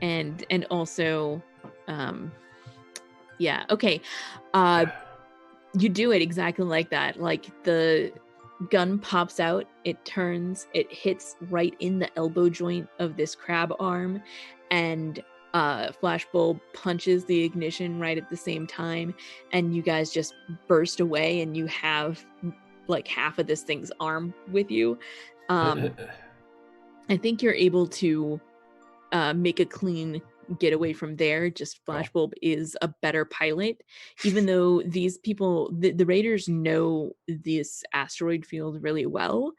and also, yeah, okay. You do it exactly like that. Like the gun pops out, it turns, it hits right in the elbow joint of this crab arm, and Flashbulb punches the ignition right at the same time, and you guys just burst away, and you have like half of this thing's arm with you. I think you're able to make a clean get away from there. Just Flashbulb is a better pilot, even though these people, the raiders know this asteroid field really well.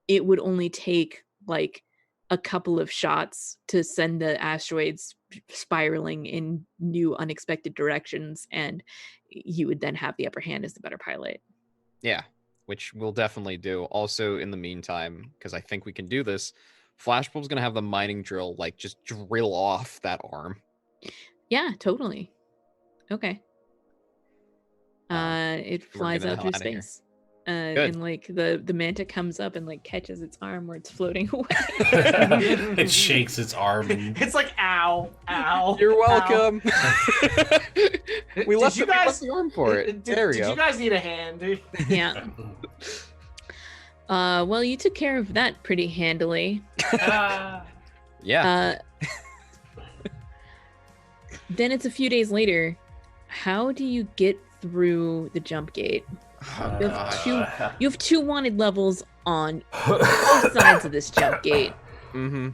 It would only take like a couple of shots to send the asteroids spiraling in new unexpected directions, and you would then have the upper hand as the better pilot. Yeah, which we'll definitely do. Also, in the meantime, because I think we can do this, Flashbulb's gonna have the mining drill like just drill off that arm. Yeah, totally. Okay. It flies out through space. And like the manta comes up and like catches its arm where it's floating away. It shakes its arm. It's like, ow, ow. You're welcome. We left you guys the arm for it. There we go. Did you guys need a hand? Yeah. Well, you took care of that pretty handily. Yeah. Then it's a few days later. How do you get through the jump gate? You have two wanted levels on both sides of this jump gate. Mm-hmm.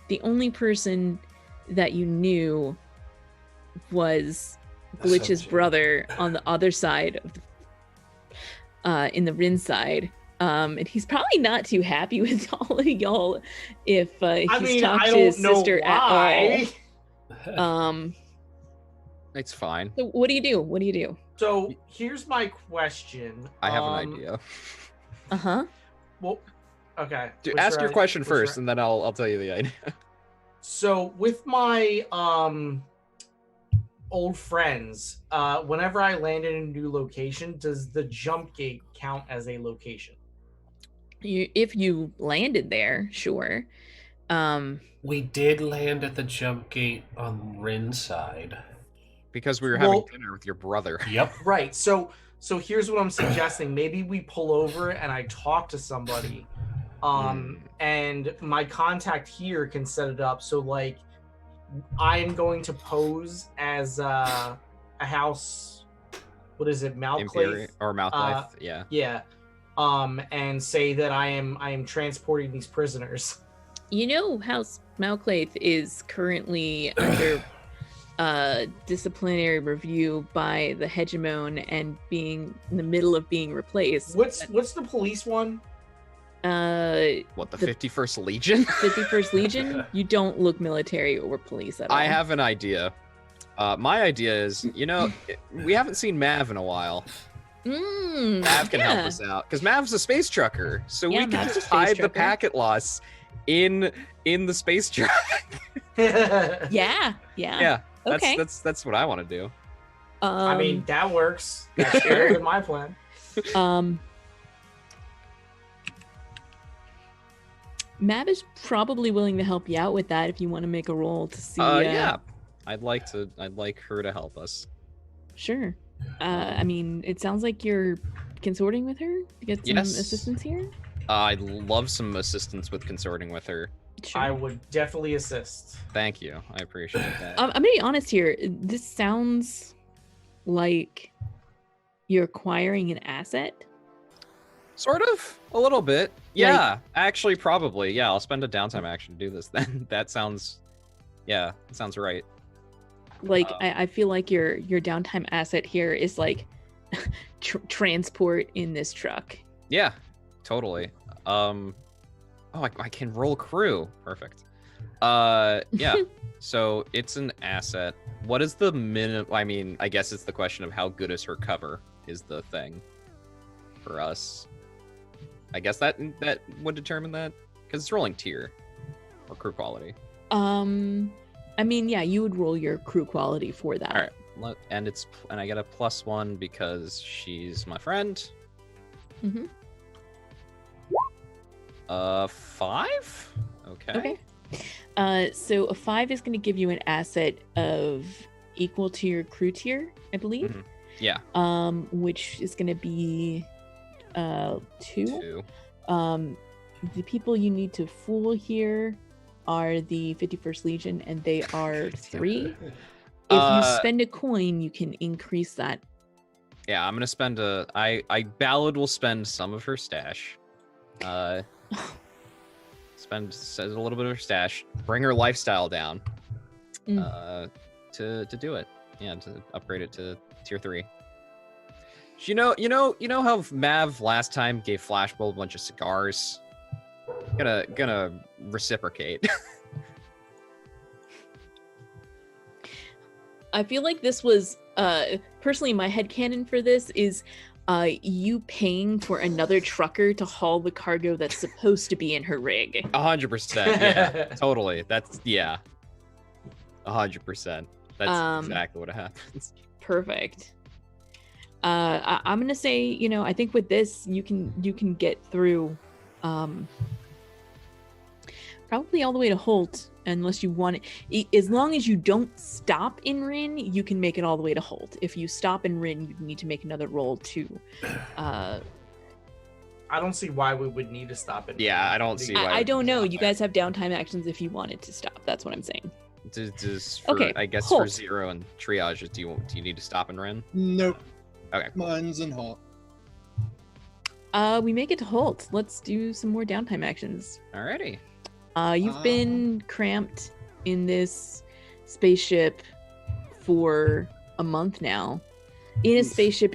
The only person that you knew was Glitch's brother on the other side of the, in the Rin side. And he's probably not too happy with all of y'all if he's talked to his sister at all. It's fine. So what do you do? So here's my question. I have an idea. Uh-huh. Well, okay. Dude, ask your question first, and then I'll tell you the idea. So with my old friends, whenever I land in a new location, does the jump gate count as a location? If you landed there, sure. We did land at the jump gate on Rin's side. Because we were having dinner with your brother. Yep. Right. So here's what I'm suggesting. Maybe we pull over and I talk to somebody. And my contact here can set it up. So like I am going to pose as a house, what is it, Malclaith? Or Malclaith, yeah. Yeah. And say that I am transporting these prisoners. You know, House Malclaith is currently under disciplinary review by the hegemon and being in the middle of being replaced. What's the police one? What, the 51st Legion? 51st Legion? You don't look military or police at all. I have an idea. My idea is, we haven't seen Mav in a while. Mav can help us out because Mav's a space trucker, so we can just hide the packet loss in the space truck. Yeah. Okay. That's what I want to do. I mean, that works. That's better than my plan. Mav is probably willing to help you out with that if you want to make a roll to see. Yeah, I'd like her to help us. Sure. I mean, it sounds like you're consorting with her to get some assistance here. I'd love some assistance with consorting with her. Sure. I would definitely assist. Thank you. I appreciate that. I'm gonna be honest here. This sounds like you're acquiring an asset. Sort of, a little bit. Yeah, actually, probably. Yeah, I'll spend a downtime action to do this. Then that sounds right. Like I feel like your downtime asset here is like transport in this truck. Yeah, totally. I can roll crew. Perfect. Yeah. So it's an asset. What is the minimum? I mean, I guess it's the question of how good is her cover is the thing for us. I guess that would determine that because it's rolling tier or crew quality. I mean, yeah, you would roll your crew quality for that. All right, and I get a +1 because she's my friend. Mm-hmm. 5? Okay. So a 5 is going to give you an asset of equal to your crew tier, I believe. Mm-hmm. Yeah. Which is going to be 2. 2. The people you need to fool here are the 51st Legion, and they are 3. If you spend a coin, you can increase that. Yeah, I'm gonna spend Ballad will spend some of her stash. spend a little bit of her stash, bring her lifestyle down, to do it. Yeah, to upgrade it to tier 3. You know how Mav last time gave Flashbulb a bunch of cigars? Gonna reciprocate. I feel like this was personally my headcanon for this is you paying for another trucker to haul the cargo that's supposed to be in her rig. 100%. Yeah, totally. That's 100%. That's exactly what happens. Perfect. I'm gonna say, I think with this you can get through probably all the way to Holt, unless you want it. As long as you don't stop in Rin, you can make it all the way to Holt. If you stop in Rin, you need to make another roll to I don't see why we would need to stop it. Yeah, I don't see why. I don't know. You guys have downtime actions if you wanted to stop. That's what I'm saying. Just for, okay, I guess Holt. For Zero and Triage, do you need to stop and Rin? Nope. Okay. Mine's in Holt. We make it to Holt. Let's do some more downtime actions. Alrighty. You've been cramped in this spaceship for a month now. In a spaceship.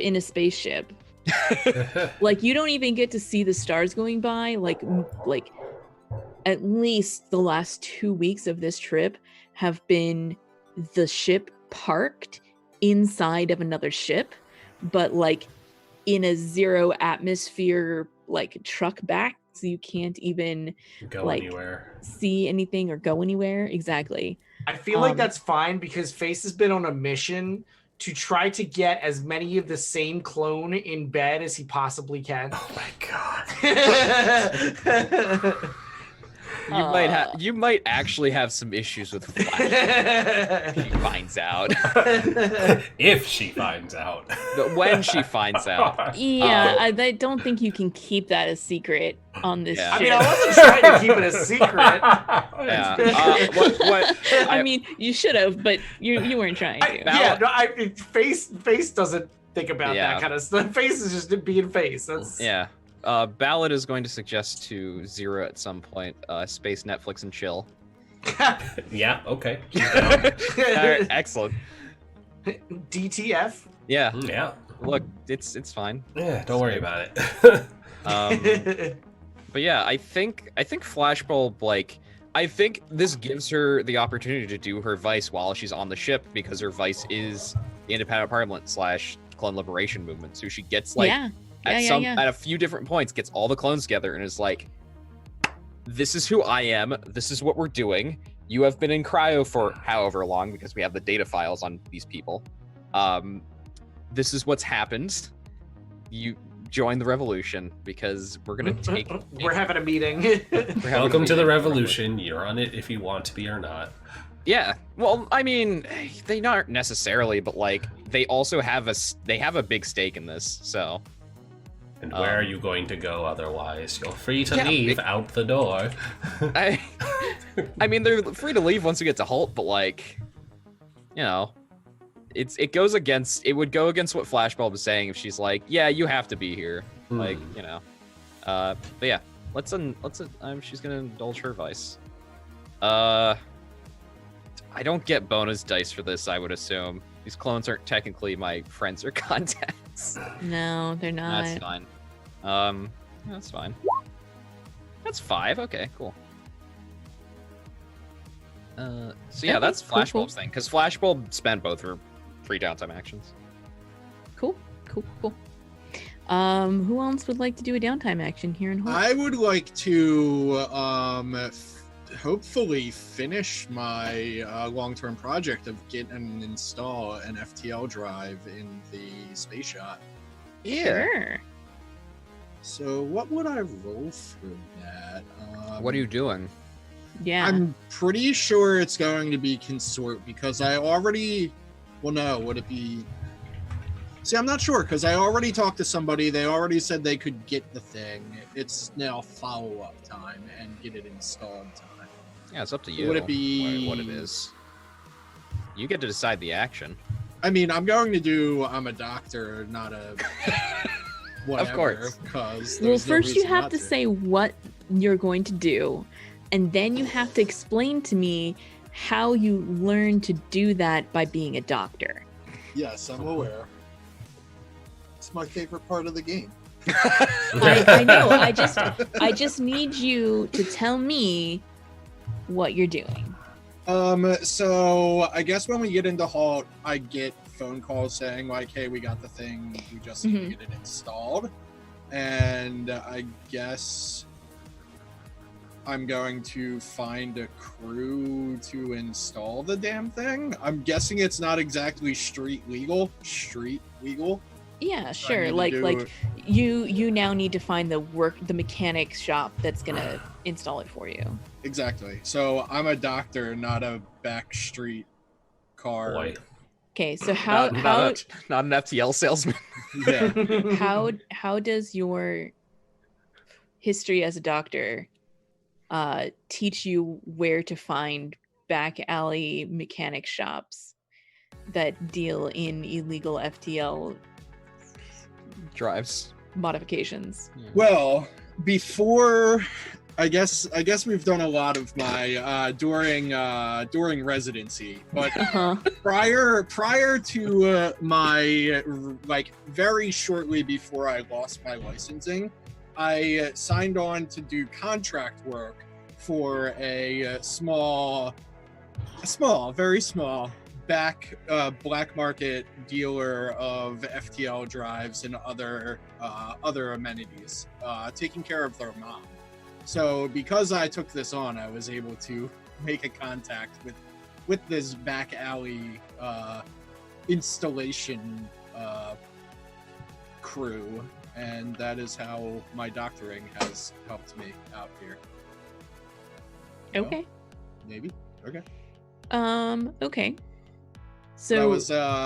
Like, you don't even get to see the stars going by. Like at least the last 2 weeks of this trip have been the ship parked inside of another ship, but like in a zero atmosphere like truck back, so you can't even go anywhere, see anything or go anywhere. Exactly. I feel like that's fine because Face has been on a mission to try to get as many of the same clone in bed as he possibly can. Oh my god. You might actually have some issues with Flash if she finds out. If she finds out. But when she finds out. Yeah, I don't think you can keep that a secret on this ship. I mean, I wasn't trying to keep it a secret. I mean, you should have, but you weren't trying to. Face doesn't think about that kind of stuff. Face is just being Face. That's Ballad is going to suggest to Zero at some point, space Netflix and chill. Yeah, okay. Right, excellent. DTF? Yeah. Yeah. Look, it's fine. Yeah, don't worry about it. But yeah, I think Flashbulb, like, I think this gives her the opportunity to do her Vice while she's on the ship, because her Vice is the Independent Parliament / Clone Liberation Movement. So she gets like at a few different points, gets all the clones together and is like, this is who I am, this is what we're doing. You have been in cryo for however long, because we have the data files on these people. This is what's happened. You join the revolution, because we're gonna take we're having a meeting. Welcome to the revolution. You're on it if you want to be or not. Yeah, well, I mean, they not necessarily, but like they also have a big stake in this, so. And where are you going to go otherwise? You're free to leave out the door. I mean, they're free to leave once we get to Holt, but like, you know, it would go against what Flashbulb is saying if she's like, yeah, you have to be here, like, you know. But yeah, she's gonna indulge her Vice. I don't get bonus dice for this, I would assume. These clones aren't technically my friends or contacts. No, they're not. That's fine. That's fine. That's 5. Okay, cool. So yeah, that's Flashbulb's thing, because Flashbulb spent both her free downtime actions. Cool. Who else would like to do a downtime action here in Holt? I would like to hopefully finish my long-term project of get and install an FTL drive in the space yacht. Sure. So what would I roll for that? What are you doing? Yeah. I'm pretty sure it's going to be consort, because I already... Well, no, would it be... See, I'm not sure, because I already talked to somebody. They already said they could get the thing. It's now follow-up time and get it installed time. Yeah, it's up to you. Would it be... what it is? You get to decide the action. I mean, I'm going to do... I'm a doctor, not a... whatever, Of course. Because well, first you have to say what you're going to do. and then you have to explain to me how you learn to do that by being a doctor. Yes, I'm aware. It's my favorite part of the game. I know. I just need you to tell me what you're doing. So I guess when we get into Halt, I get phone calls saying like, hey, we got the thing, we just need to get it installed. And I guess I'm going to find a crew to install the damn thing. I'm guessing it's not exactly street legal. Yeah, sure. Like you now need to find the mechanic shop that's gonna install it for you. Exactly. So I'm a doctor, not a backstreet car. Boy. Okay, so not an FTL salesman. Yeah. how does your history as a doctor teach you where to find back alley mechanic shops that deal in illegal FTL drives modifications? Well, before I guess we've done a lot of my during residency, but prior to my like very shortly before I lost my licensing, I signed on to do contract work for a very small black market dealer of FTL drives and other amenities, taking care of their mom. So because I took this on, I was able to make a contact with this back alley installation crew, and that is how my doctoring has helped me out here. Okay. Maybe. Okay. Okay. So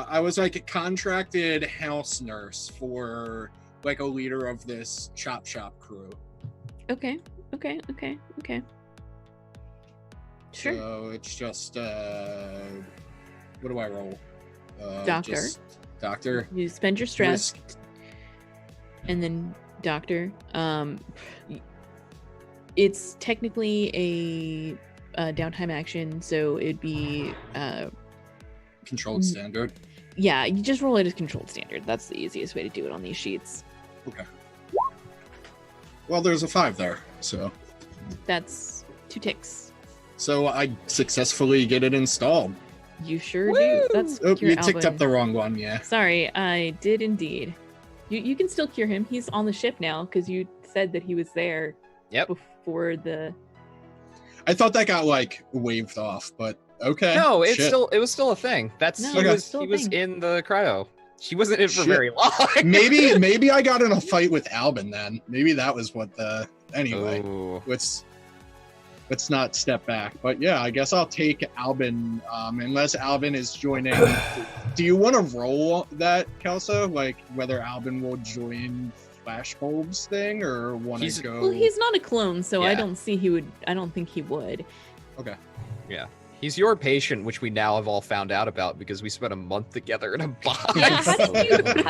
I was like a contracted house nurse for like a leader of this chop shop crew. Okay. Sure. So it's just what do I roll? Doctor. Doctor. You spend your stress, Risk. and then doctor. It's technically a downtime action, so it'd be Controlled standard. Yeah, you just roll it as controlled standard. That's the easiest way to do it on these sheets. Okay. Well, there's a 5 there, so. That's 2 ticks. So I successfully get it installed. You sure do. That's Oh, cure you ticked Alvin. up the wrong one, yeah. Sorry, I did indeed. You can still cure him. He's on the ship now because you said that he was there. Yep. Before the. I thought that got like waved off, but okay. No, it Shit. was still a thing. That's No, he Okay. was in the cryo. He wasn't in for Shit. very long. maybe I got in a fight with Albin then. Maybe that was what the anyway. Ooh. Let's not step back. But yeah, I guess I'll take Albin, unless Albin is joining. Do you want to roll that, Kelsa? Like whether Albin will join Flashbulb's thing or want to go? Well, he's not a clone, so I Yeah. don't see he would. I don't think he would. Okay. Yeah. He's your patient, which we now have all found out about because we spent a month together in a box. Yeah, how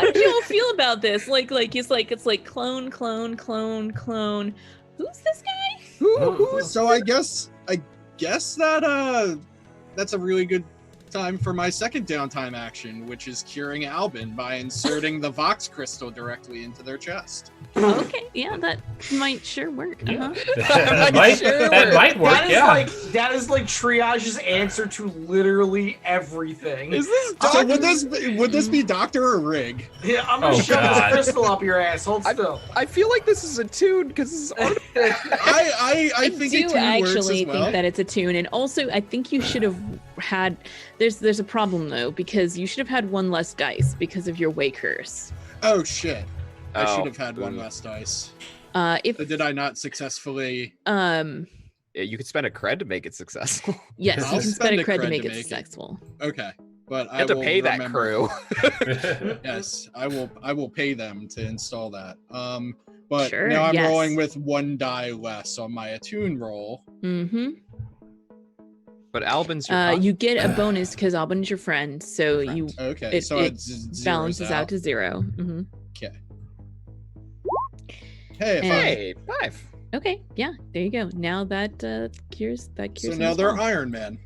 did you all feel about this? Like he's like it's like clone. Who's this guy? So I guess that that's a really good time for my second downtime action, which is curing Albin by inserting the Vox crystal directly into their chest. Okay, yeah, that might sure work. Yeah. Uh-huh. that might work. That is like Triage's answer to literally everything. Is this So Doctor? would this be Doctor or Rig? Yeah, I'm gonna shove this crystal up your ass. Hold still. I feel like this is a tune because this is I think it do too works actually as well. think that it's a tune, and also I think you should have had. There's a problem though because you should have had one less dice because of your way curse. Oh shit! I Oh, should have had one ooh. less dice. If Did I not successfully? Yeah, you could spend a cred to make it successful. yes, I'll you can spend spend a a credit to cred make to it make it. successful. Okay, but You I have to will pay that remember. crew. Yes, I will pay them to install that. But Sure, now I'm yes. rolling with 1 die less on my attune roll. Mm-hmm. But Albin's your You get a bonus because Albin is your friend, so Friend. you Okay, so it it zeroes balances out to 0. Mm-hmm. Okay. Hey, Hey, 5. Okay, yeah, there you go. Now that cures. So now they're Iron Man.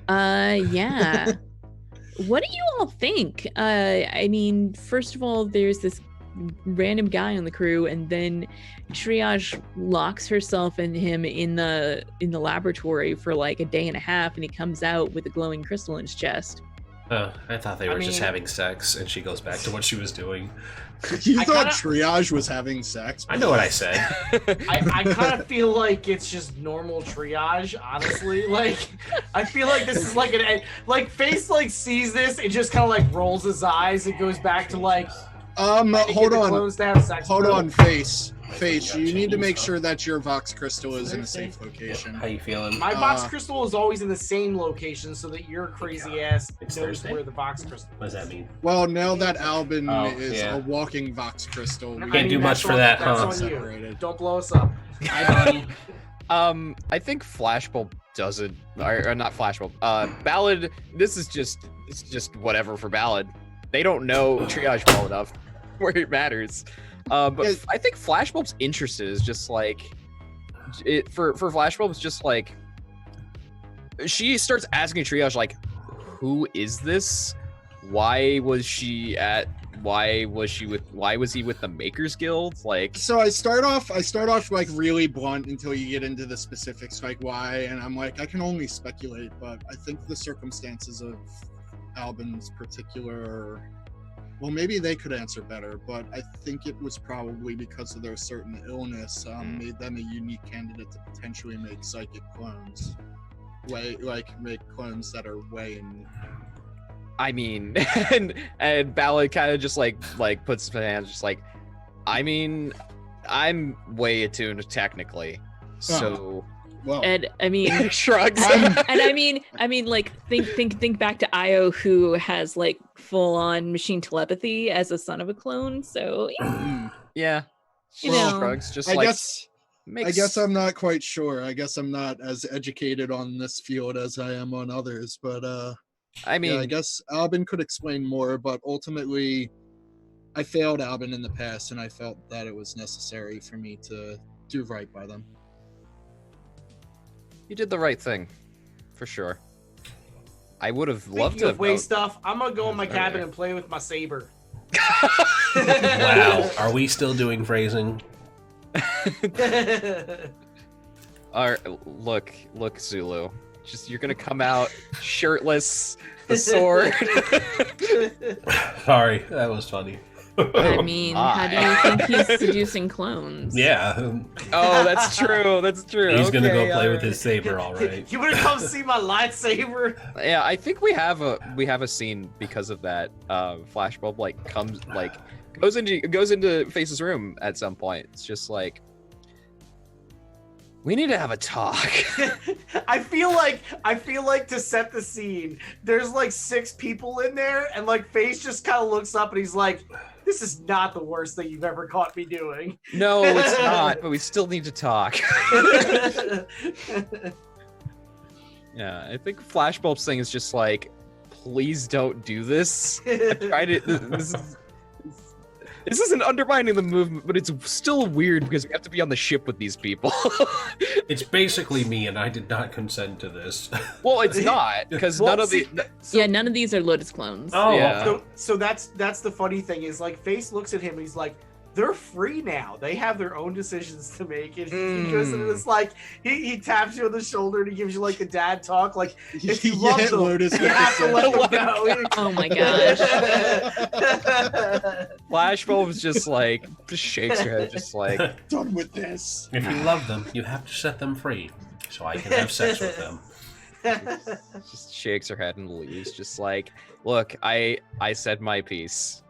Yeah. What do you all think? I mean, first of all, there's this random guy on the crew, and then Triage locks herself and him in the laboratory for like a day and a half, and he comes out with a glowing crystal in his chest. Oh, I thought they were just having sex, and she goes back to what she was doing. You thought Triage was having sex? I know what I said. I kind of feel like it's just normal Triage, honestly. Like, I feel like this is like Face like sees this and just kind of like rolls his eyes and goes back to like. Hold on, Face. You need to make sure that your Vox Crystal is in a safe location. How you feeling? My Vox Crystal is always in the same location, so that your crazy ass knows where the Vox Crystal is. What does that mean? Well, now that Albin is a walking Vox Crystal, we can't do much for that, huh? That's on you. Don't blow us up. I think Flashbulb doesn't, or not Flashbulb. Ballad. This is just whatever for Ballad. They don't know Triage well enough where it matters. But I think Flashbulb's interested is just like for Flashbulb, it's just like she starts asking Triage like, who is this? Why was he with the Makers Guild? Like, so I start off like really blunt until you get into the specifics, like why, and I'm like, I can only speculate, but I think the circumstances of Albin's particular, well, maybe they could answer better, but I think it was probably because of their certain illness made them a unique candidate to potentially make psychic clones, make clones that are way in. I mean, and Ballad kind of just like puts his hands just like, I mean, I'm way attuned technically, so. Well, and I mean, shrugs. And I mean, like think back to Io, who has like full on machine telepathy as a son of a clone. So yeah, shrugs. Just I guess I'm not quite sure. I guess I'm not as educated on this field as I am on others. But I mean, yeah, I guess Albin could explain more. But ultimately, I failed Albin in the past, and I felt that it was necessary for me to do right by them. You did the right thing, for sure. I would have loved to. Speaking of stuff, I'm gonna go in my cabin and play with my saber. Wow, are we still doing phrasing? Look, Zulu. Just you're gonna come out shirtless, the sword. Sorry, that was funny. I mean, how do you think he's seducing clones? Yeah. Oh, that's true. That's true. He's gonna go play with his saber, all right. You wanna come see my lightsaber? Yeah, I think we have a scene because of that. Flashbulb goes into Face's room at some point. It's just like, we need to have a talk. I feel like to set the scene, there's like 6 people in there, and like Face just kind of looks up and he's like, this is not the worst thing you've ever caught me doing. No, it's not, but we still need to talk. Yeah, I think Flashbulb's thing is just like, please don't do this. This isn't undermining the movement, but it's still weird because we have to be on the ship with these people. It's basically me, and I did not consent to this. Well, it's not, because none of these are Lotus clones. Oh, yeah. So that's the funny thing is, like, Face looks at him and he's like, they're free now. They have their own decisions to make. And he goes into this, like, he taps you on the shoulder and he gives you, like, a dad talk. Like, if you love them, Lotus you have to let them go. Oh, my gosh. Flashbulb's just shakes her head, just like, done with this. If you love them, you have to set them free, so I can have sex with them. Just shakes her head and leaves, just like, look, I said my piece.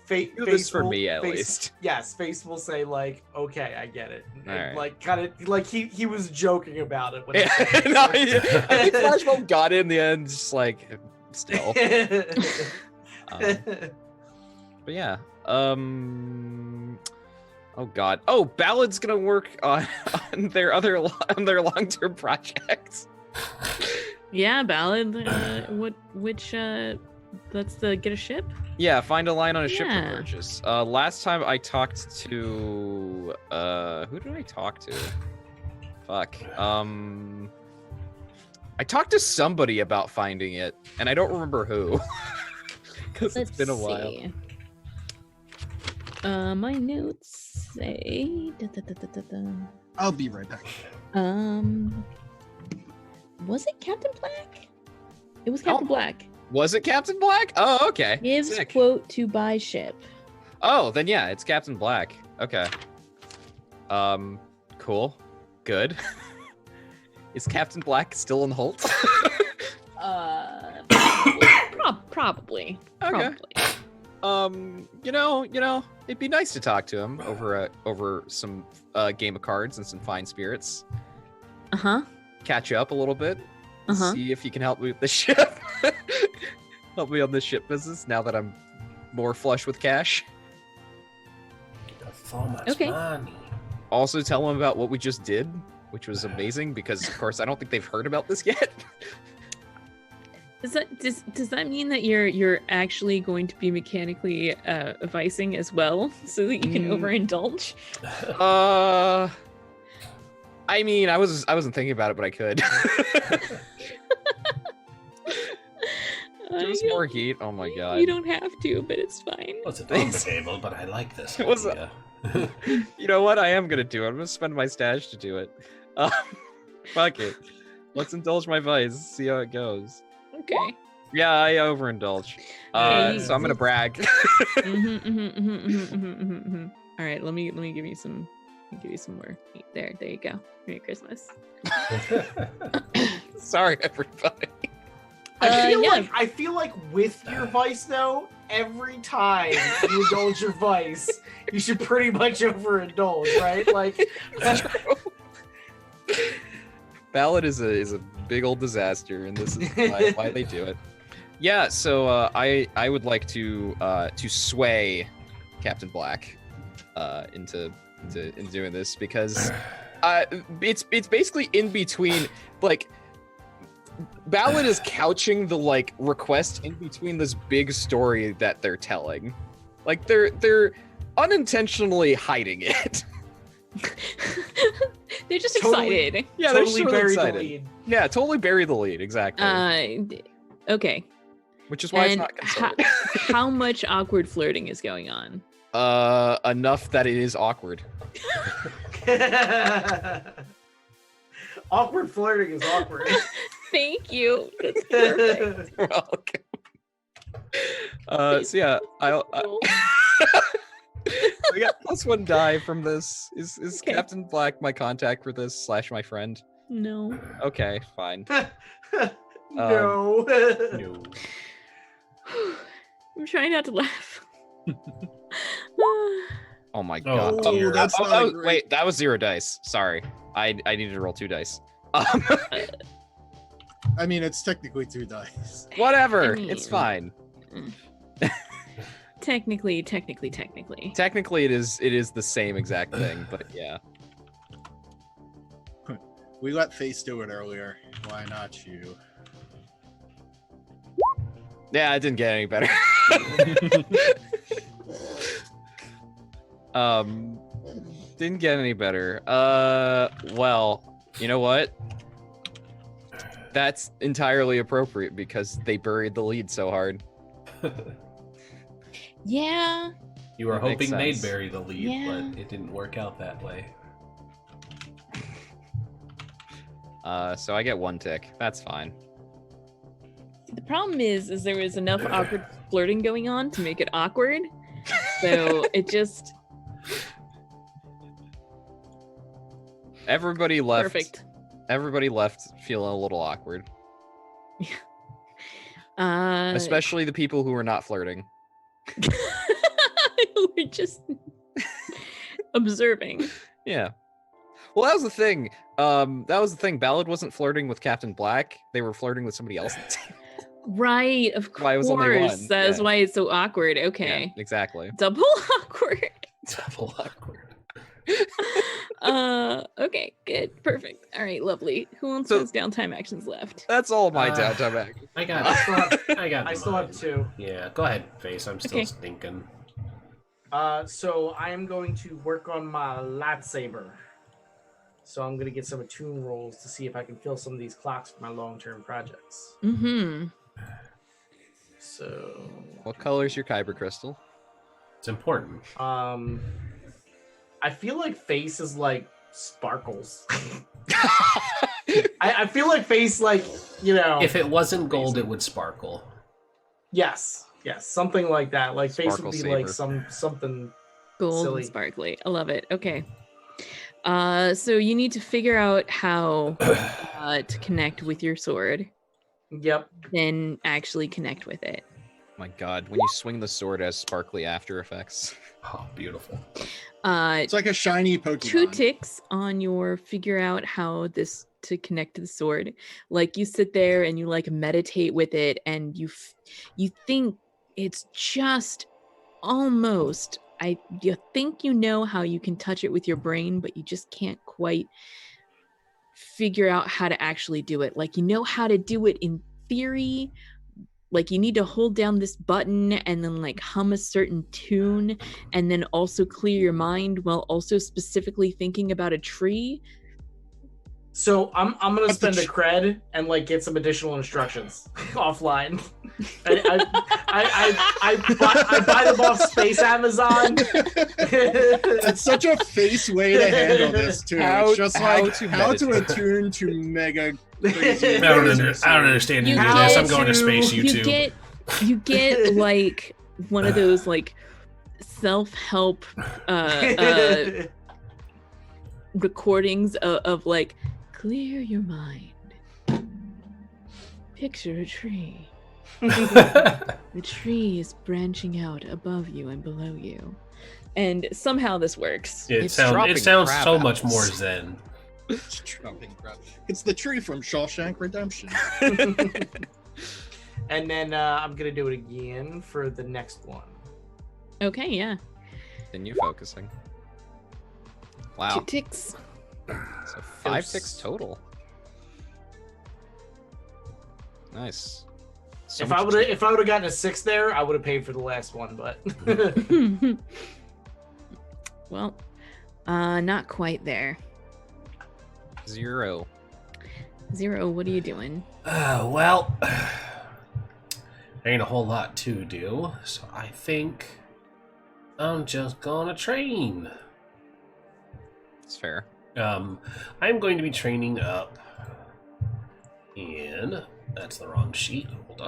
Do this for me at least. Yes, Face will say like, "Okay, I get it." Right. Like, kind of like he was joking about it. When I think Flashbulb got it in the end, just like, still. But yeah. Oh god. Oh, Ballad's gonna work on their long-term projects. Yeah, Ballad. That's the get a ship? Yeah, find a line on a ship to purchase. Last time I talked to who did I talk to? Fuck. I talked to somebody about finding it, and I don't remember who. Because it's been a while. See. My notes say. I'll be right back. Was it Captain Black? It was Captain Black. Was it Captain Black? Oh, okay. Gives Sick. quote to buy ship. Oh, then yeah, it's Captain Black. Okay. Cool. Good. Is Captain Black still in Holt? Probably. Okay. Probably. You know, it'd be nice to talk to him over some game of cards and some fine spirits. Catch up a little bit. See if you can help me with the ship. Help me on this ship business now that I'm more flush with cash. So much Okay. money. Also tell him about what we just did, which was amazing because of course I don't think they've heard about this yet. Does that mean that you're actually going to be mechanically vicing as well, so that you can overindulge? I mean, I wasn't thinking about it, but I could. Just more heat. Oh my god. You don't have to, but it's fine. Well, it's a on the table, but I like this. It was idea. You know what? I am gonna do it. I'm gonna spend my stash to do it. Fuck it. Let's indulge my vice. See how it goes. Okay. Yeah, I overindulge. So I'm gonna brag. All right, let me give you some. Give you some more. There you go. Merry Christmas. Sorry, everybody. I feel like with your vice though, every time you indulge your vice, you should pretty much overindulge, right? Like that's true. Ballad is a big old disaster, and this is why they do it. Yeah, so I would like to sway Captain Black into doing this because it's basically in between, like, Ballad is couching the like request in between this big story that they're telling. Like they're unintentionally hiding it. They're just excited. Yeah, totally they're bury excited. the lead. Yeah, totally bury the lead, exactly. Okay. Which is why it's not considered. How much awkward flirting is going on? Enough that it is awkward. Awkward flirting is awkward. Thank you. That's perfect. You're welcome. So yeah, I got +1 die from this. Is Okay. Captain Black my contact for this / my friend? No. Okay, fine. No. No. I'm trying not to laugh. Oh my god. Oh, dear. That's not great. Wait, that was 0 dice. Sorry. I needed to roll 2 dice. I mean, it's technically 2 dice. Whatever. I mean- It's fine. Technically. Technically it is the same exact thing, but yeah. We let Face do it earlier. Why not you? Yeah, it didn't get any better. Didn't get any better. Well, you know what? That's entirely appropriate because they buried the lead so hard. Yeah. You were That makes hoping they'd sense. bury the lead, Yeah. but it didn't work out that way. So I get 1 tick. That's fine. The problem is there was enough awkward flirting going on to make it awkward. So it just Everybody left. perfect. Everybody left feeling a little awkward, especially the people who were not flirting. We're just observing. Yeah. Well, that was the thing. Ballad wasn't flirting with Captain Black. They were flirting with somebody else. Right, of course. Why it was only 1, That's yeah. why it's so awkward. Okay. Yeah, exactly. Double awkward. Double awkward. Okay, good. Perfect. All right, lovely. Who else So- has downtime actions left? That's all my downtime act. I got I still have, I got I still have mine. 2. Yeah, go ahead, Face. I'm still Okay. stinking. So I am going to work on my lightsaber. So I'm going to get some attune rolls to see if I can fill some of these clocks for my long-term projects. Mm-hmm. So... What color is your kyber crystal? It's important. I feel like face is like sparkles. I feel like face, like, you know... If it wasn't gold, it would sparkle. Yes, something like that. Like face Sparkle would be saber. like something Gold silly. and sparkly. I love it. Okay. So you need to figure out how to connect with your sword. Yep. Then actually connect with it. My God, when you swing the sword, it has sparkly after effects. Oh, beautiful. It's like a shiny Pokemon. 2 ticks on your figure out how this to connect to the sword. Like you sit there and you like meditate with it, and you think it's just almost. You think you know how you can touch it with your brain, but you just can't quite figure out how to actually do it. Like you know how to do it in theory. Like you need to hold down this button and then like hum a certain tune and then also clear your mind while also specifically thinking about a tree. So I'm gonna spend a cred and like get some additional instructions offline. I buy them off Space Amazon. It's such a face way to handle this too. It's just like how to attune to mega. I don't understand any of this. I'm going to space YouTube. You get like one of those like self-help recordings of like, clear your mind. Picture a tree. The tree is branching out above you and below you. And somehow this works. It sounds so much more zen. It's dropping crap. It's the tree from Shawshank Redemption. And then I'm gonna do it again for the next one. Okay, yeah. Then you're focusing. Wow. 2 ticks. So 5 ticks total. Nice. So if I would have gotten a 6 there, I would have paid for the last one, but well, not quite there. 0. 0, what are you doing? Well, there ain't a whole lot to do, so I think I'm just gonna train. It's fair. I'm going to be training up in... That's the wrong sheet. Hold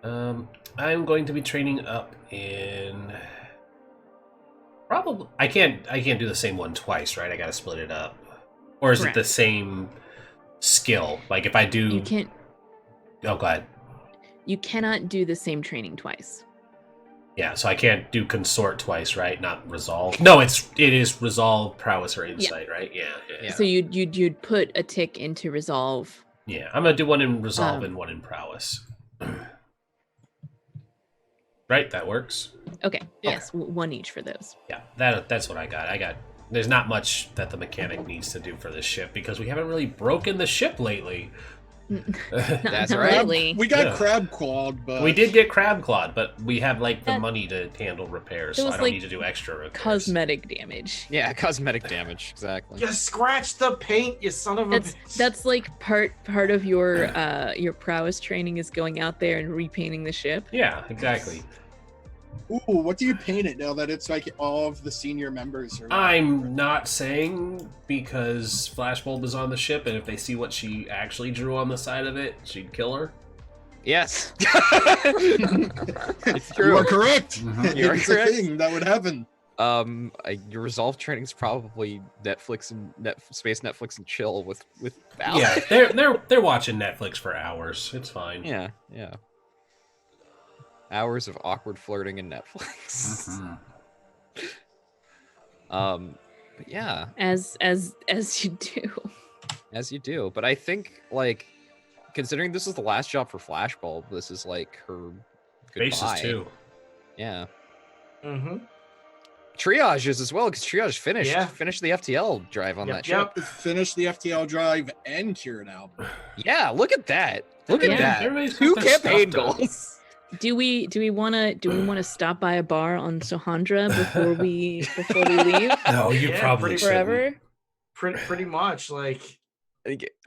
on. I'm going to be training up in... Probably... I can't do the same one twice, right? I gotta split it up. Or is Correct. it the same skill? Like if I do... You can't... Oh, go ahead. You cannot do the same training twice. Yeah, so I can't do consort twice, right? Not resolve. No, it is resolve, prowess, or insight, right? Yeah. So you'd put a tick into resolve. Yeah, I'm gonna do one in resolve and one in prowess. Right, that works. Okay. Yes, 1 each for those. Yeah, that's what I got. There's not much that the mechanic needs to do for this ship because we haven't really broken the ship lately. That's Not right. really. We got crab clawed, but We did get crab clawed, but we have like the money to handle repairs, so I don't like, need to do extra repairs. Cosmetic damage. Yeah, cosmetic damage. Exactly. you scratched the paint, you son of a bitch. That's like part of your prowess training is going out there and repainting the ship. Yeah, exactly. Ooh, what do you paint it now that it's like all of the senior members are? I'm not saying because Flashbulb is on the ship, and if they see what she actually drew on the side of it, she'd kill her. Yes. It's true. You are correct. You're It's correct. a thing that would happen. Your resolve training is probably Netflix and space Netflix and chill with Val. Yeah, they're watching Netflix for hours. It's fine. Yeah. Hours of awkward flirting in Netflix. But yeah, As you do. as you do. But I think like considering this is the last job for Flashbulb, this is like her goodbye. Bases too. Yeah. Mm-hmm. Triages as well, because Triage finished Yeah. finished the FTL drive on that ship. Finish the FTL drive and cure it out. Yeah, look at that. Look at Yeah, that. everybody's got 2 their campaign stuff done. goals. Do we want to stop by a bar on Sohandra before we leave? No, you probably forever. Pretty much, like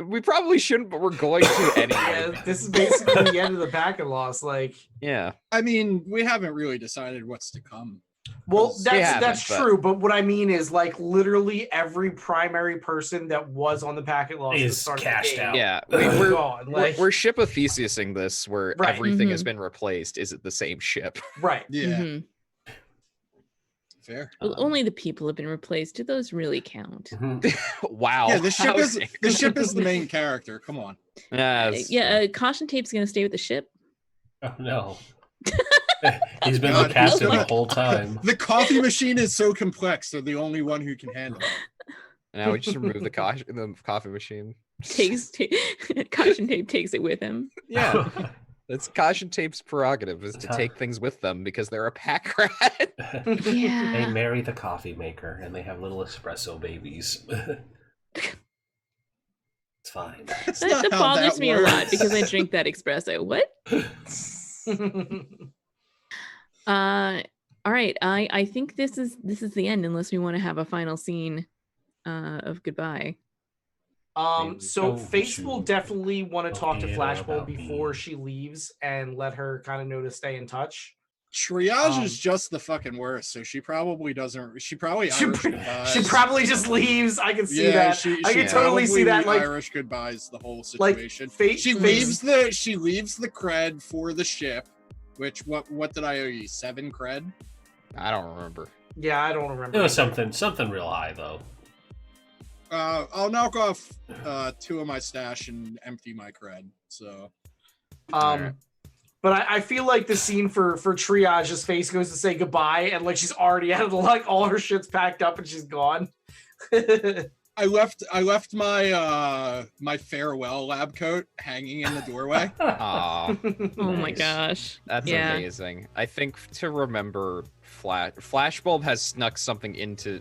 we probably shouldn't, but we're going to anyway. Yeah, this is basically the end of the packet loss. Like, yeah, I mean, we haven't really decided what's to come. Well, that's true, but what I mean is, like, literally every primary person that was on the packet loss is cashed out. Yeah, we're gone. Like, we're ship of Theseusing this, where everything has been replaced. Is it the same ship? Right. Yeah. Fair. Well, only the people have been replaced. Do those really count? Wow. Yeah, the ship is the main character. Come on. Caution Tape's gonna stay with the ship. Oh no. He's been the captain the whole time. The coffee machine is so complex, they're the only one who can handle it. Now we just remove the coffee machine. Caution Tape takes it with him. Yeah. That's Caution Tape's prerogative, is to take things with them because they're a pack rat. Yeah. They marry the coffee maker and they have little espresso babies. It's fine. That bothers me a lot because I drink that espresso. What? All right. I think this is the end, unless we want to have a final scene of goodbye. So Face will definitely want to talk to Flashbulb before she leaves and let her kind of know to stay in touch. Triage is just the fucking worst, so she probably doesn't. She probably she probably just leaves. I can see that. I can totally see that. Like Irish goodbyes the whole situation. Like, she leaves the cred for the ship. Which what did I owe you? 7 cred? I don't remember. Yeah, I don't remember. It was something real high though. I'll knock off 2 of my stash and empty my cred. So, but I feel like the scene for Triage's Face goes to say goodbye, and like she's already had like all her shit's packed up and she's gone. I left my my farewell lab coat hanging in the doorway. Oh my gosh, that's amazing. I think to remember, Flashbulb has snuck something to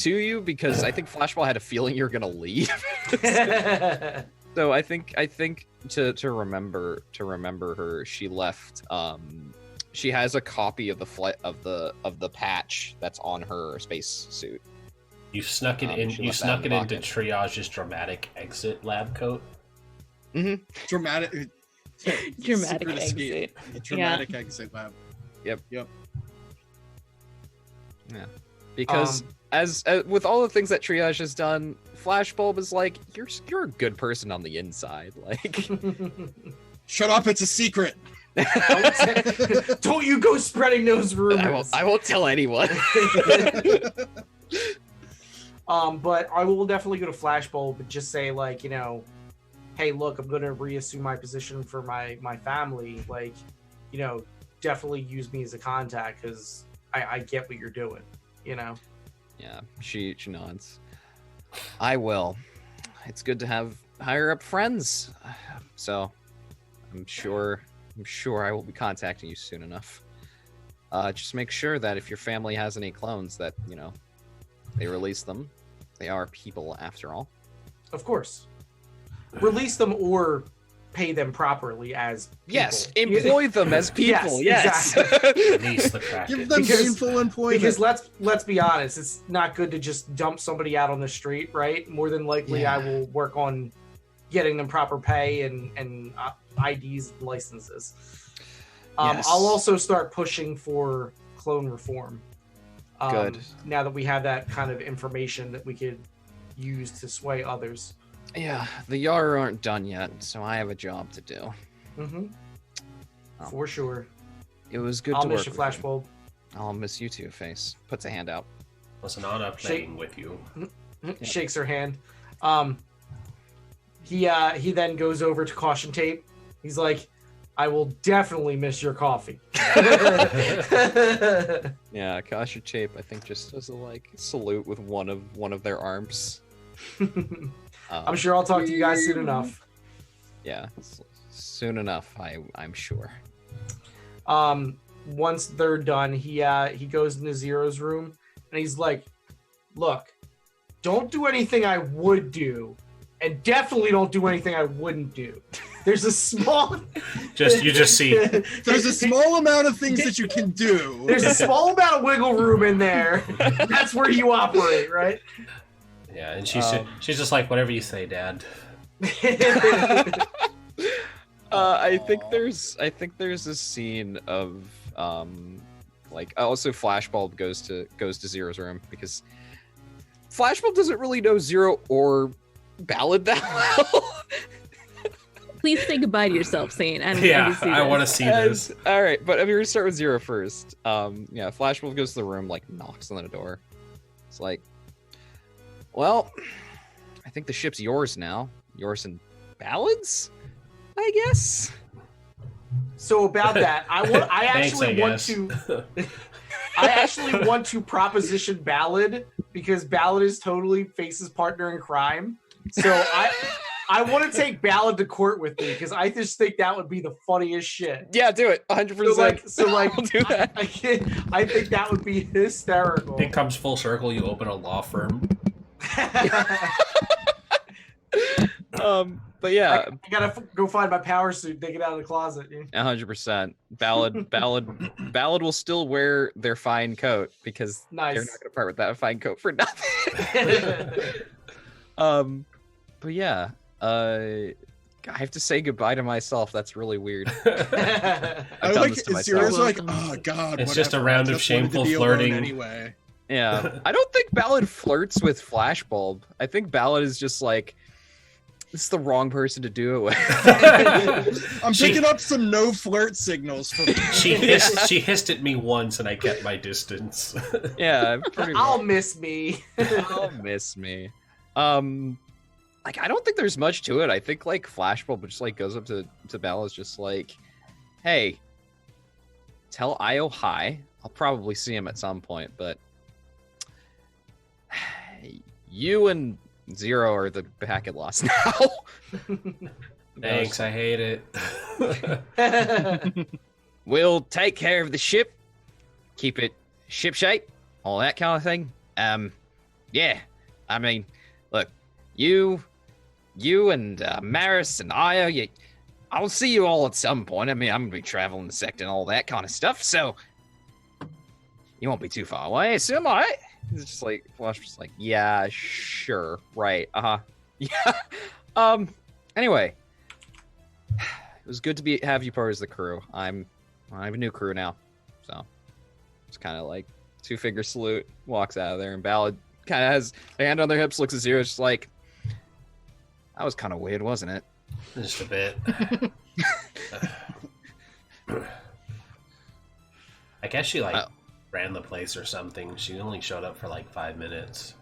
you because I think Flashbulb had a feeling you're gonna leave. So I think to remember her, she left. She has a copy of the patch that's on her space suit. You snuck it in. You snuck it into Triage's dramatic exit lab coat. Mm-hmm. Dramatic exit. Dramatic exit lab. Yep. Yeah. Because as with all the things that Triage has done, Flashbulb is like, you're a good person on the inside. Like, shut up! It's a secret. Don't you go spreading those rumors. I won't tell anyone. But I will definitely go to Flashbulb and just say, like, you know, hey, look, I'm going to reassume my position for my family. Like, you know, definitely use me as a contact because I get what you're doing, you know? Yeah, she nods. I will. It's good to have higher up friends. So I'm sure I will be contacting you soon enough. Just make sure that if your family has any clones that, you know, they release them. They are people after all. Of course. Release them or pay them properly as people. Yes, employ them as people. Yes. Exactly. Give them gainful employment. Because let's be honest, it's not good to just dump somebody out on the street, right? More than likely, I will work on getting them proper pay and IDs and licenses. I'll also start pushing for clone reform. Good. Now that we have that kind of information that we could use to sway others. Yeah, the Yar aren't done yet, so I have a job to do. Mm-hmm. For sure. It was good to work with you, Flashbulb. I'll miss you too, Face. Puts a hand out. It was an honor playing with you. Shakes her hand. He then goes over to Caution Tape. He's like, I will definitely miss your coffee. Yeah, Caution Tape, I think, just does a salute with one of their arms. I'm sure I'll talk to you guys soon enough. Yeah, soon enough, I'm sure. Once they're done, he goes into Zero's room and he's like, look, don't do anything I would do, And definitely don't do anything I wouldn't do. There's a small... You just see... There's a small amount of things that you can do. There's a small amount of wiggle room in there. That's where you operate, right? Yeah, and she's just like, whatever you say, Dad. I think there's a scene of like also Flashbulb goes to Zero's room because Flashbulb doesn't really know Zero or Ballad that well. Please say goodbye to yourself, Saint. I want to see this. All right, but I'm gonna start with Zero first. Yeah, Flashbulb goes to the room, like knocks on the door. It's like, well, I think the ship's yours now. Yours and Ballad's, I guess. So about that, I actually want to proposition Ballad because Ballad is totally Face's partner in crime. So I want to take Ballad to court with me because I just think that would be the funniest shit. Yeah, do it. 100%. So like I'll do that. I think that would be hysterical. It comes full circle. You open a law firm. But yeah, I gotta go find my power suit, take it out of the closet. 100%. Ballad will still wear their fine coat because they're not gonna part with that fine coat for nothing. But yeah, I have to say goodbye to myself. That's really weird. I've done this to myself. Zero's like, oh god, it's just a round of shameful flirting. Anyway. Yeah, I don't think Ballad flirts with Flashbulb. I think Ballad is just like, it's the wrong person to do it with. I'm picking up some no flirt signals from she hissed at me once and I kept my distance. Yeah, I'll miss me. I'll miss me. Like I don't think there's much to it. I think like Flashbulb just like goes up to Bella's just like, hey, tell Io hi. I'll probably see him at some point, but you and Zero are the packet lost now. Thanks, I hate it. We'll take care of the ship, keep it ship shape, all that kind of thing. Yeah, I mean, look, you and Maris and Io, I'll see you all at some point. I mean, I'm gonna be traveling the sector and all that kind of stuff, so you won't be too far away, assume, all right? It's just like Flash was like, yeah, sure, right, yeah. Anyway, it was good to have you part of the crew. I have a new crew now, so it's kind of like 2-finger salute. Walks out of there, and Ballad kind of has their hand on their hips, looks at Zero, just like, that was kind of weird, wasn't it? Just a bit. I guess she ran the place or something. She only showed up for like 5 minutes.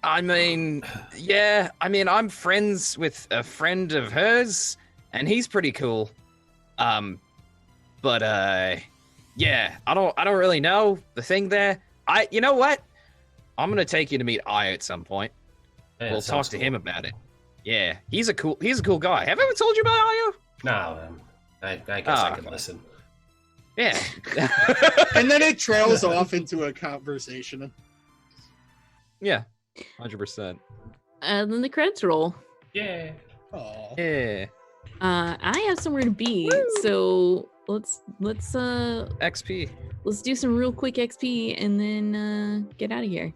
I mean, yeah. I mean, I'm friends with a friend of hers, and he's pretty cool. But yeah, I don't really know the thing there. You know what? I'm gonna take you to meet Io at some point. Yeah, we'll talk to him about it. Yeah, he's a cool guy. Have I ever told you about Io? No, I guess I can listen. Yeah. And then it trails off into a conversation. Yeah, 100%. And then the credits roll. Yeah. Aww. Yeah. I have somewhere to be, so let's XP. Let's do some real quick XP and then get out of here.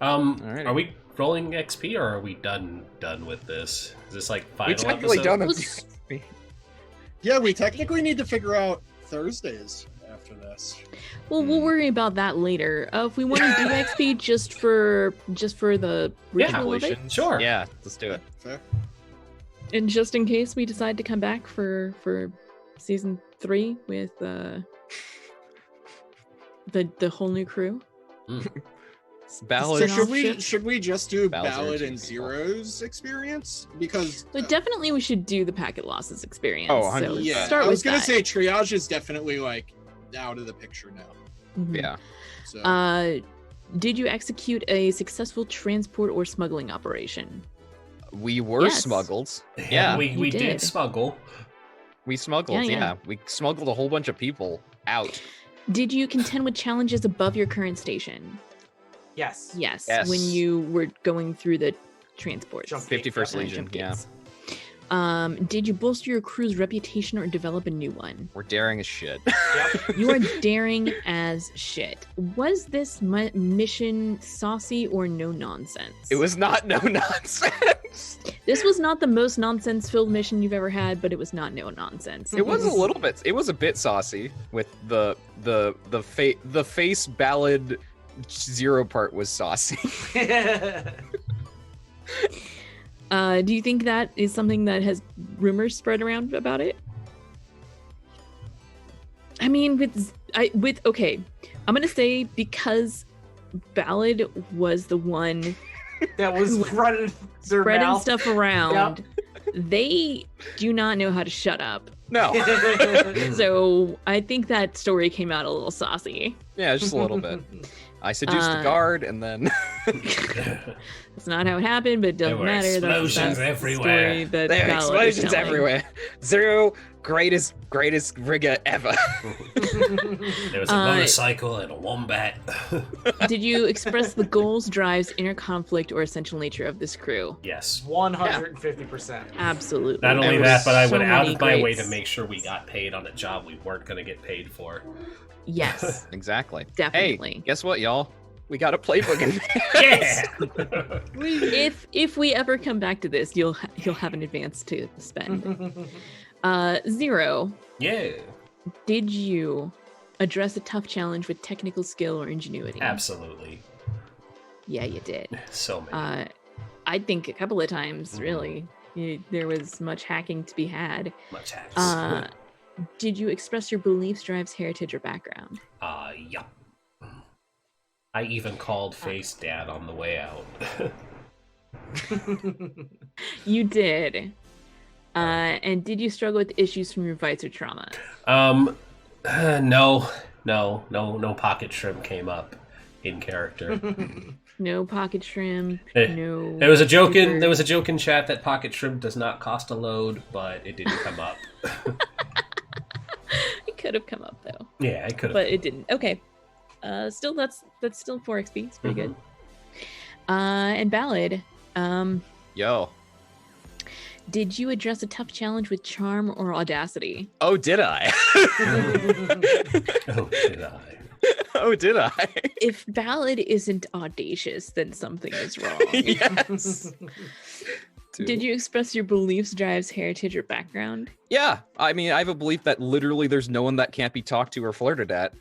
Alrighty. Are we rolling XP or are we done with this? Is this like final we technically episode? done with XP. Yeah, we technically need to figure out Thursdays after this. Well, we'll worry about that later. If we want to do XP just for the ritual of it, Sure. Yeah, let's do it. Fair. and just in case we decide to come back for season 3 with the whole new crew. Ballad. So should we just do Ballad's Ballad and people. Zero's experience? Because But definitely we should do the packet losses experience. Oh, so 100%. yeah, start I was with gonna that. say triage is definitely like out of the picture now. Mhm. Yeah. So Did you execute a successful transport or smuggling operation? We were Yes. smuggled. Yeah. we did did. smuggle. We smuggled, Yeah, yeah. yeah. We smuggled a whole bunch of people out. Did you contend with challenges above your current station? Yes. Yes. Yes. When you were going through the transports. 51st Legion, yeah. Did you bolster your crew's reputation or develop a new one? We're daring as shit. Yep. You are daring as shit. Was this mission saucy or no nonsense? It was not no nonsense. This was not the most nonsense-filled mission you've ever had, but it was not no nonsense. It was a little bit. It was a bit saucy with the face ballad 0 part was saucy. Do you think that is something that has rumors spread around about it? I mean, okay, I'm gonna say because Ballad was the one that was running their spreading mouth. stuff around. Yep. They do not know how to shut up. No. So I think that story came out a little saucy. Yeah, just a little bit. I seduced the guard, and then that's not how it happened, but it doesn't matter. Explosions everywhere. There are explosions everywhere. 0 greatest rigger ever. There was a motorcycle and a wombat. Did you express the goals, drives, inner conflict, or essential nature of this crew? Yes. 150%. Absolutely. Not only that, but I went out many of my way greats. to make sure we got paid on a job we weren't going to get paid for. Yes. Exactly. Definitely. Hey, guess what, y'all? We got a playbook in Yeah. If we ever come back to this, you'll have an advance to spend. 0. Yeah. Did you address a tough challenge with technical skill or ingenuity? Absolutely. Yeah, you did. So many. I think a couple of times, really. There was much hacking to be had. Much hacks. Did you express your beliefs, drives, heritage, or background? Yeah. I even called Face Dad on the way out. You did. And did you struggle with issues from your vice or trauma? No pocket shrimp came up in character. No pocket shrimp. No. There was a joke in chat that pocket shrimp does not cost a load, but it didn't come up. It could have come up though. Yeah, it could have. But it didn't. Okay. Still, that's still 4 XP. It's pretty good. And Ballad. Yo. Did you address a tough challenge with charm or audacity? Oh, did I? Oh, did I? Oh, did I? If Ballad isn't audacious, then something is wrong. Yes. Did you express your beliefs, drives, heritage, or background? Yeah. I mean, I have a belief that literally there's no one that can't be talked to or flirted at.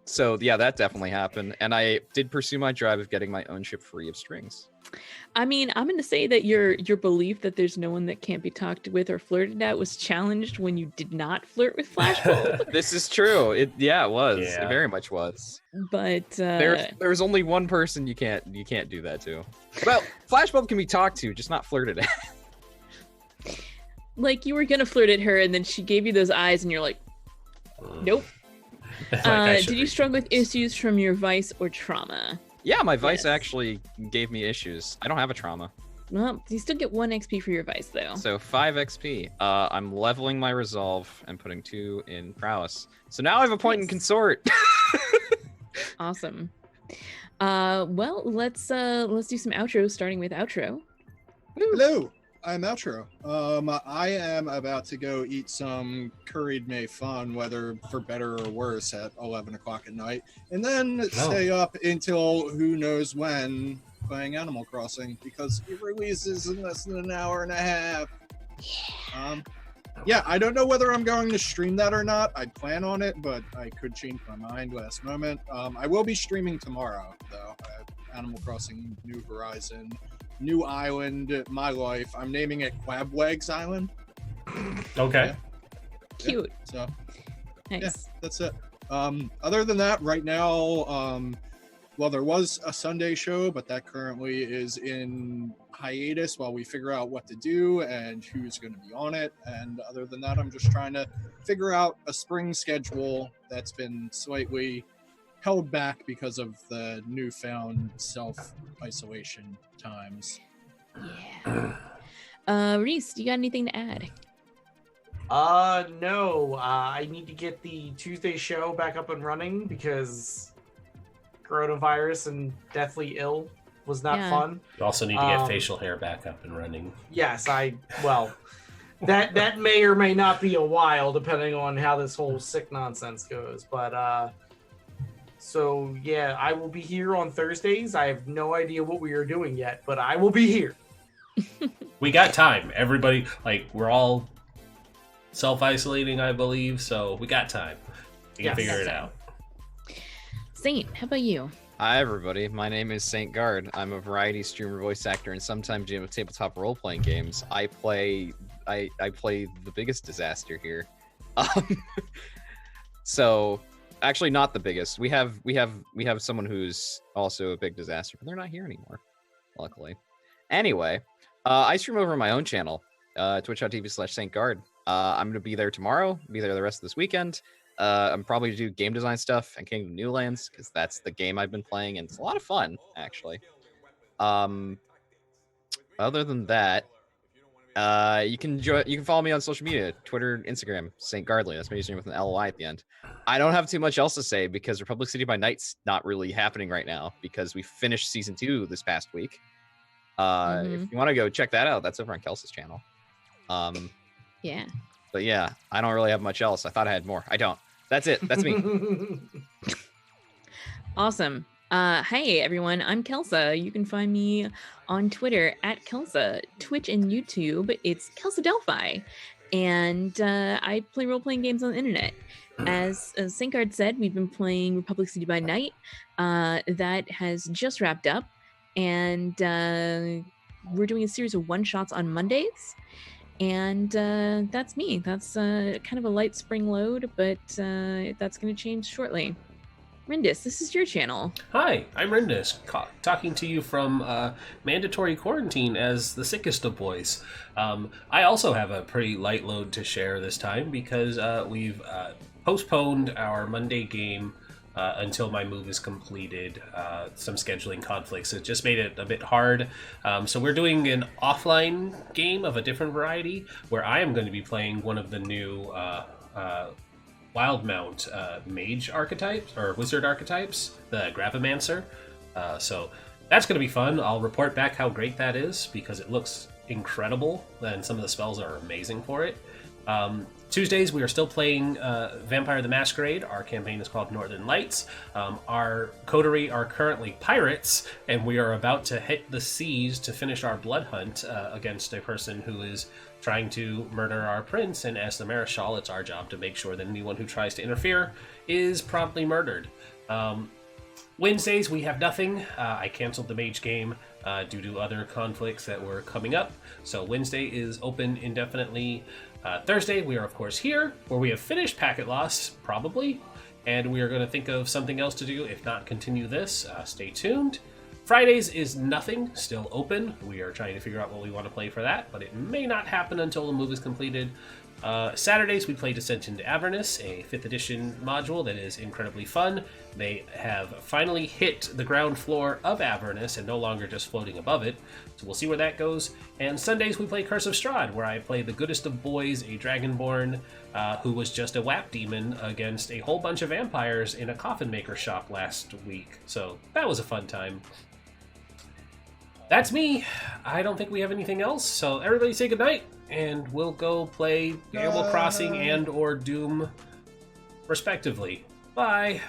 So yeah, that definitely happened. And I did pursue my drive of getting my own ship free of strings. I mean, I'm going to say that your belief that there's no one that can't be talked with or flirted at was challenged when you did not flirt with Flashbulb. This is true. It was. Yeah. It very much was. But there's only one person you can't do that to. Well, Flashbulb can be talked to, just not flirted at. Like you were going to flirt at her and then she gave you those eyes and you're like, nope. Did you struggle with issues from your vice or trauma? Yeah, my vice actually gave me issues. I don't have a trauma. Well, you still get 1 XP for your vice, though. So 5 XP. I'm leveling my resolve and putting 2 in prowess. So now I have a point in consort. Awesome. Well, let's do some outros, starting with outro. Hello, I'm Outro. I am about to go eat some curried May fun, whether for better or worse, at 11 o'clock at night, and then stay up until who knows when playing Animal Crossing, because it releases in less than an hour and a half. Yeah, I don't know whether I'm going to stream that or not. I plan on it, but I could change my mind last moment. I will be streaming tomorrow, though. Animal Crossing New Horizon. New island, my life. I'm naming it Quabwags Island. Okay. Cute. So, nice. Yeah, that's it. Other than that, right now, well, there was a Sunday show, but that currently is in hiatus while we figure out what to do and who's going to be on it. And other than that, I'm just trying to figure out a spring schedule that's been slightly held back because of the newfound self-isolation times. Yeah. Rhys, do you got anything to add? No. I need to get the Tuesday show back up and running because coronavirus and deathly ill was not fun. You also need to get facial hair back up and running. Yes, that may or may not be a while, depending on how this whole sick nonsense goes. But so yeah, I will be here on Thursdays. I have no idea what we are doing yet, but I will be here. We got time. Everybody, we're all self-isolating, I believe, so we got time. We can figure it out. Saint, how about you? Hi, everybody. My name is Saintguard. I'm a variety streamer, voice actor, and sometimes tabletop role-playing games. I play the biggest disaster here. So, actually, not the biggest. We have someone who's also a big disaster, but they're not here anymore, luckily. Anyway, I stream over my own channel, twitch.tv/Saintguard. I'm gonna be there tomorrow. Be there the rest of this weekend. I'm probably do game design stuff and Kingdom Newlands because that's the game I've been playing, and it's a lot of fun, actually. Other than that, you can follow me on social media, Twitter, Instagram, Saintguardly. That's my username with an LOI at the end. I don't have too much else to say because Republic City by Night's not really happening right now because we finished season 2 this past week. If you want to go check that out, that's over on Kelsa's channel. Yeah. But yeah, I don't really have much else. I thought I had more. I don't. That's it. That's me. Awesome. Hey everyone, I'm Kelsa. You can find me on Twitter at Kelsa, Twitch and YouTube. It's KelsaDelphi, and I play role-playing games on the internet. As Saintguard said, we've been playing Republic City by Night. That has just wrapped up, and we're doing a series of one-shots on Mondays. And that's me. That's kind of a light spring load, but that's going to change shortly. Rhys, this is your channel. Hi, I'm Rhys, talking to you from mandatory quarantine as the sickest of boys. I also have a pretty light load to share this time because we've postponed our Monday game until my move is completed. Some scheduling conflicts. It just made it a bit hard. So we're doing an offline game of a different variety where I am going to be playing one of the new Wildmount mage archetypes, or wizard archetypes, the Gravimancer. So that's going to be fun. I'll report back how great that is because it looks incredible and some of the spells are amazing for it. Tuesdays, we are still playing Vampire the Masquerade. Our campaign is called Northern Lights. Our coterie are currently pirates, and we are about to hit the seas to finish our blood hunt against a person who is trying to murder our prince. And as the Mareschal, it's our job to make sure that anyone who tries to interfere is promptly murdered. Wednesdays, we have nothing. I canceled the mage game due to other conflicts that were coming up. So Wednesday is open indefinitely. Thursday, we are, of course, here, where we have finished Packet Loss, probably, and we are going to think of something else to do, if not continue this. Stay tuned. Fridays is nothing, still open. We are trying to figure out what we want to play for that, but it may not happen until the move is completed. Saturdays, we play Descent into Avernus, a 5th edition module that is incredibly fun. They have finally hit the ground floor of Avernus and no longer just floating above it, so we'll see where that goes. And Sundays, we play Curse of Strahd, where I play the goodest of boys, a Dragonborn who was just a WAP demon against a whole bunch of vampires in a coffin maker shop last week. So that was a fun time. That's me. I don't think we have anything else, so everybody say goodnight. And we'll go play Animal Crossing and or Doom, respectively. Bye.